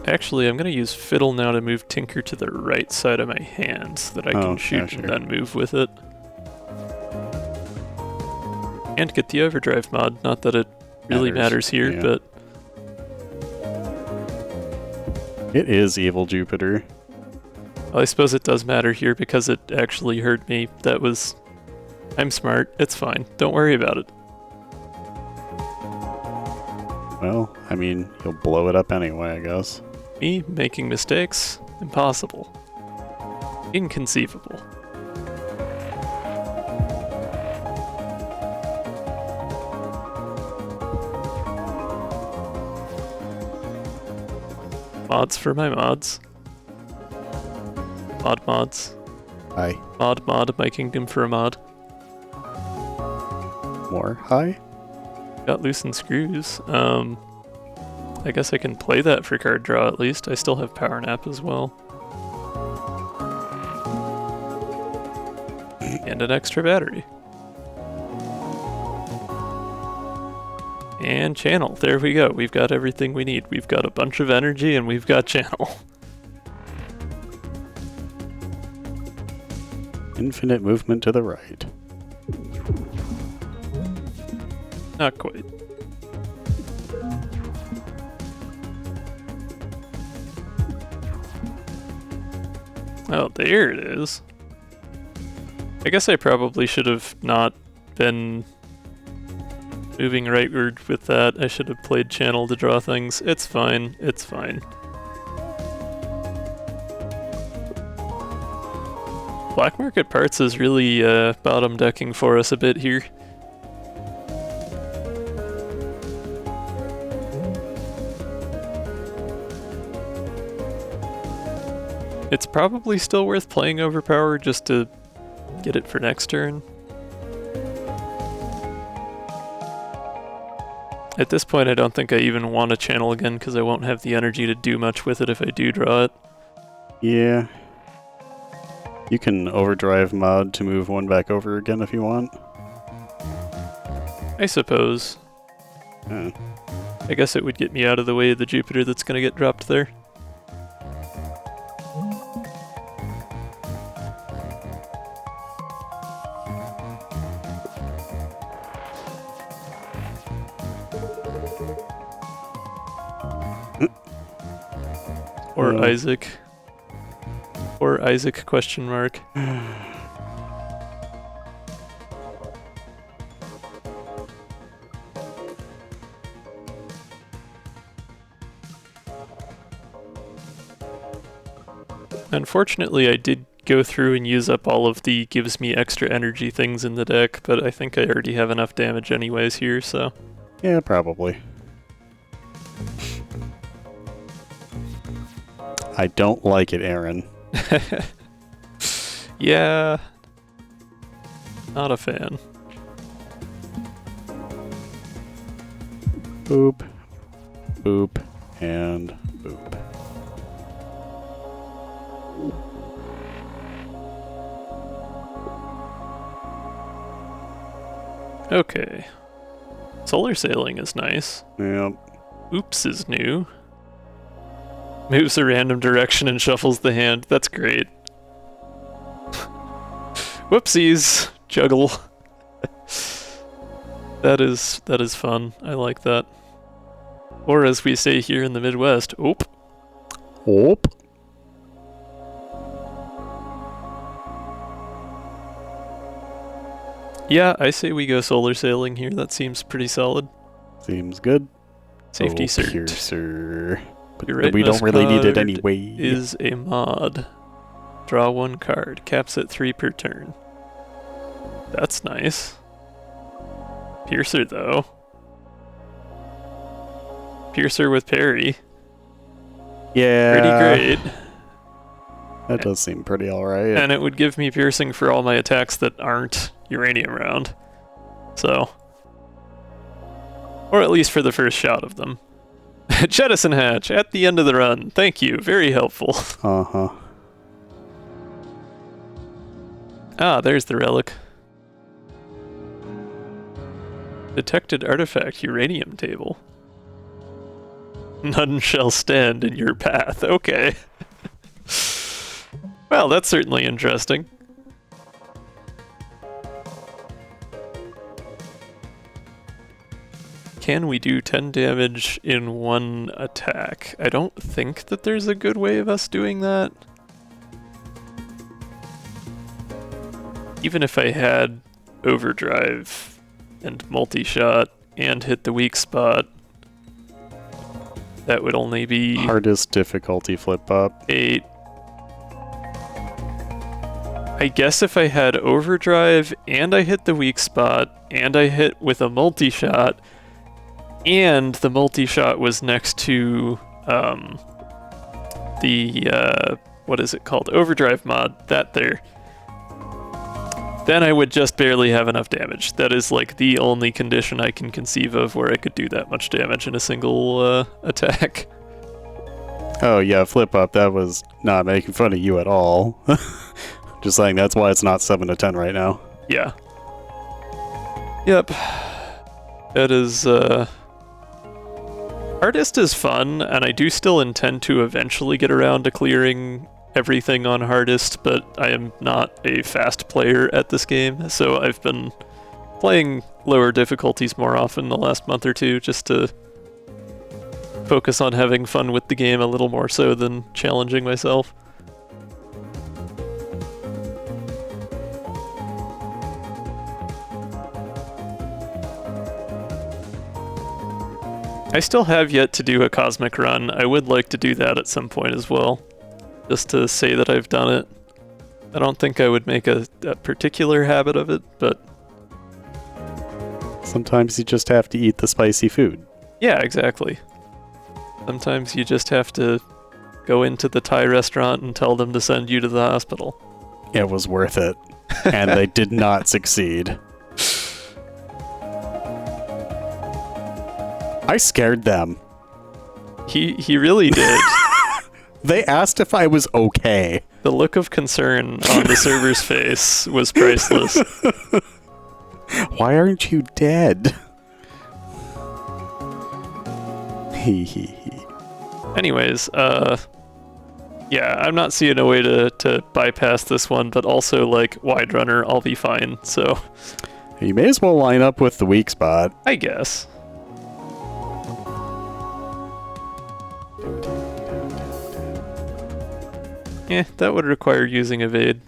Actually, I'm going to use Fiddle now to move Tinker to the right side of my hand so that I can shoot sure. and then move with it. And get the overdrive mod. Not that it really matters here, yeah. but... It is Evil Jupiter. Well, I suppose it does matter here because it actually hurt me. That was... I'm smart. It's fine. Don't worry about it. Well, I mean, you'll blow it up anyway, I guess. Me making mistakes? Impossible. Inconceivable. Mods for my mods. Mods. Hi. Mod, my kingdom for a mod. More? Hi? Got loosened screws. I guess I can play that for card draw at least. I still have power nap as well. And an extra battery. And channel. There we go. We've got everything we need. We've got a bunch of energy and we've got channel. Infinite movement to the right. Not quite. Oh, there it is. I guess I probably should have not been moving rightward with that. I should have played channel to draw things. It's fine. It's fine. Black market parts is really bottom decking for us a bit here. It's probably still worth playing overpower just to get it for next turn. At this point, I don't think I even want to channel again because I won't have the energy to do much with it if I do draw it. Yeah. You can overdrive mod to move one back over again if you want. I suppose. Yeah. I guess it would get me out of the way of the Jupiter that's going to get dropped there. Or Isaac. Or Isaac question mark. Unfortunately, I did go through and use up all of the gives me extra energy things in the deck, but I think I already have enough damage anyways here, so... Yeah, probably. I don't like it, Arin. Yeah. Not a fan. Boop. Boop. And boop. Okay. Solar sailing is nice. Yep. Oops is new. Moves a random direction and shuffles the hand. That's great. Whoopsies! Juggle. That is fun. I like that. Or as we say here in the Midwest, oop. Oop. Yeah, I say we go solar sailing here. That seems pretty solid. Seems good. Safety cert. Piercer. Your But we don't really need it card anyway. Is a mod. Draw one card. Caps at 3 per turn. That's nice. Piercer, though. Piercer with parry. Yeah. Pretty great. That does seem pretty alright. And it would give me piercing for all my attacks that aren't uranium round. So. Or at least for the first shot of them. Jettison hatch at the end of the run. Thank you. Very helpful. Uh-huh. Ah, there's the relic. Detected artifact uranium table. None shall stand in your path. Okay. Well, that's certainly interesting. Can we do 10 damage in one attack? I don't think that there's a good way of us doing that. Even if I had overdrive and multi-shot and hit the weak spot, that would only be... Hardest difficulty flip up. 8. I guess if I had overdrive and I hit the weak spot and I hit with a multi-shot and the multi-shot was next to the what is it called? Overdrive mod, that there. Then I would just barely have enough damage. That is like the only condition I can conceive of where I could do that much damage in a single attack. Oh yeah, flip up. That was not making fun of you at all. Just saying that's why it's not 7 to 10 right now. Yeah. Yep. That is Artist is fun, and I do still intend to eventually get around to clearing everything on hardest, but I am not a fast player at this game, so I've been playing lower difficulties more often the last month or two just to focus on having fun with the game a little more so than challenging myself. I still have yet to do a cosmic run. I would like to do that at some point as well, just to say that I've done it. I don't think I would make a particular habit of it, but... Sometimes you just have to eat the spicy food. Yeah, exactly. Sometimes you just have to go into the Thai restaurant and tell them to send you to the hospital. It was worth it. And they did not succeed. I scared them. He really did. They asked if I was okay. The look of concern on the server's face was priceless. Why aren't you dead? Anyways, yeah, I'm not seeing a way to bypass this one, but also, like, wide runner, I'll be fine, so... You may as well line up with the weak spot. I guess. Yeah, that would require using evade.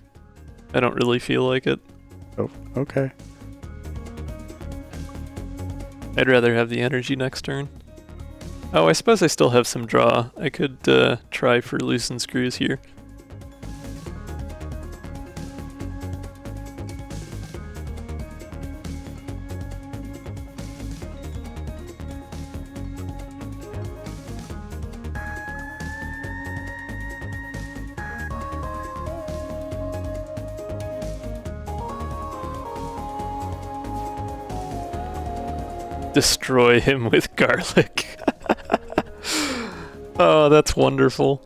I don't really feel like it. Oh, okay. I'd rather have the energy next turn. Oh, I suppose I still have some draw. I could try for loosen screws here. Destroy him with garlic. Oh, that's wonderful.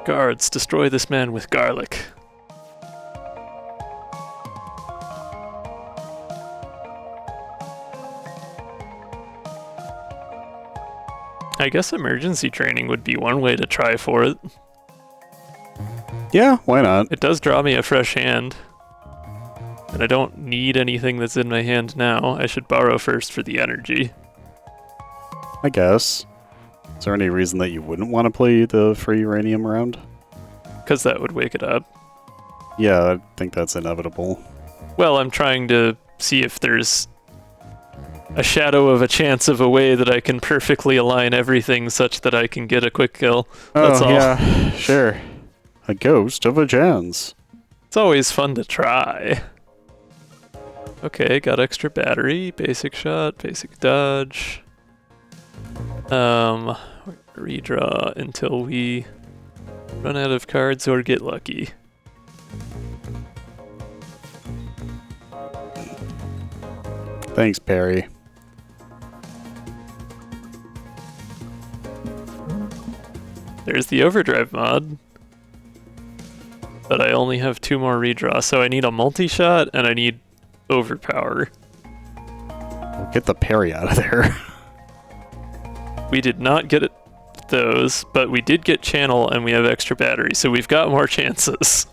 Guards, destroy this man with garlic. I guess emergency training would be one way to try for it. Yeah, why not? It does draw me a fresh hand. And I don't need anything that's in my hand now. I should borrow first for the energy. I guess. Is there any reason that you wouldn't want to play the free uranium round? Because that would wake it up. Yeah, I think that's inevitable. Well, I'm trying to see if there's a shadow of a chance of a way that I can perfectly align everything such that I can get a quick kill. That's all. Yeah, sure. A ghost of a chance. It's always fun to try. Okay, got extra battery, basic shot, basic dodge. Redraw until we run out of cards or get lucky. Thanks, Perry. There's the overdrive mod. But I only have 2 more redraw, so I need a multi-shot and I need overpower. Well, get the Perry out of there. We did not get those, but we did get channel and we have extra battery, so we've got more chances.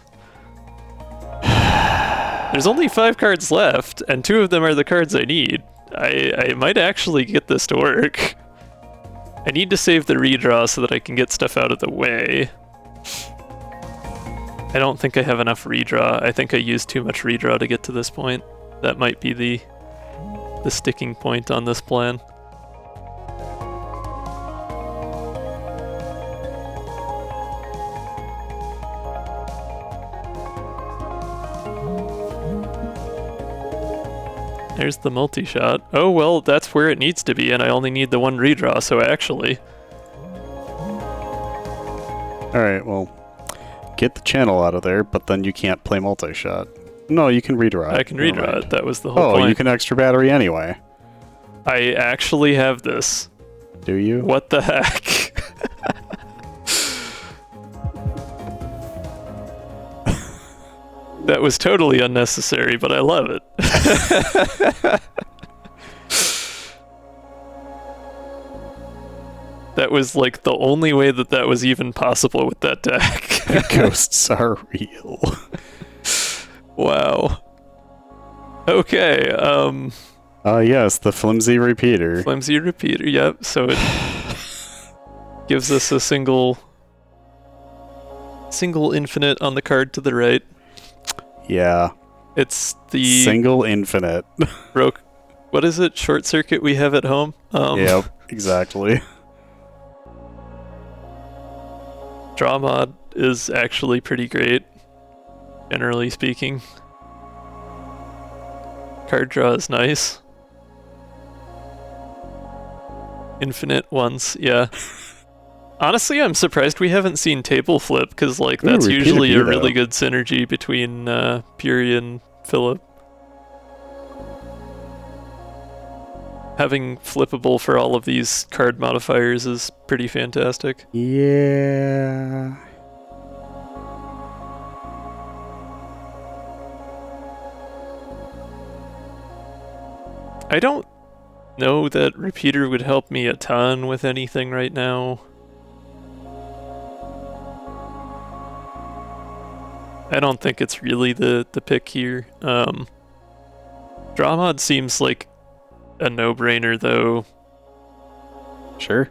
There's only 5 cards left, and 2 of them are the cards I need. I might actually get this to work. I need to save the redraw so that I can get stuff out of the way. I don't think I have enough redraw. I think I used too much redraw to get to this point. That might be the sticking point on this plan. There's the multi-shot. Oh, well, that's where it needs to be, and I only need the 1 redraw, so actually... Alright, well, get the channel out of there, but then you can't play multi-shot. No, you can redraw it. I can redraw it, that was the whole point. Oh, you can extra battery anyway. I actually have this. Do you? What the heck? That was totally unnecessary, but I love it. That was like the only way that that was even possible with that deck. Ghosts are real. Wow. Okay, yes, the flimsy repeater. Flimsy repeater, yep, so it gives us a single infinite on the card to the right. Yeah. It's the single infinite. broke. What is it? Short circuit we have at home? Yep, exactly. Draw mod is actually pretty great, generally speaking. Card draw is nice. Infinite ones, yeah. Honestly, I'm surprised we haven't seen table flip, because like that's usually a really good synergy between Puri and Philip. Having flippable for all of these card modifiers is pretty fantastic. Yeah. I don't know that repeater would help me a ton with anything right now. I don't think it's really the pick here. Draw mod seems like a no-brainer though. Sure.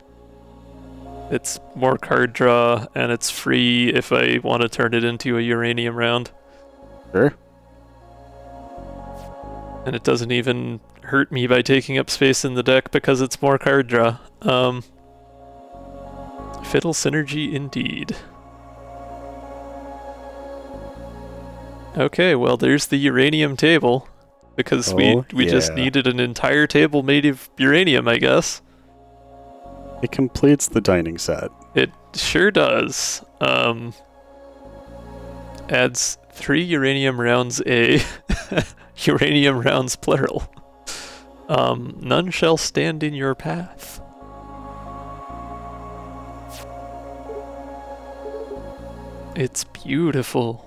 It's more card draw and it's free if I want to turn it into a uranium round. Sure. And it doesn't even hurt me by taking up space in the deck because it's more card draw. Fiddle synergy indeed. Okay, well there's the uranium table. Because we just needed an entire table made of uranium, I guess. It completes the dining set. It sure does. Adds 3 uranium rounds A. Uranium rounds plural. None shall stand in your path. It's beautiful.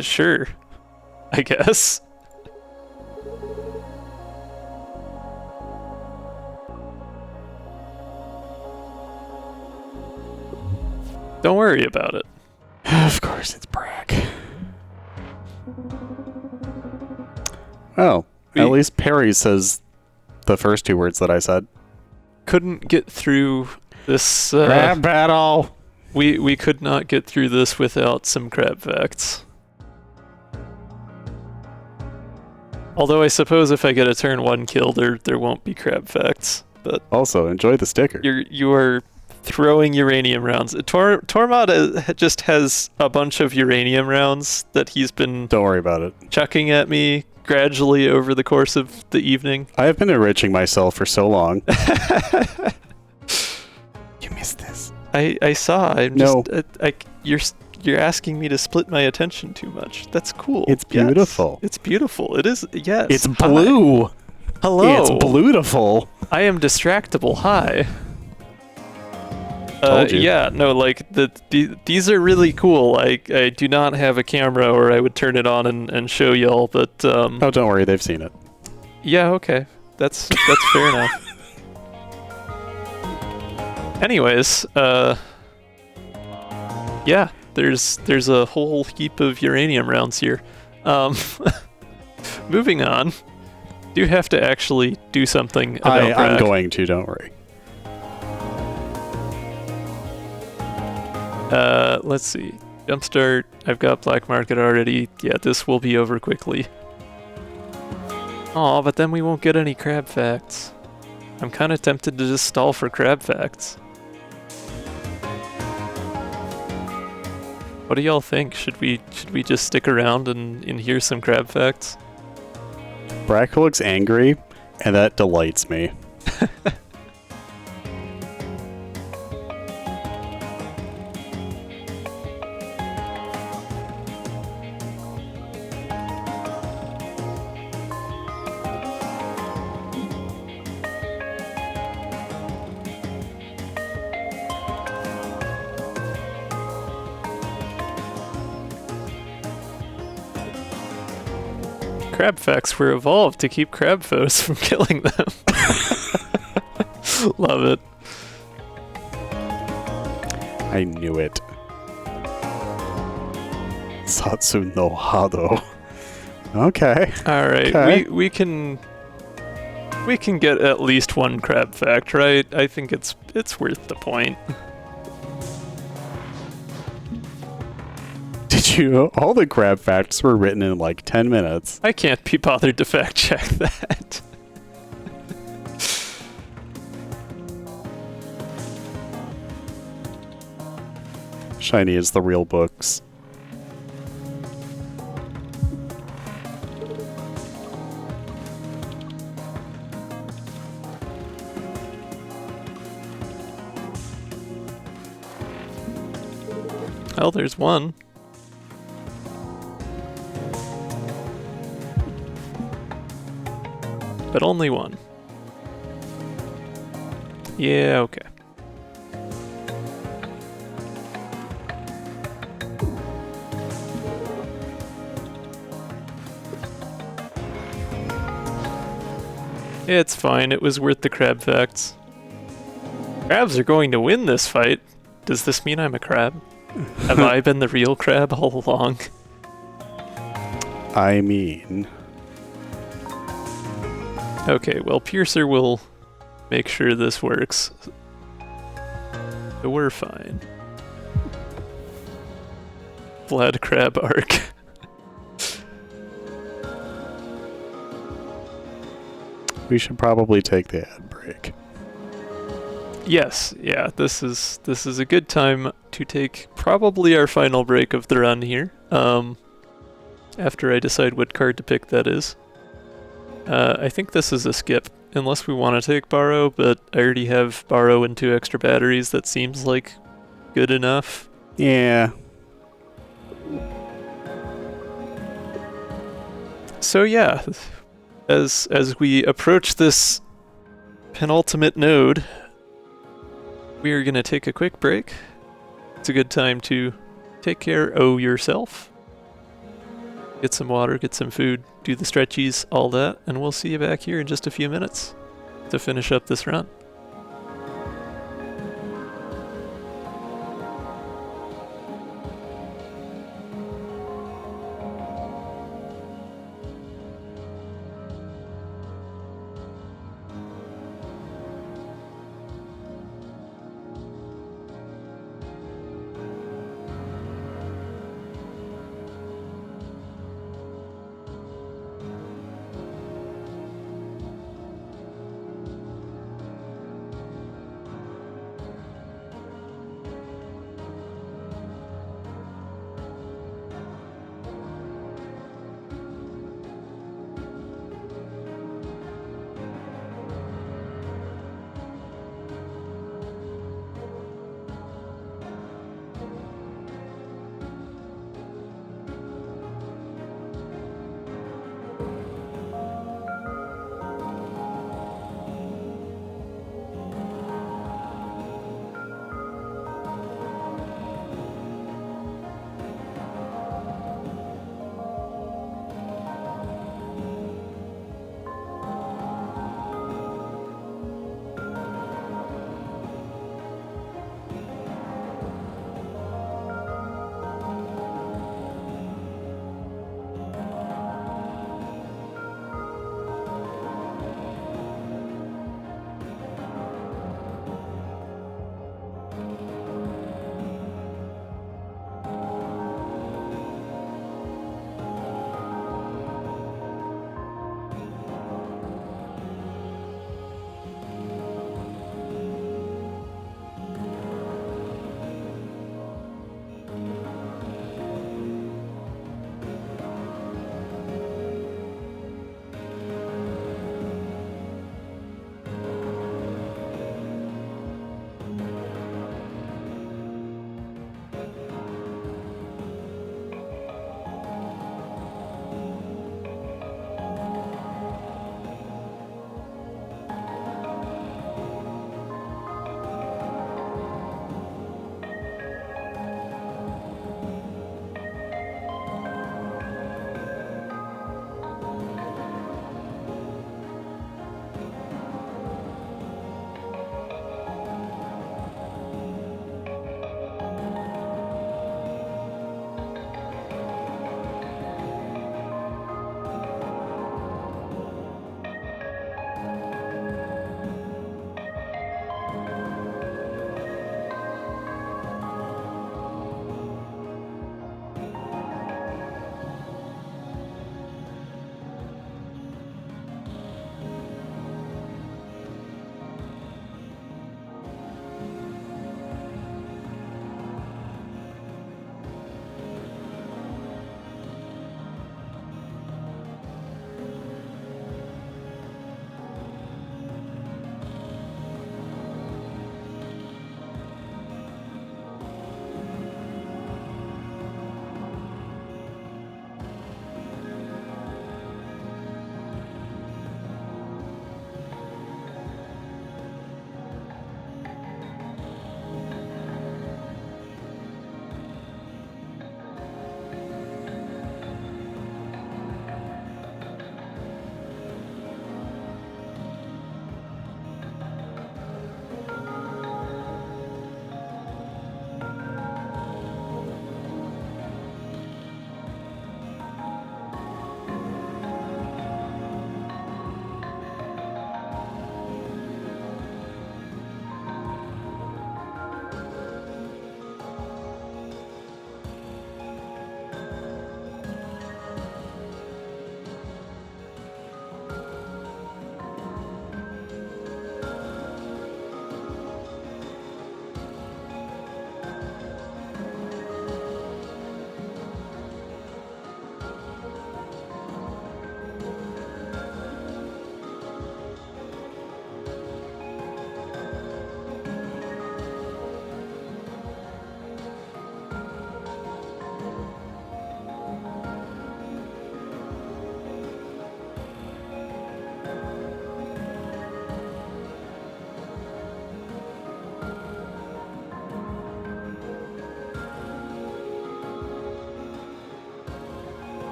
Sure. I guess. Don't worry about it. Of course, it's Brack. Oh, at least Perry says the first 2 words that I said. Couldn't get through this. Crab battle! We could not get through this without some crab facts. Although I suppose if I get a turn 1 kill, there won't be crab facts. But also, enjoy the sticker. You are throwing uranium rounds. Tormod just has a bunch of uranium rounds that he's been Don't worry about it. chucking at me gradually over the course of the evening. I have been enriching myself for so long. You missed this. I saw. I'm No. just you're asking me to split my attention too much. That's cool. It's Yes. beautiful. It's beautiful. It is. Yes. It's blue. Hi. Hello. It's beautiful. I am distractible. Hi. Told you. Yeah, no, like these are really cool. I do not have a camera, or I would turn it on and show y'all. But Oh, don't worry, they've seen it. yeah, okay, that's fair enough. Anyways, yeah, there's a whole heap of uranium rounds here. Moving on. Do have to actually do something about I'm Brack. going to, don't worry. Let's see. Jumpstart, I've got Black Market already. Yeah, this will be over quickly. Aw, but then we won't get any crab facts. I'm kind of tempted to just stall for crab facts. What do y'all think? Should we just stick around and hear some crab facts? Brack looks angry, and that delights me. Crab facts were evolved to keep crab foes from killing them. Love it. I knew it. Satsu no Hado. Okay. All right, Okay. we can get at least one crab fact, right? I think it's worth the point. Did you? All the crab facts were written in like 10 minutes. I can't be bothered to fact check that. Shiny is the real books. Well, there's one. But only one. Yeah, okay. It's fine, it was worth the crab facts. Crabs are going to win this fight. Does this mean I'm a crab? Have I been the real crab all along? I mean... Okay, well, Piercer will make sure this works. So we're fine. Vlad Crab Arc. We should probably take the ad break. Yes, yeah, this is a good time to take probably our final break of the run here. after I decide what card to pick, that is. I think this is a skip, unless we want to take Borrow, but I already have Borrow and 2 extra batteries. That seems like good enough. Yeah. So yeah, as we approach this penultimate node, we are going to take a quick break. It's a good time to take care of yourself. Get some water, get some food, do the stretchies, all that, and we'll see you back here in just a few minutes to finish up this run.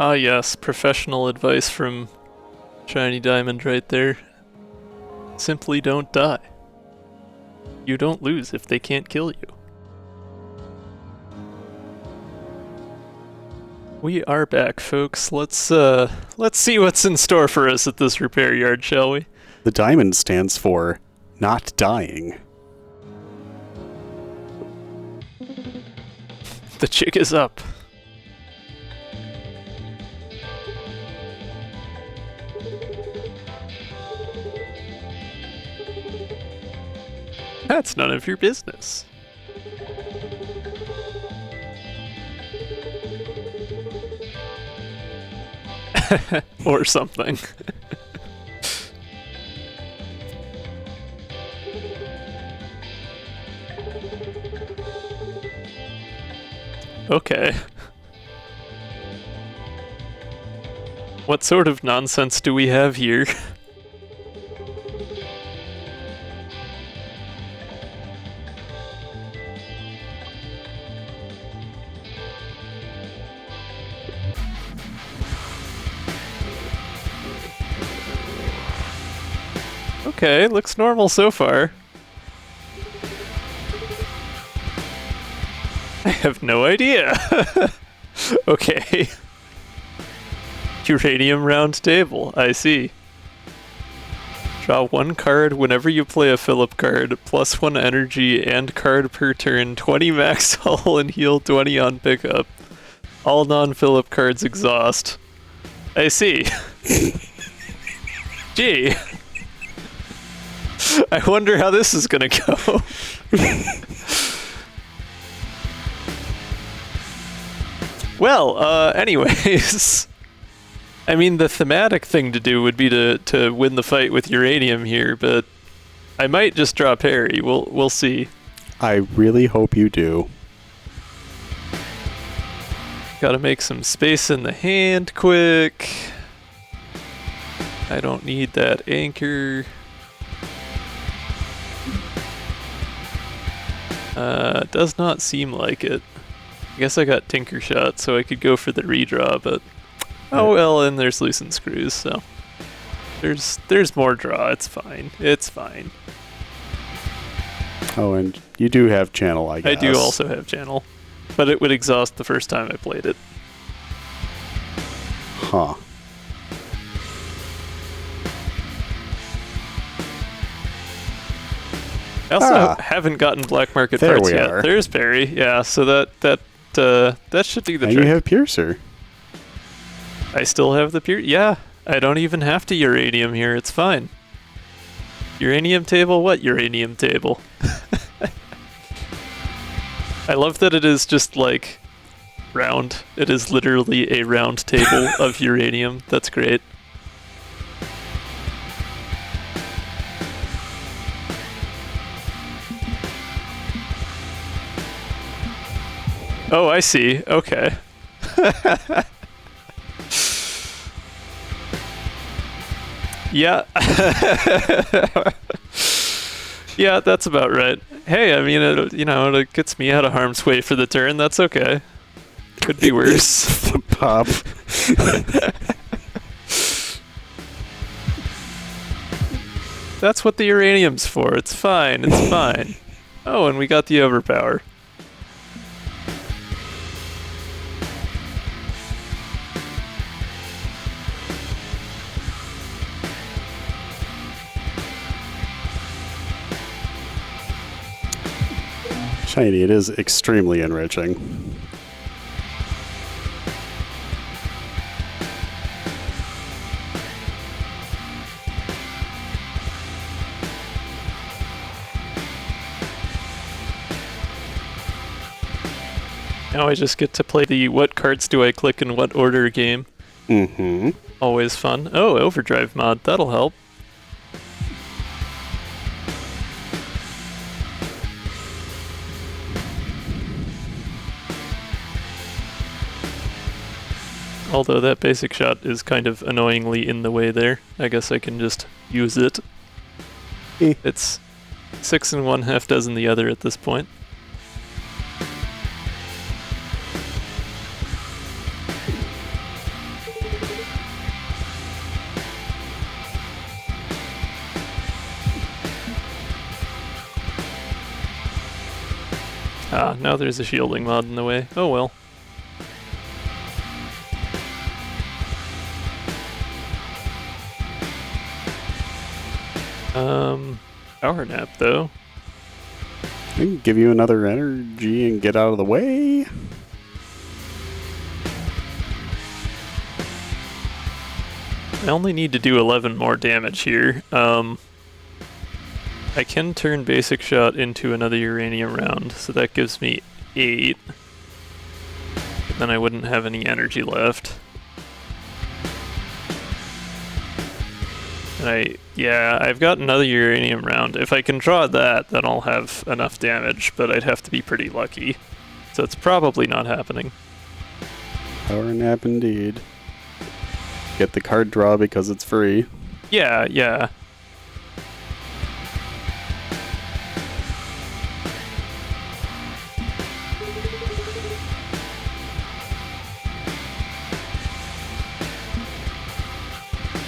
Ah yes, professional advice from Shiny Diamond right there. Simply don't die. You don't lose if they can't kill you. We are back, folks. Let's see what's in store for us at this repair yard, shall we? The diamond stands for not dying. The jig is up. That's none of your business. Or something. Okay. What sort of nonsense do we have here? Okay, looks normal so far. I have no idea. Okay. Uranium round table, I see. Draw 1 card whenever you play a Phillip card, +1 energy and card per turn, 20 max hull and heal 20 on pickup. All non-Phillip cards exhaust. I see. Gee. I wonder how this is gonna go. Well, anyways. I mean, the thematic thing to do would be to win the fight with uranium here, but I might just draw parry. We'll see. I really hope you do. Gotta make some space in the hand quick. I don't need that anchor. Does not seem like it. I guess I got Tinker Shot, so I could go for the redraw, but oh well, and there's loosened screws, so there's more draw. It's fine. It's fine. Oh, and you do have channel, I guess. I do also have channel, but it would exhaust the first time I played it. Huh. I also haven't gotten black market parts yet. Are. There's parry, yeah. So that should do the and trick. You have piercer. I still have the yeah. I don't even have to uranium here. It's fine. Uranium table? What uranium table? I love that it is just like round. It is literally a round table of uranium. That's great. Oh, I see. Okay. Yeah. Yeah, that's about right. Hey, I mean, it gets me out of harm's way for the turn. That's okay. Could be worse. Pop. That's what the uranium's for. It's fine. It's fine. Oh, and we got the overpower. Shiny, it is extremely enriching. Now I just get to play the what cards do I click in what order game. Mm-hmm. Always fun. Oh, overdrive mod. That'll help. Although that basic shot is kind of annoyingly in the way there. I guess I can just use it. It's 6 and 1/2 dozen the other at this point. Ah, now there's a shielding mod in the way. Oh well. Power nap though. I can give you another energy and get out of the way. I only need to do 11 more damage here. I can turn basic shot into another uranium round, so that gives me 8. But then I wouldn't have any energy left. And I've got another uranium round. If I can draw that, then I'll have enough damage, but I'd have to be pretty lucky. So it's probably not happening. Power nap indeed. Get the card draw because it's free. Yeah, yeah.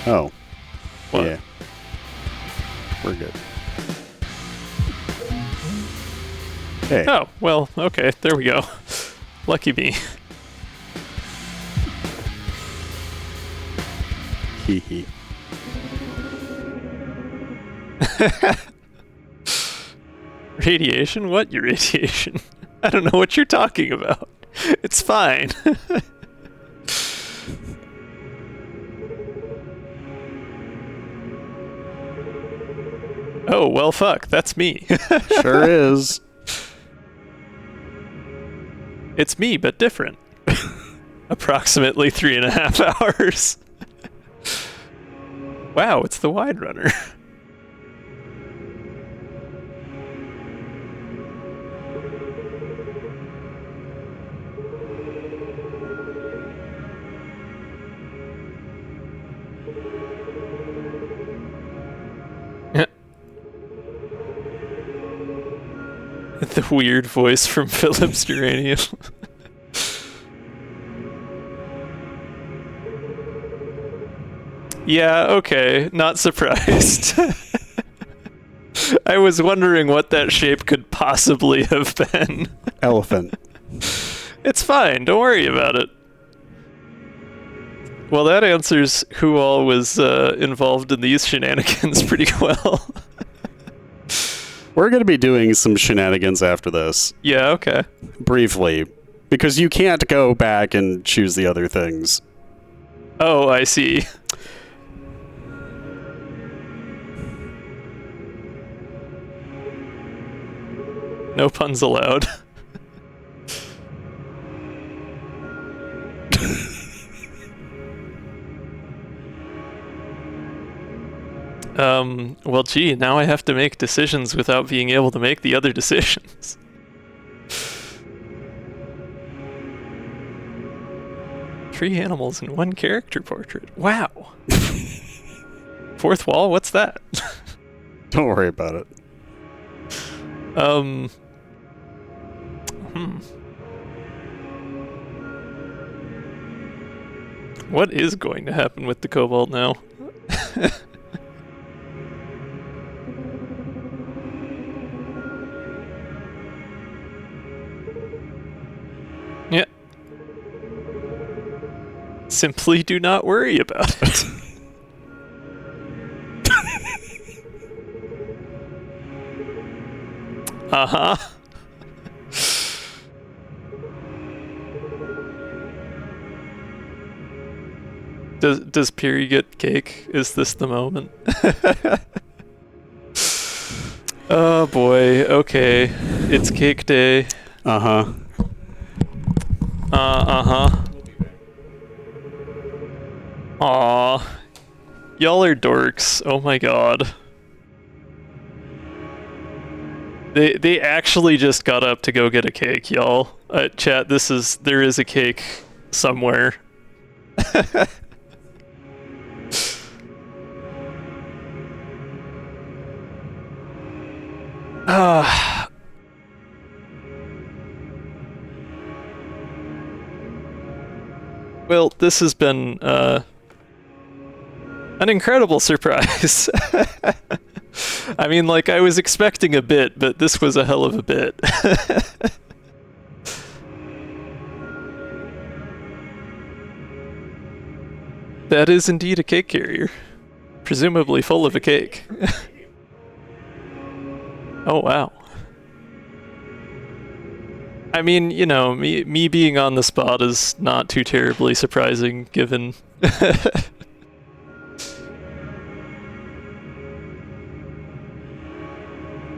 Oh. What? Yeah. We're good. Hey. Oh, well, okay, there we go. Lucky me. Hee hee. Radiation? What irradiation? I don't know what you're talking about. It's fine. Oh, well, fuck, that's me. Sure is. It's me, but different. Approximately 3.5 hours. Wow, it's the Wide Runner. The weird voice from Philip's Uranium. Yeah, okay, not surprised. I was wondering what that shape could possibly have been. Elephant. It's fine, don't worry about it. Well, that answers who all was involved in these shenanigans pretty well. We're going to be doing some shenanigans after this. Yeah, okay. Briefly. Because you can't go back and choose the other things. Oh, I see. No puns allowed. Well, gee, now I have to make decisions without being able to make the other decisions. Three animals in one character portrait. Wow. Fourth wall? What's that? Don't worry about it. What is going to happen with the Cobalt now? Yeah. Simply do not worry about it. Uh-huh. Does Piri get cake? Is this the moment? Oh boy, okay. It's cake day. Uh-huh. Uh-huh. Aw. Y'all are dorks. Oh my god. They actually just got up to go get a cake, y'all. Chat, there is a cake somewhere. Well, this has been an incredible surprise. I mean, like, I was expecting a bit, but this was a hell of a bit. That is indeed a cake carrier. Presumably full of a cake. Oh, wow. I mean, you know, me being on the spot is not too terribly surprising, given...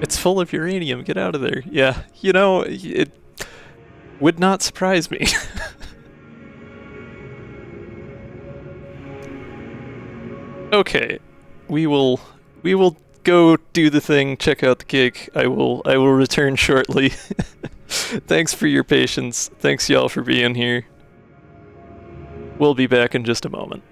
It's full of uranium, get out of there. Yeah, you know, it would not surprise me. Okay, we will go do the thing, check out the cake. I will return shortly. Thanks for your patience. Thanks y'all for being here. We'll be back in just a moment.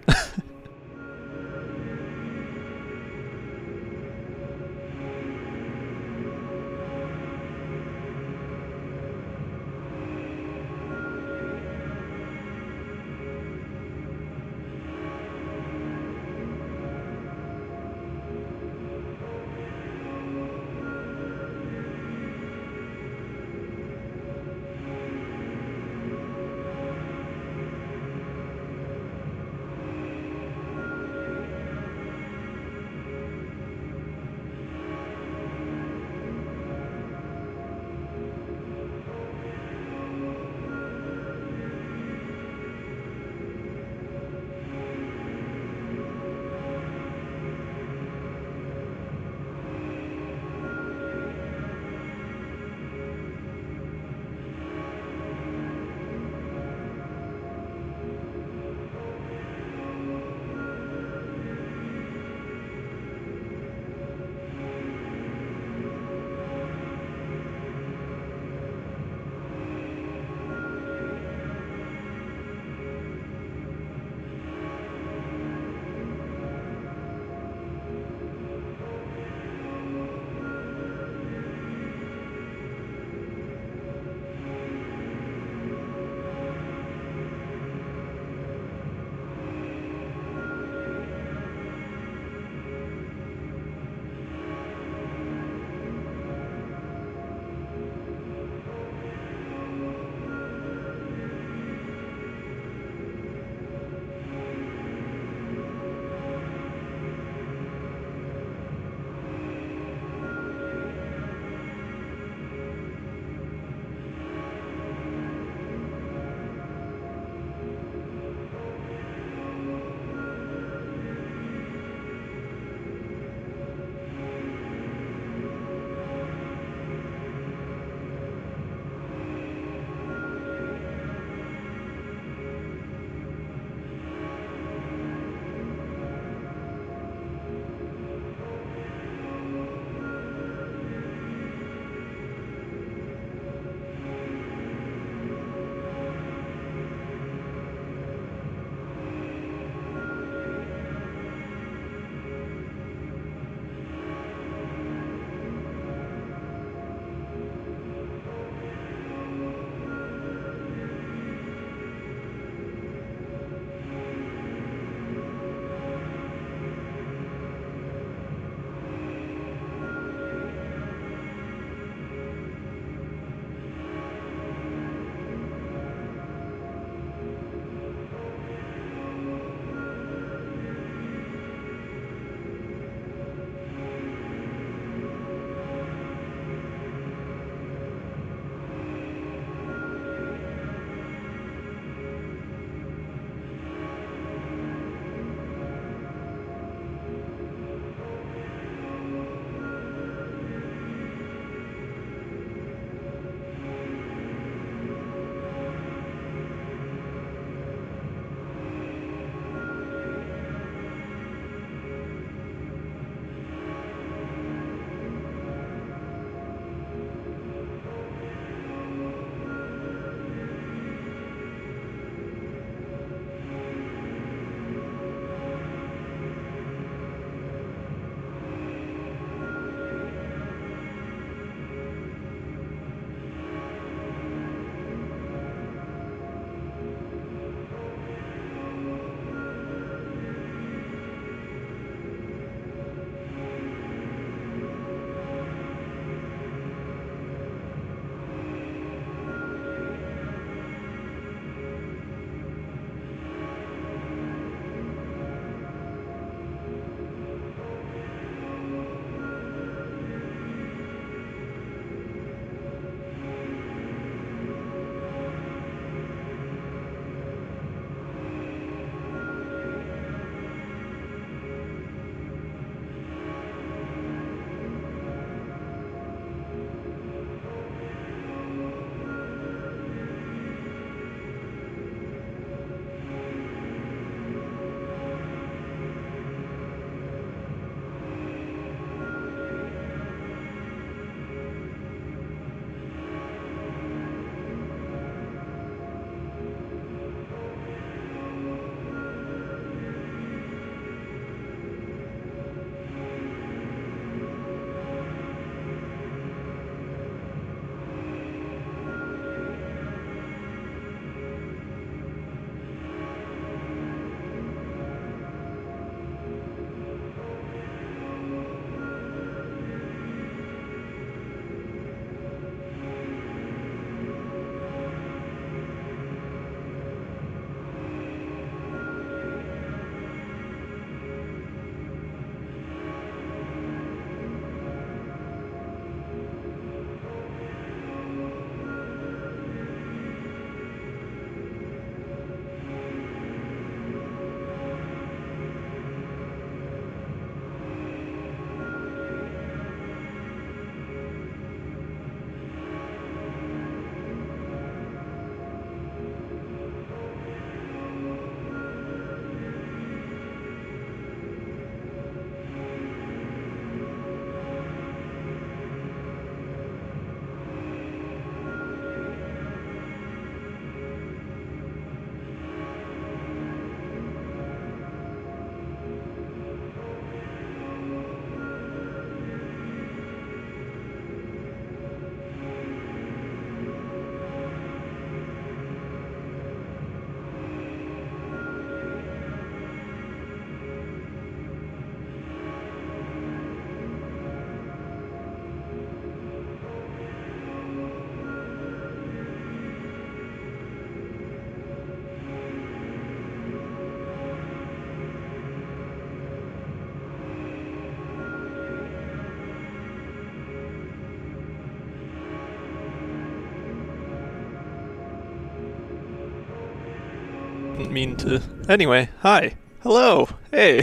Didn't mean to. Anyway, hi. Hello. Hey.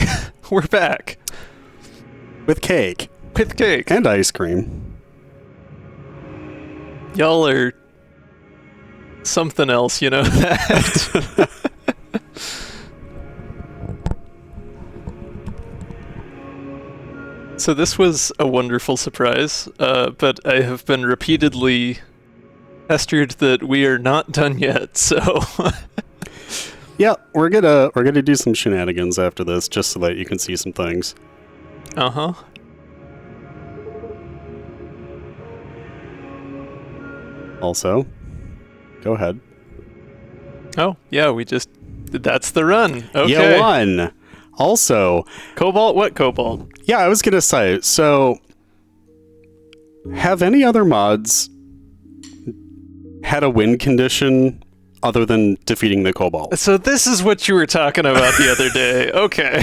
We're back. With cake. With cake. And ice cream. Y'all are something else, you know that? So this was a wonderful surprise, but I have been repeatedly pestered that we are not done yet, so... Yeah, we're gonna do some shenanigans after this, just so that you can see some things. Uh-huh. Also, go ahead. Oh, yeah, that's the run. Okay. You won! Also... Cobalt? What Cobalt? Yeah, I was gonna say, so... Have any other mods had a win condition other than defeating the Cobalt? So this is what you were talking about the other day. Okay.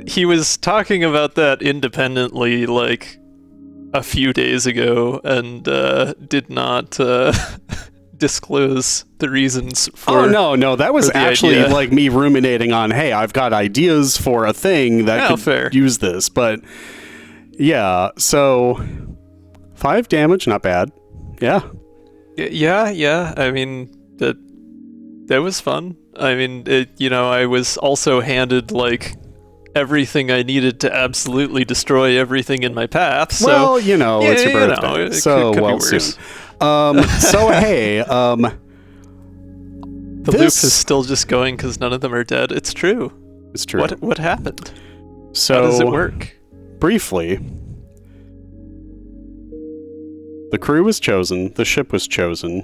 He was talking about that independently, like, a few days ago, and did not disclose the reasons for... Oh, no, that was actually idea. like me ruminating on, hey, I've got ideas for a thing that could use this, but yeah, so 5 damage, not bad. Yeah. Yeah, I mean, that was fun. I mean, I was also handed, like, everything I needed to absolutely destroy everything in my path, so... Well, it's your birthday, it so could well be worse. soon. So hey, the loop is still just going because none of them are dead. It's true. It's true. What happened? So how does it work? Briefly, the crew was chosen, the ship was chosen,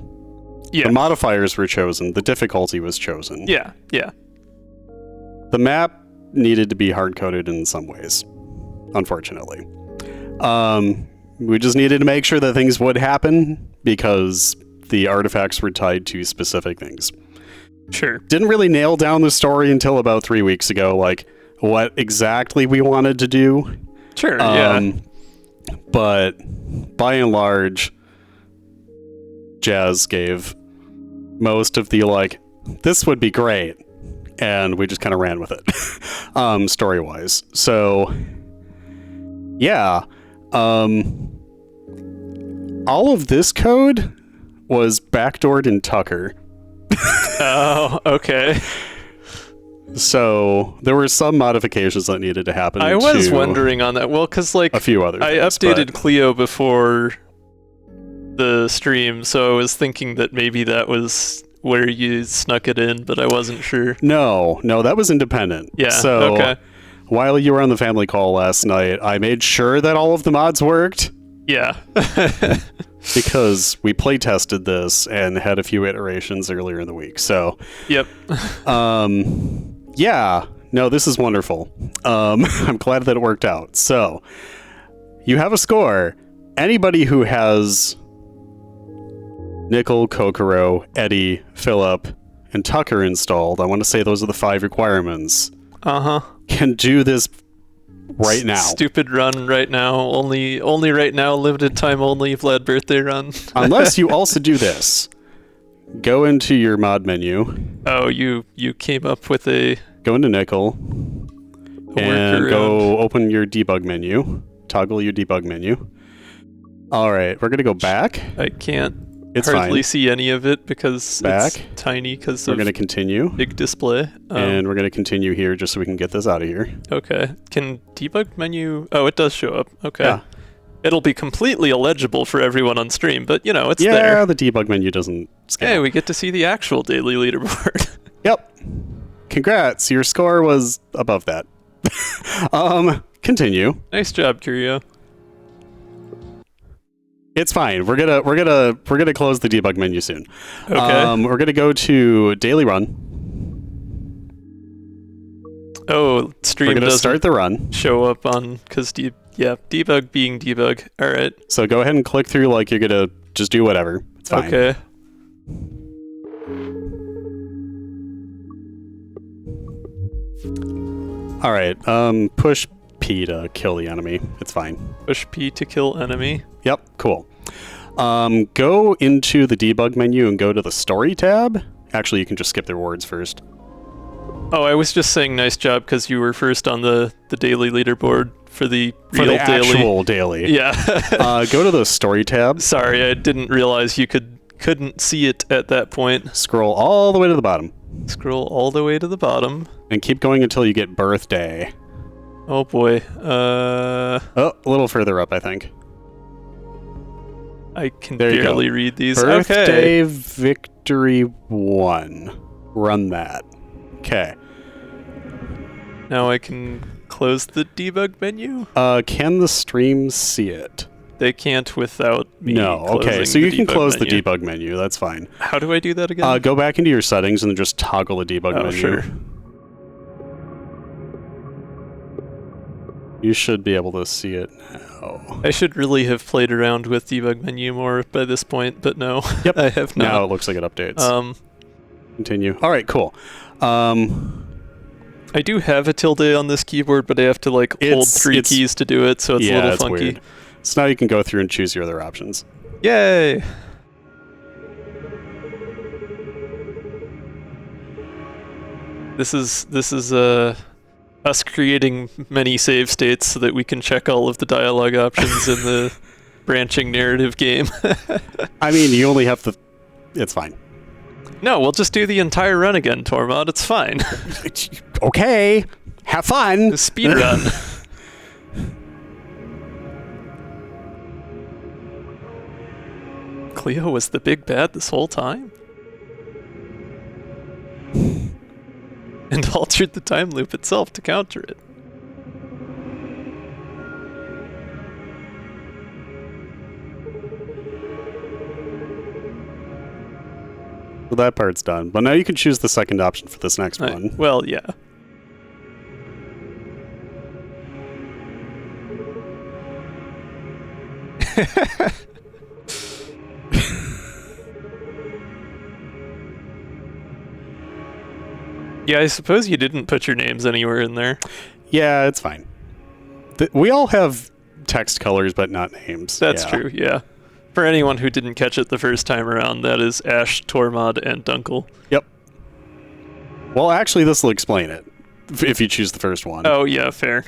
yeah. The modifiers were chosen, the difficulty was chosen. Yeah. The map needed to be hard-coded in some ways, unfortunately. We just needed to make sure that things would happen because the artifacts were tied to specific things. Sure. Didn't really nail down the story until about 3 weeks ago, like what exactly we wanted to do. Sure, yeah. But by and large, Jazz gave most of the, like, this would be great, and we just kind of ran with it, story-wise. So, yeah. All of this code was backdoored in Tucker. Oh, okay. So there were some modifications that needed to happen. I was wondering on that. Well, because, like, a few other I things, updated Clio before the stream, so I was thinking that maybe that was where you snuck it in, but I wasn't sure. No, that was independent. Yeah, so okay. While you were on the family call last night, I made sure that all of the mods worked. Yeah. Because we play tested this and had a few iterations earlier in the week. So, yep. Yeah. No, this is wonderful. I'm glad that it worked out. So, you have a score. Anybody who has Nickel, Kokoro, Eddie, Philip, and Tucker installed, I want to say those are the 5 requirements, can do this right now. Stupid run right now. Only right now. Limited time only. Vlad birthday run. Unless you also do this. Go into your mod menu. Oh, you came up with a... Go into Nickel. And go open your debug menu. Toggle your debug menu. Alright, we're going to go back. I can't It's hardly fine. see any of it because Back. it's tiny because We're of going to continue. big display. And we're going to continue here just so we can get this out of here. Okay. Can debug menu... Oh, it does show up. Okay. Yeah. It'll be completely illegible for everyone on stream, but, it's there. Yeah, the debug menu doesn't scale. Hey, we get to see the actual daily leaderboard. Yep. Congrats, your score was above that. Continue. Nice job, Curio. It's fine. We're gonna close the debug menu soon. Okay. We're gonna go to daily run. Oh, stream We're gonna doesn't start the run. show up on because debug being debug. All right. So go ahead and click through like you're gonna just do whatever. It's fine. Okay. All right. Push P to kill the enemy. It's fine. Push P to kill enemy. Yep. Cool. Go into the debug menu and go to the story tab. Actually, you can just skip the rewards first. Oh, I was just saying nice job because you were first on the daily leaderboard for the real actual daily. Yeah. Go to the story tab. Sorry, I didn't realize you couldn't see it at that point. Scroll all the way to the bottom. Scroll all the way to the bottom. And keep going until you get birthday. Oh boy. Oh, a little further up, I think. I can There you barely go. read these. Birthday Okay. Victory 1. Run that. Okay. Now I can close the debug menu? Can the stream see it? They can't without me No. Okay, closing so you the can debug close menu. the debug menu. That's fine. How do I do that again? Go back into your settings and then just toggle the debug menu. Sure. You should be able to see it now. I should really have played around with debug menu more by this point, but no. Yep. I have not. Now it looks like it updates. Continue. All right, cool. I do have a tilde on this keyboard, but I have to like hold 3 keys to do it, so it's a little funky. Weird. So now you can go through and choose your other options. Yay! This is us creating many save states so that we can check all of the dialogue options in the branching narrative game. I mean, you only have to... It's fine. No, we'll just do the entire run again, Tormod. It's fine. Okay. Have fun. Speed run. Cleo was the big bad this whole time? And altered the time loop itself to counter it. So that part's done. But now you can choose the second option for this next one. Well, yeah. Yeah, I suppose you didn't put your names anywhere in there. Yeah, it's fine. We all have text colors, but not names. That's true, yeah. For anyone who didn't catch it the first time around, that is Ash, Tormod, and Dunkyl. Yep. Well, actually, this will explain it, if you choose the first one. Oh, yeah, fair.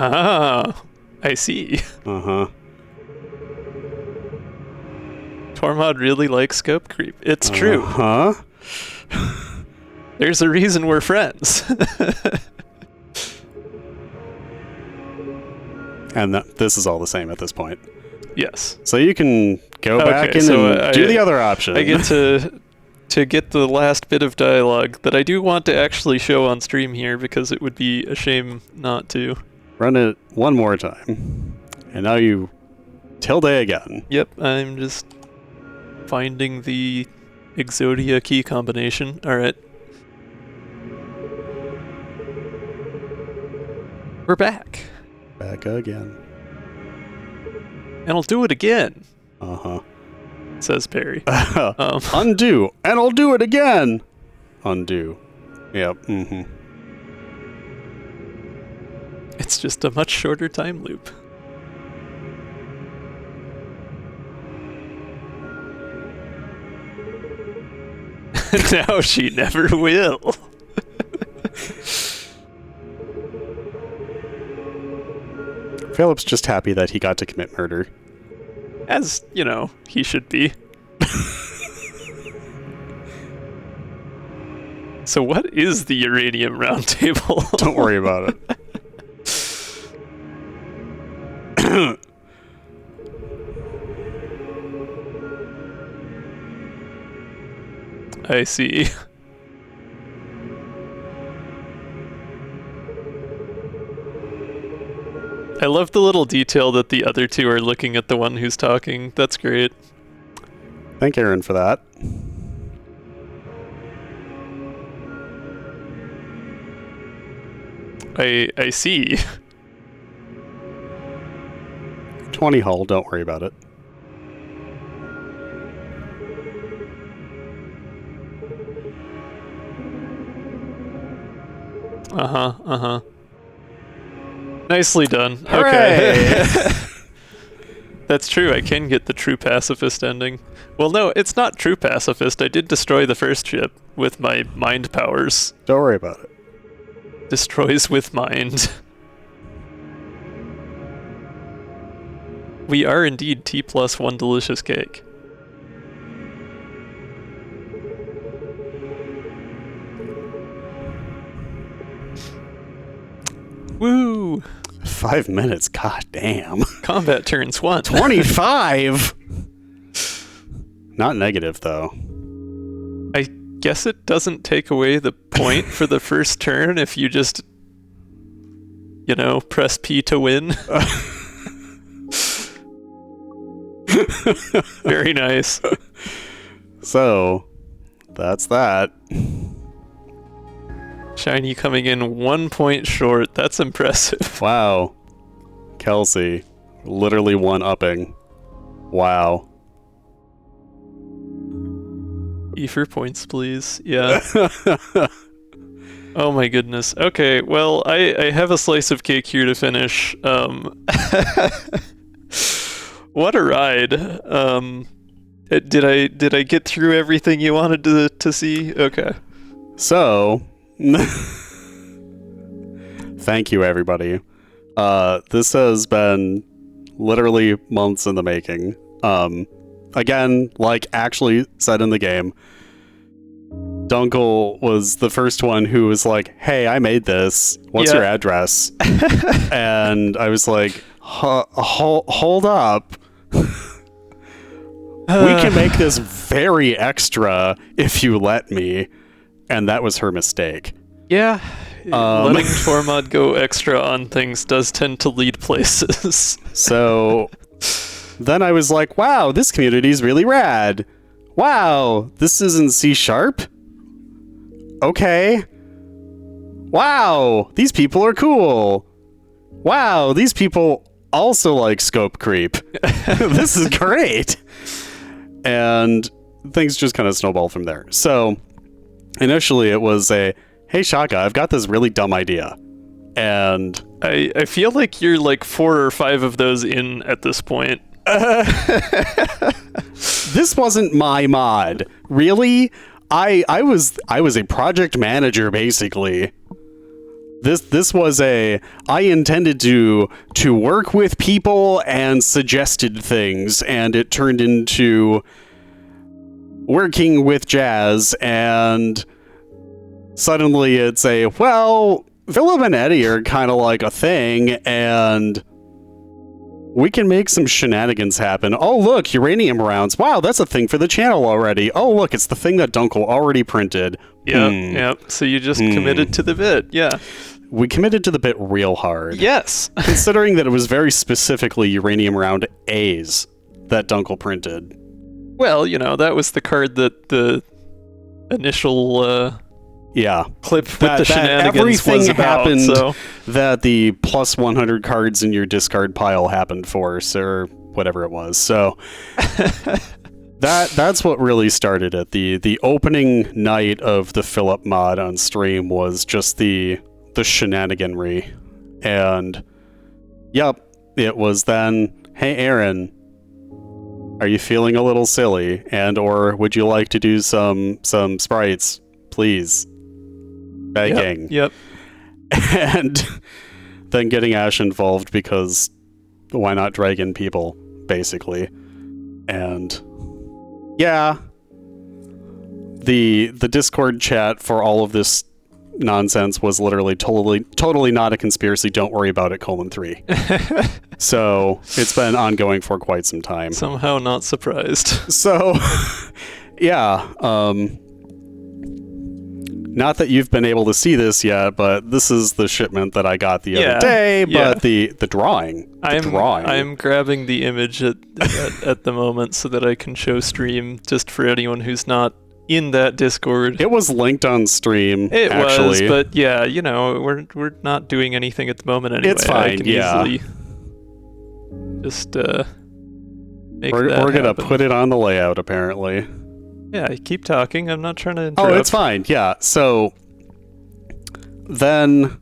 Ah, I see. Uh-huh. Tormod really likes scope creep. It's true. Huh? There's a reason we're friends. And this is all the same at this point. Yes. So you can go back in and do the other option. I get to get the last bit of dialogue that I do want to actually show on stream here because it would be a shame not to. Run it one more time. And now you tilde again. Yep, I'm just finding the Exodia key combination. Alright. We're back. Back again. And I'll do it again, Uh-huh. says Perry. Undo, and I'll do it again. Undo. Yep, mm-hmm. It's just a much shorter time loop. Now she never will. Philip's just happy that he got to commit murder. As, you know, he should be. So what is the uranium roundtable? Don't worry about it. I see. I love the little detail that the other two are looking at the one who's talking. That's great. Thank Arin for that. I see. 20 hull, don't worry about it. Nicely done. Hooray! Okay. That's true, I can get the true pacifist ending. Well, no, it's not true pacifist. I did destroy the first ship with my mind powers. Don't worry about it. Destroys with mind. We are indeed T plus one delicious cake. Woo! 5 minutes, god damn. Combat turns 1. 25? Not negative, though. I guess it doesn't take away the point for the first turn if you just, you know, press P to win. Very nice. So, that's that. Shiny coming in 1 point short. That's impressive. Wow. Kelsey. Literally one-upping. Wow. E for points, please. Yeah. Oh my goodness. Okay, well, I have a slice of cake here to finish. What a ride. Did I get through everything you wanted to see? Okay. So, thank you, everybody. This has been literally months in the making. Again, like actually said in the game, Dunkyl was the first one who was like, hey, I made this. What's your address? And I was like, hold up. We can make this very extra if you let me. And that was her mistake. Yeah. Letting Tormod go extra on things does tend to lead places. So then I was like, wow, this community is really rad. Wow, this is in C#? Okay. Wow, these people are cool. Wow, these people also like scope creep. This is great. And things just kind of snowballed from there. So initially it was a, hey Shockah, I've got this really dumb idea. And I feel like you're like 4 or 5 of those in at this point. This wasn't my mod. Really? I was a project manager basically. This was I intended to work with people and suggested things, and it turned into working with Jazz, and suddenly it's a, well, Philip and Eddie are kind of like a thing, and we can make some shenanigans happen. Oh, look, uranium rounds. Wow, that's a thing for the channel already. Oh, look, it's the thing that Dunkyl already printed. Yep. So you just committed to the bit. Yeah. We committed to the bit real hard. Yes. Considering that it was very specifically uranium round A's that Dunkyl printed. Well, you know, that was the card that the initial clip with the shenanigans everything was about. Happened so. That the plus 100 cards in your discard pile happened for, or whatever it was. So that's what really started it. The opening night of the Philip mod on stream was just the shenaniganry. And yep, it was then, hey Arin, are you feeling a little silly? And or would you like to do some sprites, please? Begging. Yep. And then getting Ash involved because why not drag in people, basically. And yeah, the Discord chat for all of this nonsense was literally totally not a conspiracy. Don't worry about it, :3. So it's been ongoing for quite some time. Somehow not surprised. So yeah, not that you've been able to see this yet, but this is the shipment that I got the other day. But the drawing, I'm grabbing the image at the moment so that I can show stream just for anyone who's not in that Discord. It was linked on stream. It actually. was, but yeah, you know, we're not doing anything at the moment anyway. It's fine. I can easily just make we're that gonna happen. put it on the layout apparently. Yeah, keep talking. I'm not trying to interrupt. Oh, it's fine. Yeah. So then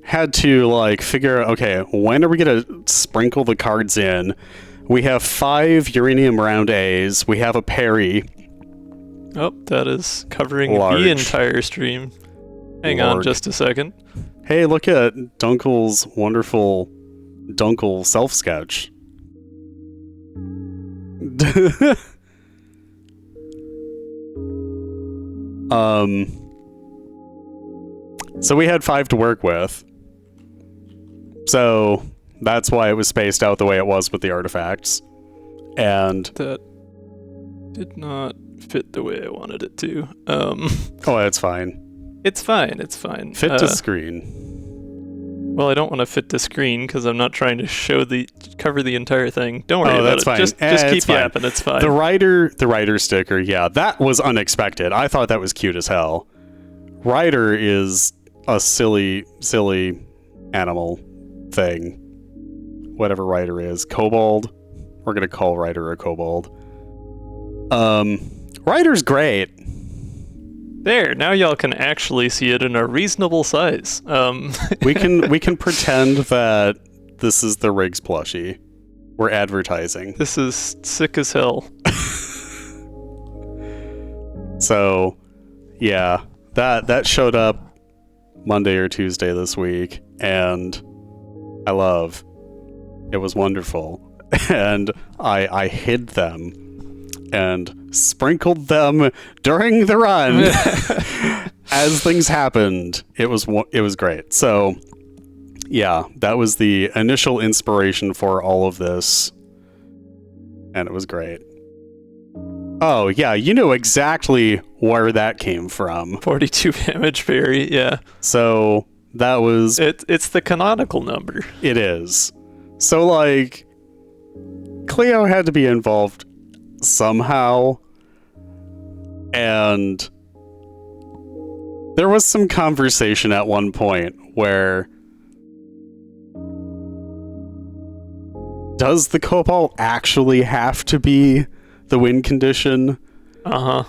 had to like figure out, okay, when are we gonna sprinkle the cards in? We have 5 uranium round A's. We have a parry. Oh, that is covering Large. the entire stream. Hang on just a second. Hey, look at Dunkyl's wonderful Dunkyl self-sketch. So we had 5 to work with. So that's why it was spaced out the way it was with the artifacts. And That did not fit the way I wanted it to. oh, that's fine. It's fine, it's fine. Fit to screen. Well, I don't want to fit to screen because I'm not trying to cover the entire thing. Don't worry about that's it. Fine. Just keep yapping. It's fine. The rider sticker, yeah, that was unexpected. I thought that was cute as hell. Rider is a silly animal thing. Whatever rider is. Kobold. We're gonna call rider a kobold. Rider's great. There, now y'all can actually see it in a reasonable size. we can pretend that this is the Riggs plushie. We're advertising. This is sick as hell. So, yeah, that showed up Monday or Tuesday this week, and I love. It was wonderful, and I hid them and sprinkled them during the run as things happened. It was great. So, yeah, that was the initial inspiration for all of this, and it was great. Oh, yeah, you know exactly where that came from. 42 damage parry, yeah. So, that was... It's the canonical number. It is. So, like, Cleo had to be involved somehow, and there was some conversation at one point where does the Cobalt actually have to be the win condition? And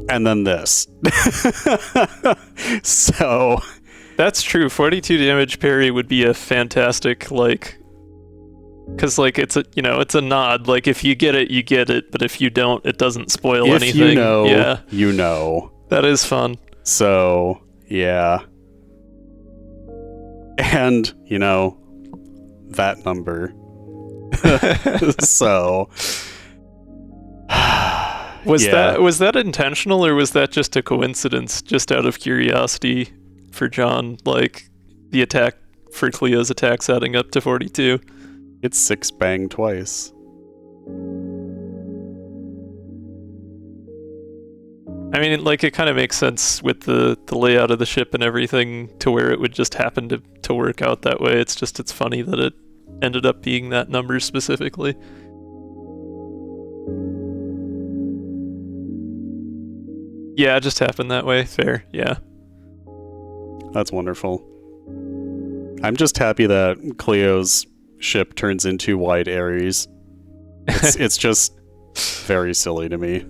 then this. So that's true. 42 damage parry would be a fantastic, like, because like it's a nod. Like if you get it, you get it, but if you don't, it doesn't spoil anything. If you know, yeah, you know. That is fun. So yeah, and you know that number. So was that intentional, or was that just a coincidence, just out of curiosity for John? Like the attack for Cleo's attacks adding up to 42. It's 6 bang twice. I mean, like, it kind of makes sense with the layout of the ship and everything to where it would just happen to work out that way. It's funny that it ended up being that number specifically. Yeah, it just happened that way. Fair, yeah. That's wonderful. I'm just happy that Cleo's ship turns into wide Ares. It's just very silly to me.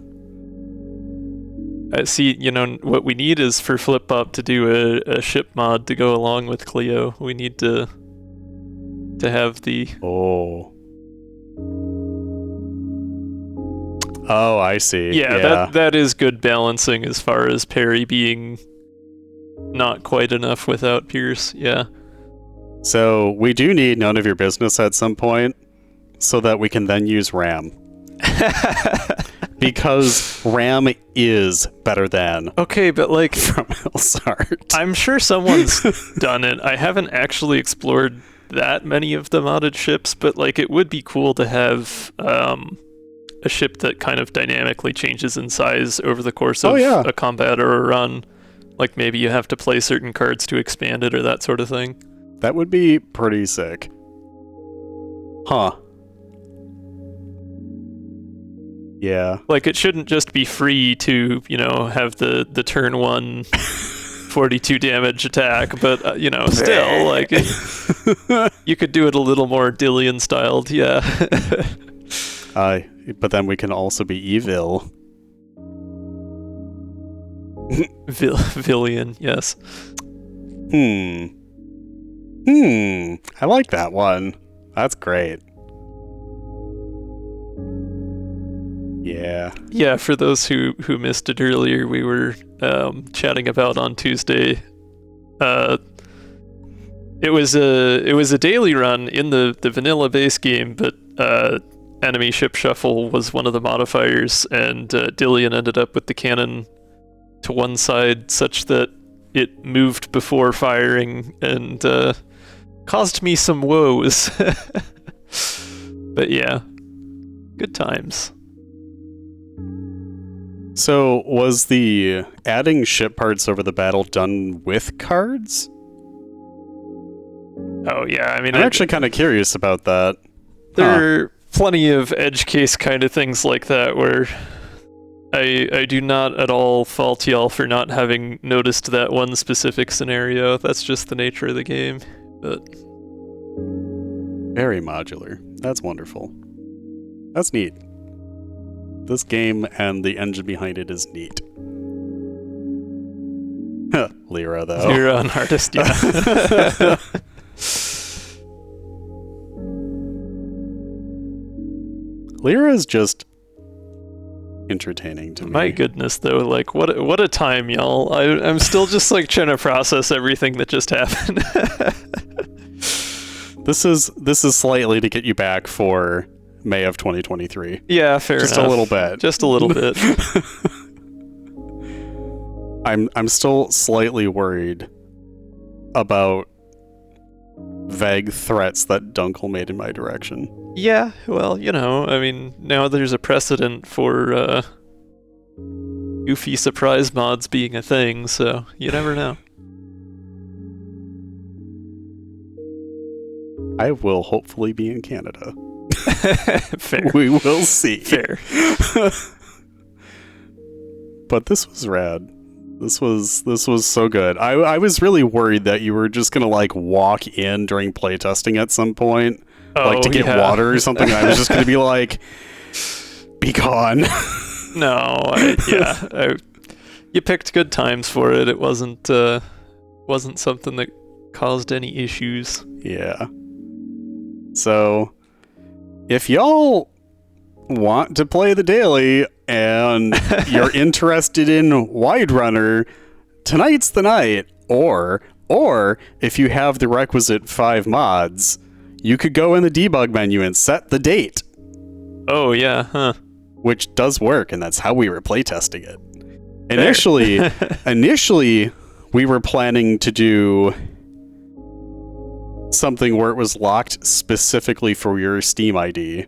See, what we need is for Flip-Bop to do a ship mod to go along with Cleo. We need to have the... Oh, I see. Yeah. That is good balancing as far as parry being not quite enough without Pierce, yeah. So we do need None of Your Business at some point so that we can then use RAM. Because RAM is better than. Okay, but like from Elsart. I'm sure someone's done it. I haven't actually explored that many of the modded ships, but like it would be cool to have a ship that kind of dynamically changes in size over the course of a combat or a run. Like maybe you have to play certain cards to expand it or that sort of thing. That would be pretty sick. Huh. Yeah. Like it shouldn't just be free to, have the turn 1 42 damage attack, but still like you could do it a little more Dillian styled, yeah. But then we can also be evil. Villian, yes. I like that one. That's great. Yeah. Yeah, for those who missed it earlier, we were chatting about on Tuesday. It was a daily run in the vanilla base game, but enemy ship shuffle was one of the modifiers, and Dillian ended up with the cannon to one side such that it moved before firing and caused me some woes. But yeah, good times. So, was the adding ship parts over the battle done with cards? Oh yeah, I mean, I'm actually kind of curious about that. There are plenty of edge case kind of things like that where I do not at all fault y'all for not having noticed that one specific scenario. That's just the nature of the game. But very modular. That's wonderful. That's neat. This game and the engine behind it is neat. Lyra, though. Lyra, an artist, yeah. Lyra is just entertaining to me. My goodness, though, like what a time, y'all. I'm still just like trying to process everything that just happened. This is slightly to get you back for May of 2023. Yeah, fair enough. Just a little bit. Just a little bit. I'm still slightly worried about vague threats that Dunkyl made in my direction. Yeah, well, you know, I mean, now there's a precedent for goofy surprise mods being a thing, so you never know. I will hopefully be in Canada. Fair. We will see. Fair. But this was rad. This was so good. I was really worried that you were just gonna like walk in during playtesting at some point, like to get water or something. And I was just gonna be like, "Be gone." No, you picked good times for it. It wasn't something that caused any issues. Yeah. So, if y'all want to play the daily and you're interested in Wide Runner, tonight's the night. Or if you have the requisite 5 mods, you could go in the debug menu and set the date. Oh yeah, huh? Which does work, and that's how we were playtesting it. Initially, we were planning to do something where it was locked specifically for your Steam ID.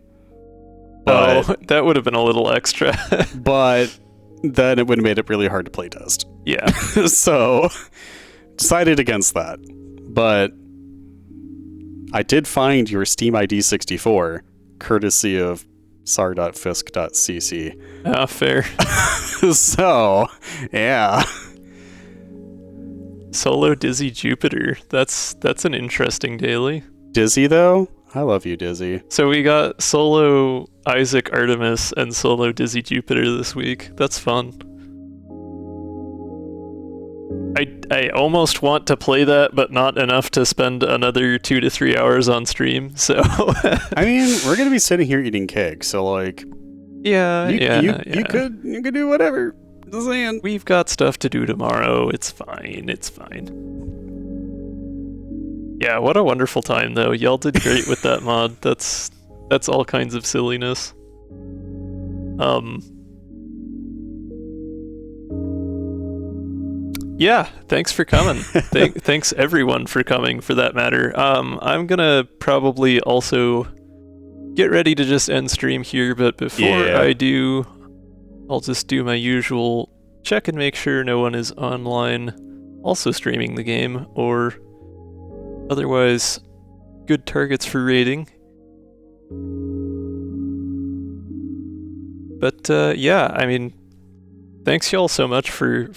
But, that would have been a little extra. But then it would have made it really hard to playtest. Yeah. So, decided against that. But I did find your Steam ID 64, courtesy of sar.fisk.cc. Ah, fair. So, yeah. Solo Dizzy Jupiter. That's an interesting daily. Dizzy, though? I love you, Dizzy. So we got solo Isaac Artemis and solo Dizzy Jupiter this week. That's fun. I almost want to play that, but not enough to spend another 2 to 3 hours on stream, so... I mean, we're going to be sitting here eating cake, so like... You could do whatever. Just saying. We've got stuff to do tomorrow. It's fine. Yeah, what a wonderful time, though. Y'all did great with that mod. That's all kinds of silliness. Yeah, thanks for coming. Thanks everyone for coming, for that matter. I'm gonna probably also get ready to just end stream here, but before I do, I'll just do my usual check and make sure no one is online also streaming the game, or otherwise good targets for raiding. But yeah, I mean, thanks y'all so much for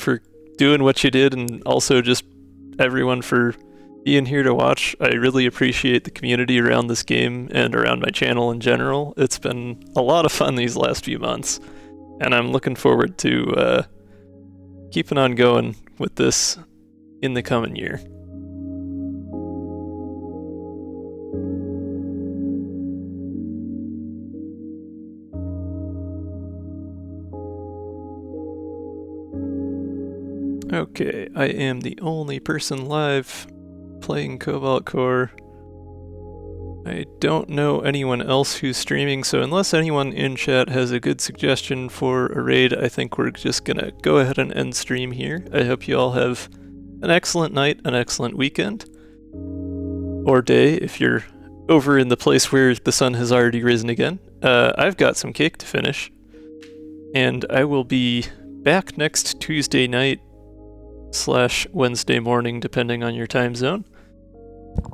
doing what you did, and also just everyone for being here to watch. I really appreciate the community around this game and around my channel in general. It's been a lot of fun these last few months, and I'm looking forward to keeping on going with this in the coming year. Okay, I am the only person live playing Cobalt Core. I don't know anyone else who's streaming, so unless anyone in chat has a good suggestion for a raid, I think we're just gonna go ahead and end stream here. I hope you all have an excellent night, an excellent weekend, or day if you're over in the place where the sun has already risen again. I've got some cake to finish, and I will be back next Tuesday night / Wednesday morning, depending on your time zone,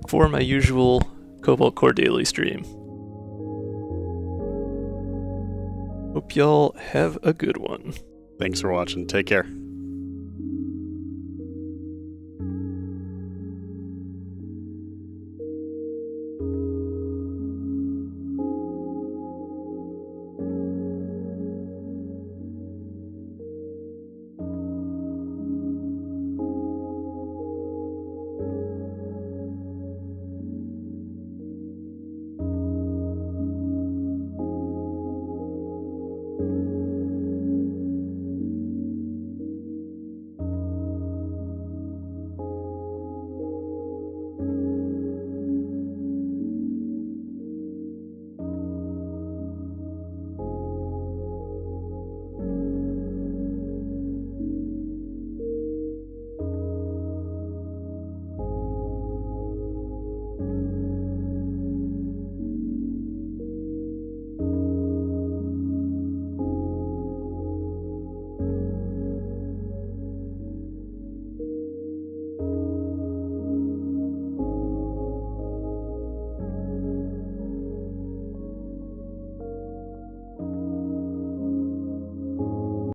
for my usual Cobalt Core daily stream. Hope y'all have a good one. Thanks for watching. Take care.